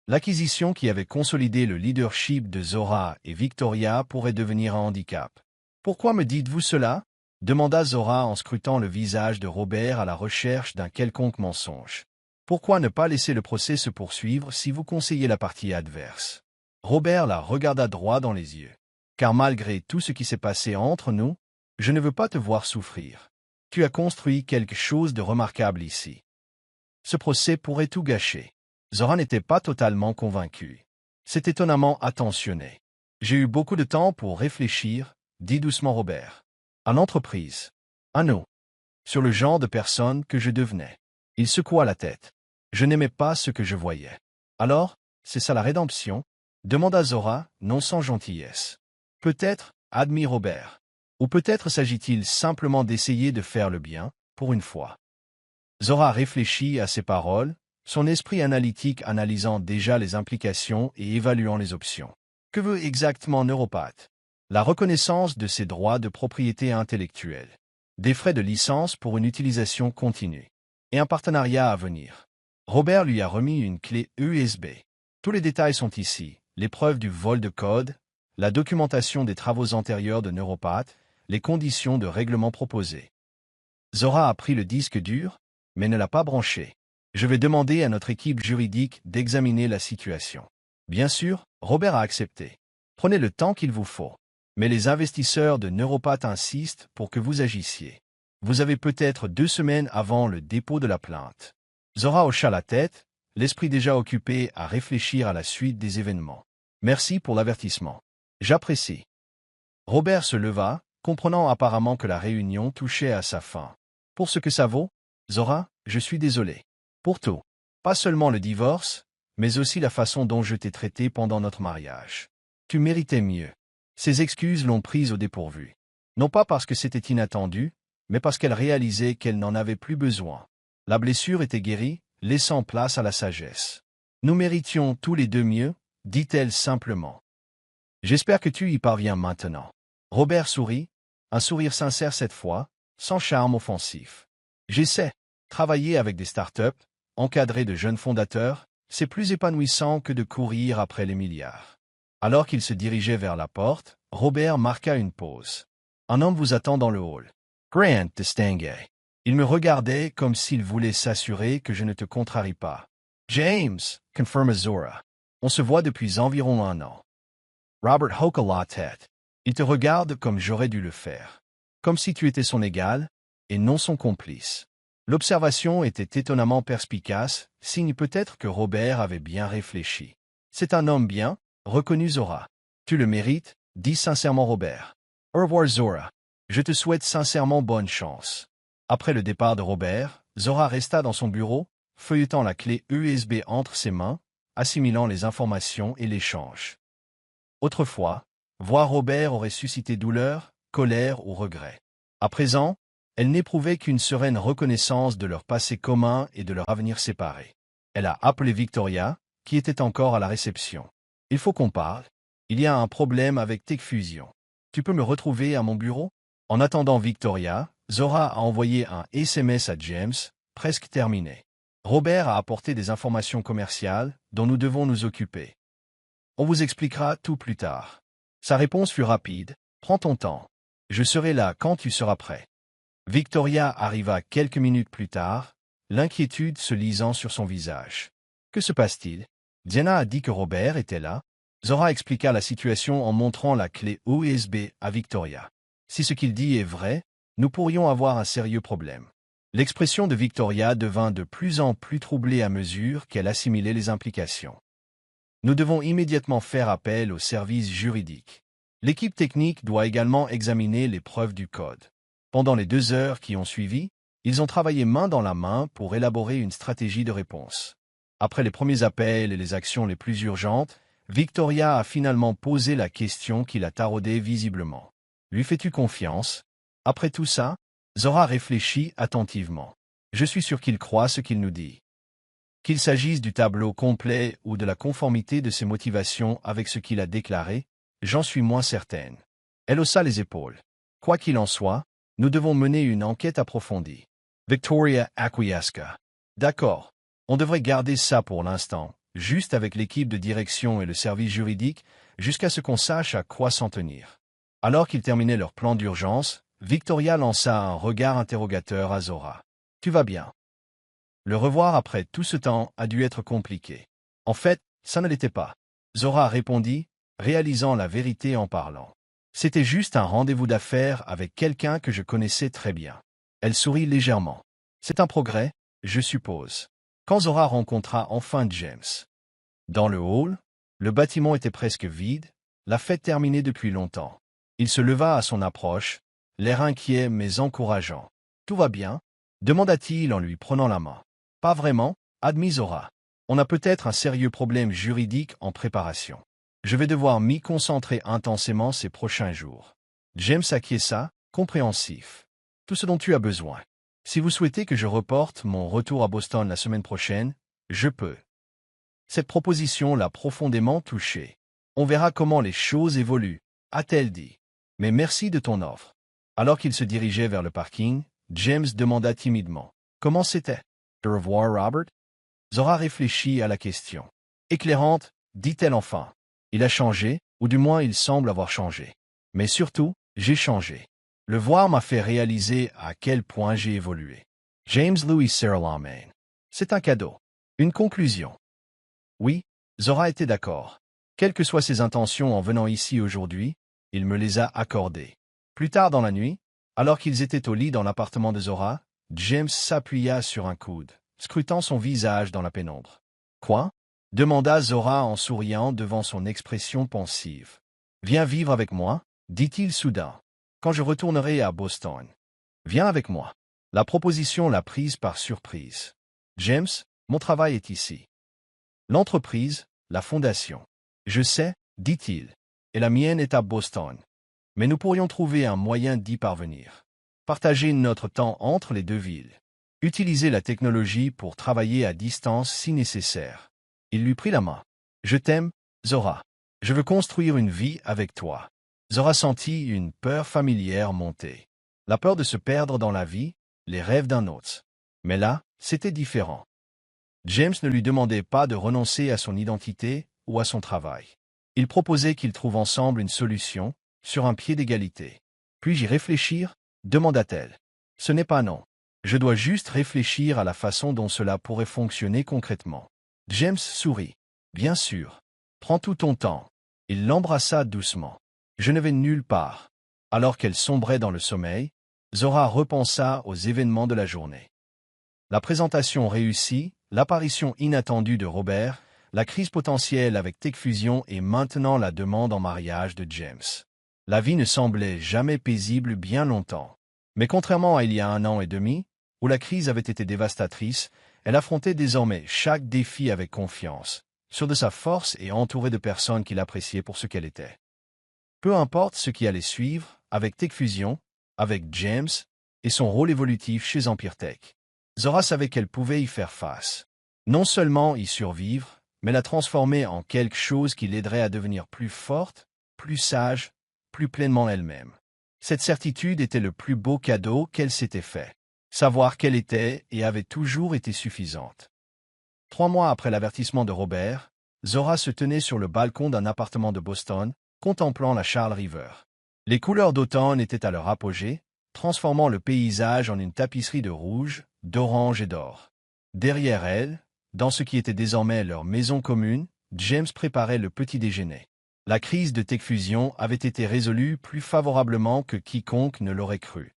L'acquisition qui avait consolidé le leadership de Zora et Victoria pourrait devenir un handicap. « Pourquoi me dites-vous cela » demanda Zora en scrutant le visage de Robert à la recherche d'un quelconque mensonge. « Pourquoi ne pas laisser le procès se poursuivre si vous conseillez la partie adverse » Robert la regarda droit dans les yeux. « Car malgré tout ce qui s'est passé entre nous, je ne veux pas te voir souffrir. Tu as construit quelque chose de remarquable ici. Ce procès pourrait tout gâcher. » Zora n'était pas totalement convaincue. C'est étonnamment attentionné. « J'ai eu beaucoup de temps pour réfléchir, » dit doucement Robert. « À l'entreprise. À nous. Sur le genre de personne que je devenais. » Il secoua la tête. « Je n'aimais pas ce que je voyais. »« Alors, c'est ça la rédemption ?» demanda Zora, non sans gentillesse. « Peut-être, » admit Robert. « Ou peut-être s'agit-il simplement d'essayer de faire le bien, pour une fois. » Zora réfléchit à ces paroles, son esprit analytique analysant déjà les implications et évaluant les options. Que veut exactement Neuropath? La reconnaissance de ses droits de propriété intellectuelle, des frais de licence pour une utilisation continue, et un partenariat à venir. Robert lui a remis une clé USB. Tous les détails sont ici, les preuves du vol de code, la documentation des travaux antérieurs de Neuropath, les conditions de règlement proposées. Zora a pris le disque dur, mais ne l'a pas branché. Je vais demander à notre équipe juridique d'examiner la situation. Bien sûr, Robert a accepté. Prenez le temps qu'il vous faut. mais les investisseurs de Neuropath insistent pour que vous agissiez. Vous avez peut-être 2 semaines avant le dépôt de la plainte. Zora hocha la tête, l'esprit déjà occupé à réfléchir à la suite des événements. Merci pour l'avertissement. J'apprécie. Robert se leva, comprenant apparemment que la réunion touchait à sa fin. Pour ce que ça vaut, Zora, je suis désolé. Pour tout. Pas seulement le divorce, mais aussi la façon dont je t'ai traité pendant notre mariage. Tu méritais mieux. Ses excuses l'ont prise au dépourvu. Non pas parce que c'était inattendu, mais parce qu'elle réalisait qu'elle n'en avait plus besoin. La blessure était guérie, laissant place à la sagesse. Nous méritions tous les deux mieux, dit-elle simplement. J'espère que tu y parviens maintenant. Robert sourit, un sourire sincère cette fois, sans charme offensif. J'essaie. Travailler avec des startups, encadrer de jeunes fondateurs, c'est plus épanouissant que de courir après les milliards. Alors qu'il se dirigeait vers la porte, Robert marqua une pause. Un homme vous attend dans le hall. Grant de Stanguet. Il me regardait comme s'il voulait s'assurer que je ne te contrarie pas. James, confirma Zora. On se voit depuis environ 1 an. Robert hocha la tête. Il te regarde comme j'aurais dû le faire. Comme si tu étais son égal, et non son complice. L'observation était étonnamment perspicace, signe peut-être que Robert avait bien réfléchi. C'est un homme bien, reconnut Zora. Tu le mérites, dit sincèrement Robert. Au revoir Zora. Je te souhaite sincèrement bonne chance. Après le départ de Robert, Zora resta dans son bureau, feuilletant la clé USB entre ses mains, assimilant les informations et l'échange. Autrefois, voir Robert aurait suscité douleur, colère ou regret. À présent, elle n'éprouvait qu'une sereine reconnaissance de leur passé commun et de leur avenir séparé. Elle a appelé Victoria, qui était encore à la réception. « Il faut qu'on parle. Il y a un problème avec TechFusion. Tu peux me retrouver à mon bureau ?» En attendant Victoria, Zora a envoyé un SMS à James, presque terminé. Robert a apporté des informations commerciales dont nous devons nous occuper. On vous expliquera tout plus tard. Sa réponse fut rapide. Prends ton temps. Je serai là quand tu seras prêt. Victoria arriva quelques minutes plus tard, l'inquiétude se lisant sur son visage. Que se passe-t-il? Diana a dit que Robert était là. Zora expliqua la situation en montrant la clé USB à Victoria. Si ce qu'il dit est vrai, nous pourrions avoir un sérieux problème. L'expression de Victoria devint de plus en plus troublée à mesure qu'elle assimilait les implications. Nous devons immédiatement faire appel aux services juridiques. L'équipe technique doit également examiner les preuves du code. Pendant les 2 heures qui ont suivi, ils ont travaillé main dans la main pour élaborer une stratégie de réponse. Après les premiers appels et les actions les plus urgentes, Victoria a finalement posé la question qui la taraudait visiblement. Lui fais-tu confiance? Après tout ça, Zora réfléchit attentivement. Je suis sûr qu'il croit ce qu'il nous dit. Qu'il s'agisse du tableau complet ou de la conformité de ses motivations avec ce qu'il a déclaré, j'en suis moins certaine. Elle haussa les épaules. Quoi qu'il en soit, nous devons mener une enquête approfondie. Victoria acquiesca. D'accord. On devrait garder ça pour l'instant, juste avec l'équipe de direction et le service juridique, jusqu'à ce qu'on sache à quoi s'en tenir. Alors qu'ils terminaient leur plan d'urgence, Victoria lança un regard interrogateur à Zora. Tu vas bien? Le revoir après tout ce temps a dû être compliqué. En fait, ça ne l'était pas. Zora répondit, réalisant la vérité en parlant. C'était juste un rendez-vous d'affaires avec quelqu'un que je connaissais très bien. Elle sourit légèrement. C'est un progrès, je suppose. Quand Zora rencontra enfin James. Dans le hall, le bâtiment était presque vide, la fête terminée depuis longtemps. Il se leva à son approche, l'air inquiet mais encourageant. « Tout va bien ?» demanda-t-il en lui prenant la main. « Pas vraiment, » admit Zora. « On a peut-être un sérieux problème juridique en préparation. Je vais devoir m'y concentrer intensément ces prochains jours. » James acquiesça, compréhensif. « Tout ce dont tu as besoin. Si vous souhaitez que je reporte mon retour à Boston la semaine prochaine, je peux. » Cette proposition l'a profondément touché. « On verra comment les choses évoluent, » a-t-elle dit. « Mais merci de ton offre. » Alors qu'il se dirigeait vers le parking, James demanda timidement. « Comment c'était? »« Au revoir, Robert ?» Zora réfléchit à la question. « Éclairante, dit-elle enfin. Il a changé, ou du moins il semble avoir changé. Mais surtout, j'ai changé. Le voir m'a fait réaliser à quel point j'ai évolué. » James Louis Serralamain. C'est un cadeau. Une conclusion. Oui, Zora était d'accord. Quelles que soient ses intentions en venant ici aujourd'hui, il me les a accordés. Plus tard dans la nuit, alors qu'ils étaient au lit dans l'appartement de Zora, James s'appuya sur un coude, scrutant son visage dans la pénombre. « Quoi ?» demanda Zora en souriant devant son expression pensive. « Viens vivre avec moi, dit-il soudain, quand je retournerai à Boston. Viens avec moi. » La proposition l'a prise par surprise. « James, mon travail est ici. L'entreprise, la fondation. Je sais, dit-il, et la mienne est à Boston. Mais nous pourrions trouver un moyen d'y parvenir. Partager notre temps entre les deux villes. Utiliser la technologie pour travailler à distance si nécessaire. » Il lui prit la main. « Je t'aime, Zora. Je veux construire une vie avec toi. » Zora sentit une peur familière monter. La peur de se perdre dans la vie, les rêves d'un autre. Mais là, c'était différent. James ne lui demandait pas de renoncer à son identité ou à son travail. Il proposait qu'ils trouvent ensemble une solution, sur un pied d'égalité. « Puis-je y réfléchir ?» demanda-t-elle. « Ce n'est pas non. Je dois juste réfléchir à la façon dont cela pourrait fonctionner concrètement. » James sourit. « Bien sûr. Prends tout ton temps. » Il l'embrassa doucement. « Je ne vais nulle part. » Alors qu'elle sombrait dans le sommeil, Zora repensa aux événements de la journée. La présentation réussie, l'apparition inattendue de Robert, la crise potentielle avec TechFusion et maintenant la demande en mariage de James. La vie ne semblait jamais paisible bien longtemps. Mais contrairement à il y a 1 an et demi, où la crise avait été dévastatrice, elle affrontait désormais chaque défi avec confiance, sûre de sa force et entourée de personnes qui l'appréciaient pour ce qu'elle était. Peu importe ce qui allait suivre, avec TechFusion, avec James, et son rôle évolutif chez Empire Tech, Zora savait qu'elle pouvait y faire face. Non seulement y survivre, mais la transformer en quelque chose qui l'aiderait à devenir plus forte, plus sage, plus pleinement elle-même. Cette certitude était le plus beau cadeau qu'elle s'était fait. Savoir qu'elle était et avait toujours été suffisante. 3 mois après l'avertissement de Robert, Zora se tenait sur le balcon d'un appartement de Boston, contemplant la Charles River. Les couleurs d'automne étaient à leur apogée, transformant le paysage en une tapisserie de rouge, d'orange et d'or. Derrière elle, dans ce qui était désormais leur maison commune, James préparait le petit déjeuner. La crise de TechFusion avait été résolue plus favorablement que quiconque ne l'aurait cru.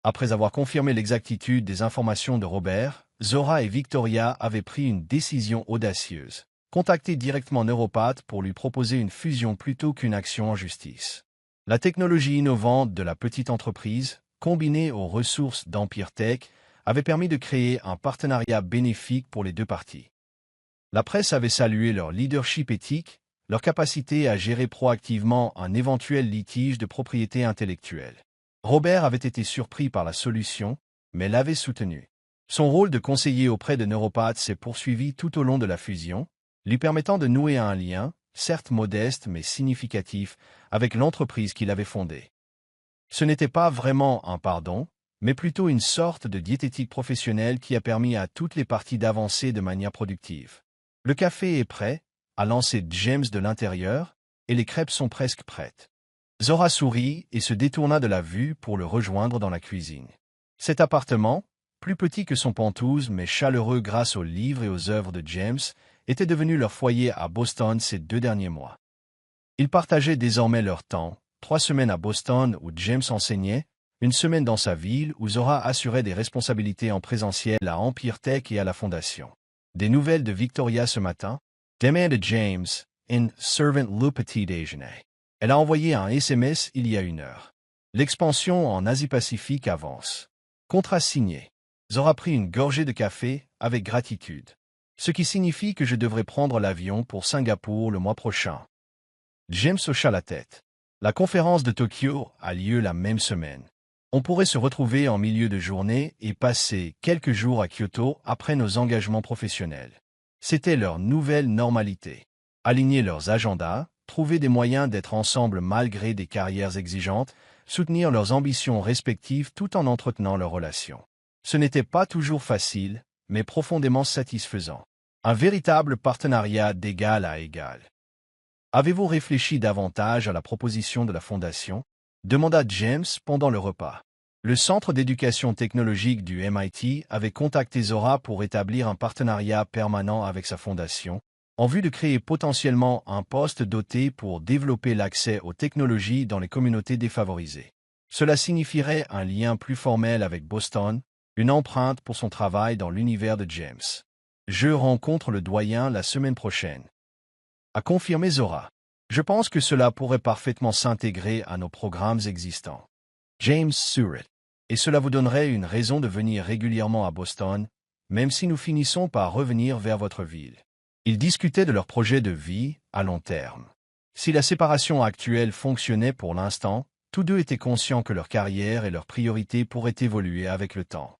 Après avoir confirmé l'exactitude des informations de Robert, Zora et Victoria avaient pris une décision audacieuse. Contacter directement Neuropath pour lui proposer une fusion plutôt qu'une action en justice. La technologie innovante de la petite entreprise, combinée aux ressources d'Empire Tech, avait permis de créer un partenariat bénéfique pour les deux parties. La presse avait salué leur leadership éthique, leur capacité à gérer proactivement un éventuel litige de propriété intellectuelle. Robert avait été surpris par la solution, mais l'avait soutenu. Son rôle de conseiller auprès de Neuropath s'est poursuivi tout au long de la fusion, lui permettant de nouer un lien, certes modeste mais significatif, avec l'entreprise qu'il avait fondée. Ce n'était pas vraiment un pardon, mais plutôt une sorte de diététique professionnelle qui a permis à toutes les parties d'avancer de manière productive. Le café est prêt, a lancé James de l'intérieur, et les crêpes sont presque prêtes. Zora sourit et se détourna de la vue pour le rejoindre dans la cuisine. Cet appartement, plus petit que son Penthouse mais chaleureux grâce aux livres et aux œuvres de James, était devenu leur foyer à Boston ces 2 derniers mois. Ils partageaient désormais leur temps, 3 semaines à Boston où James enseignait, 1 semaine dans sa ville où Zora assurait des responsabilités en présentiel à Empire Tech et à la Fondation. Des nouvelles de Victoria ce matin, demain de James, in servant le petit déjeuner. Elle a envoyé un SMS il y a 1 heure. L'expansion en Asie-Pacifique avance. Contrat signé. Zora prit une gorgée de café avec gratitude. Ce qui signifie que je devrais prendre l'avion pour Singapour le mois prochain. James hocha la tête. La conférence de Tokyo a lieu la même semaine. On pourrait se retrouver en milieu de journée et passer quelques jours à Kyoto après nos engagements professionnels. C'était leur nouvelle normalité. Aligner leurs agendas, trouver des moyens d'être ensemble malgré des carrières exigeantes, soutenir leurs ambitions respectives tout en entretenant leurs relations. Ce n'était pas toujours facile, mais profondément satisfaisant. Un véritable partenariat d'égal à égal. Avez-vous réfléchi davantage à la proposition de la Fondation ? Demanda James pendant le repas. Le Centre d'éducation technologique du MIT avait contacté Zora pour établir un partenariat permanent avec sa fondation, en vue de créer potentiellement un poste doté pour développer l'accès aux technologies dans les communautés défavorisées. Cela signifierait un lien plus formel avec Boston, une empreinte pour son travail dans l'univers de James. Je rencontre le doyen la semaine prochaine. A confirmé Zora. Je pense que cela pourrait parfaitement s'intégrer à nos programmes existants. James Surratt. Et cela vous donnerait une raison de venir régulièrement à Boston, même si nous finissons par revenir vers votre ville. Ils discutaient de leur projet de vie à long terme. Si la séparation actuelle fonctionnait pour l'instant, tous deux étaient conscients que leur carrière et leurs priorités pourraient évoluer avec le temps.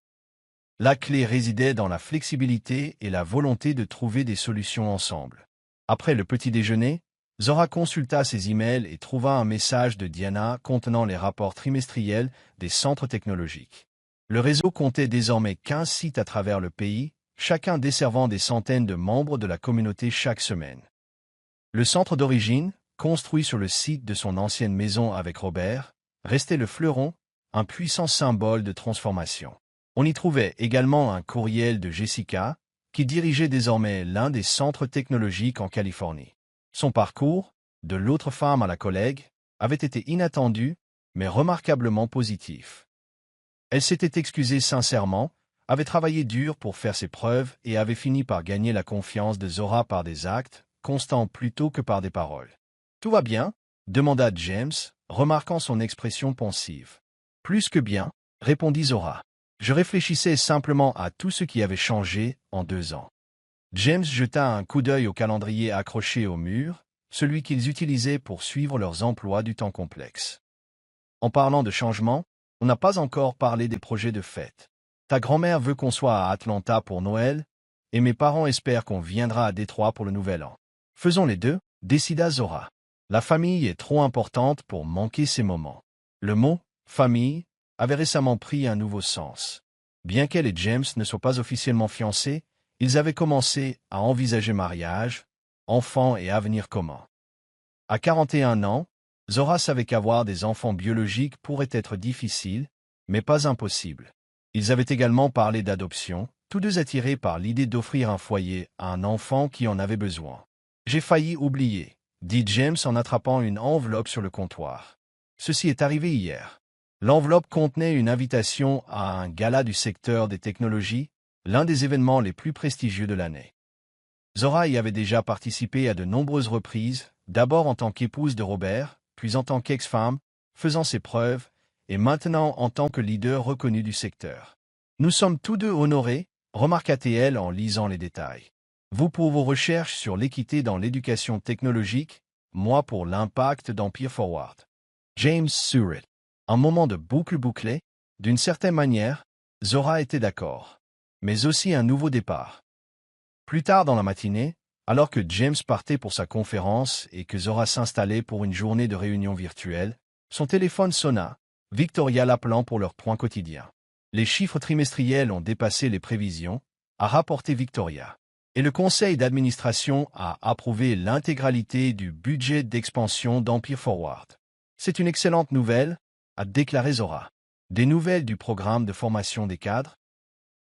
La clé résidait dans la flexibilité et la volonté de trouver des solutions ensemble. Après le petit déjeuner, Zora consulta ses emails et trouva un message de Diana contenant les rapports trimestriels des centres technologiques. Le réseau comptait désormais 15 sites à travers le pays, chacun desservant des centaines de membres de la communauté chaque semaine. Le centre d'origine, construit sur le site de son ancienne maison avec Robert, restait le fleuron, un puissant symbole de transformation. On y trouvait également un courriel de Jessica, qui dirigeait désormais l'un des centres technologiques en Californie. Son parcours, de l'autre femme à la collègue, avait été inattendu, mais remarquablement positif. Elle s'était excusée sincèrement, avait travaillé dur pour faire ses preuves et avait fini par gagner la confiance de Zora par des actes, constants plutôt que par des paroles. « Tout va bien ?» demanda James, remarquant son expression pensive. « Plus que bien », répondit Zora. « Je réfléchissais simplement à tout ce qui avait changé en 2 ans. » James jeta un coup d'œil au calendrier accroché au mur, celui qu'ils utilisaient pour suivre leurs emplois du temps complexe. En parlant de changement, on n'a pas encore parlé des projets de fête. Ta grand-mère veut qu'on soit à Atlanta pour Noël, et mes parents espèrent qu'on viendra à Détroit pour le Nouvel An. Faisons les deux, décida Zora. La famille est trop importante pour manquer ces moments. Le mot « famille » avait récemment pris un nouveau sens. Bien qu'elle et James ne soient pas officiellement fiancés, ils avaient commencé à envisager mariage, enfants et avenir commun. À 41 ans, Zora savait qu'avoir des enfants biologiques pourrait être difficile, mais pas impossible. Ils avaient également parlé d'adoption, tous deux attirés par l'idée d'offrir un foyer à un enfant qui en avait besoin. « J'ai failli oublier », dit James en attrapant une enveloppe sur le comptoir. Ceci est arrivé hier. L'enveloppe contenait une invitation à un gala du secteur des technologies, l'un des événements les plus prestigieux de l'année. Zora y avait déjà participé à de nombreuses reprises, d'abord en tant qu'épouse de Robert, puis en tant qu'ex-femme, faisant ses preuves, et maintenant en tant que leader reconnu du secteur. « Nous sommes tous deux honorés », remarqua-t-elle en lisant les détails. « Vous pour vos recherches sur l'équité dans l'éducation technologique, moi pour l'impact d'Empire Forward. » James Surratt. Un moment de boucle bouclée, d'une certaine manière, Zora était d'accord. Mais aussi un nouveau départ. Plus tard dans la matinée, alors que James partait pour sa conférence et que Zora s'installait pour une journée de réunion virtuelle, son téléphone sonna, Victoria l'appelant pour leur point quotidien. Les chiffres trimestriels ont dépassé les prévisions, a rapporté Victoria. Et le conseil d'administration a approuvé l'intégralité du budget d'expansion d'Empire Forward. C'est une excellente nouvelle, a déclaré Zora. Des nouvelles du programme de formation des cadres?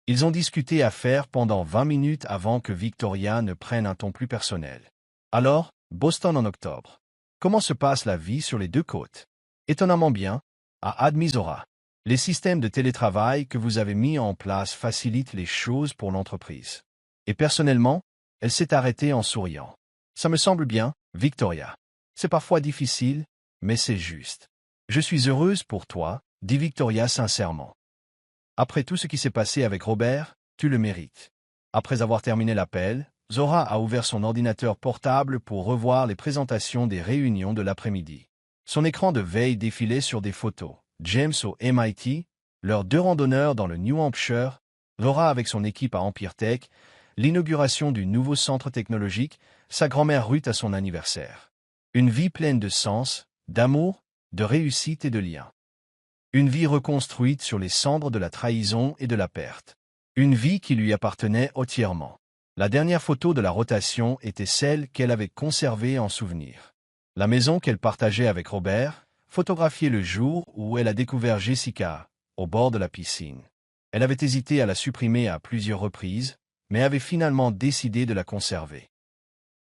Ils ont discuté affaires pendant 20 minutes avant que Victoria ne prenne un ton plus personnel. Alors, Boston en octobre. Comment se passe la vie sur les deux côtes? Étonnamment bien, a admis Zora. Les systèmes de télétravail que vous avez mis en place facilitent les choses pour l'entreprise. Et personnellement, elle s'est arrêtée en souriant. Ça me semble bien, Victoria. C'est parfois difficile, mais c'est juste. Je suis heureuse pour toi, dit Victoria sincèrement. Après tout ce qui s'est passé avec Robert, tu le mérites. Après avoir terminé l'appel, Zora a ouvert son ordinateur portable pour revoir les présentations des réunions de l'après-midi. Son écran de veille défilait sur des photos. James au MIT, leurs 2 randonneurs dans le New Hampshire, Laura avec son équipe à Empire Tech, l'inauguration du nouveau centre technologique, sa grand-mère Ruth à son anniversaire. Une vie pleine de sens, d'amour, de réussite et de liens. Une vie reconstruite sur les cendres de la trahison et de la perte. Une vie qui lui appartenait entièrement. La dernière photo de la rotation était celle qu'elle avait conservée en souvenir. La maison qu'elle partageait avec Robert, photographiée le jour où elle a découvert Jessica, au bord de la piscine. Elle avait hésité à la supprimer à plusieurs reprises, mais avait finalement décidé de la conserver.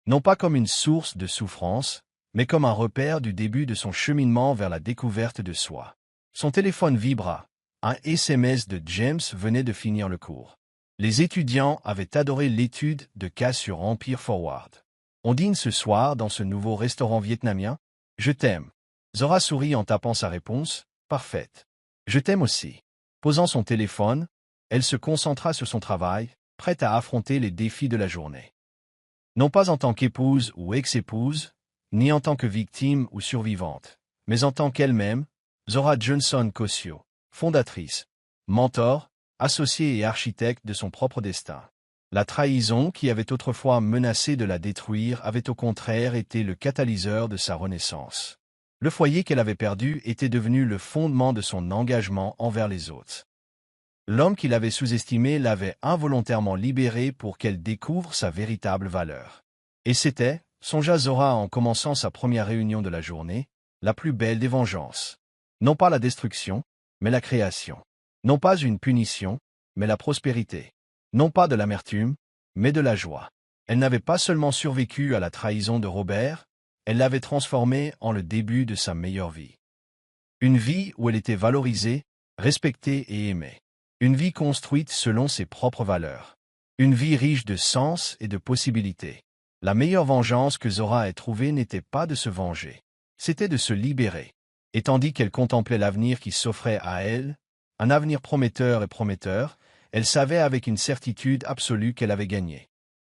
non pas comme une source de souffrance, mais comme un repère du début de son cheminement vers la découverte de soi. Son téléphone vibra. Un SMS de James venait de finir le cours. Les étudiants avaient adoré l'étude de cas sur Empire Forward. On dîne ce soir dans ce nouveau restaurant vietnamien? Je t'aime. Zora sourit en tapant sa réponse. Parfaite. Je t'aime aussi. Posant son téléphone, elle se concentra sur son travail, prête à affronter les défis de la journée. Non pas en tant qu'épouse ou ex-épouse, ni en tant que victime ou survivante, mais en tant qu'elle-même, Zora Johnson Cosio, fondatrice, mentor, associée et architecte de son propre destin. La trahison qui avait autrefois menacé de la détruire avait au contraire été le catalyseur de sa renaissance. Le foyer qu'elle avait perdu était devenu le fondement de son engagement envers les autres. L'homme qui l'avait sous-estimé l'avait involontairement libérée pour qu'elle découvre sa véritable valeur. Et c'était, songea Zora en commençant sa première réunion de la journée, la plus belle des vengeances. Non pas la destruction, mais la création. Non pas une punition, mais la prospérité. Non pas de l'amertume, mais de la joie. Elle n'avait pas seulement survécu à la trahison de Robert, elle l'avait transformé en le début de sa meilleure vie. Une vie où elle était valorisée, respectée et aimée. Une vie construite selon ses propres valeurs. Une vie riche de sens et de possibilités. La meilleure vengeance que Zora ait trouvée n'était pas de se venger. C'était de se libérer. Et tandis qu'elle contemplait l'avenir qui s'offrait à elle, un avenir prometteur, elle savait avec une certitude absolue qu'elle avait gagné.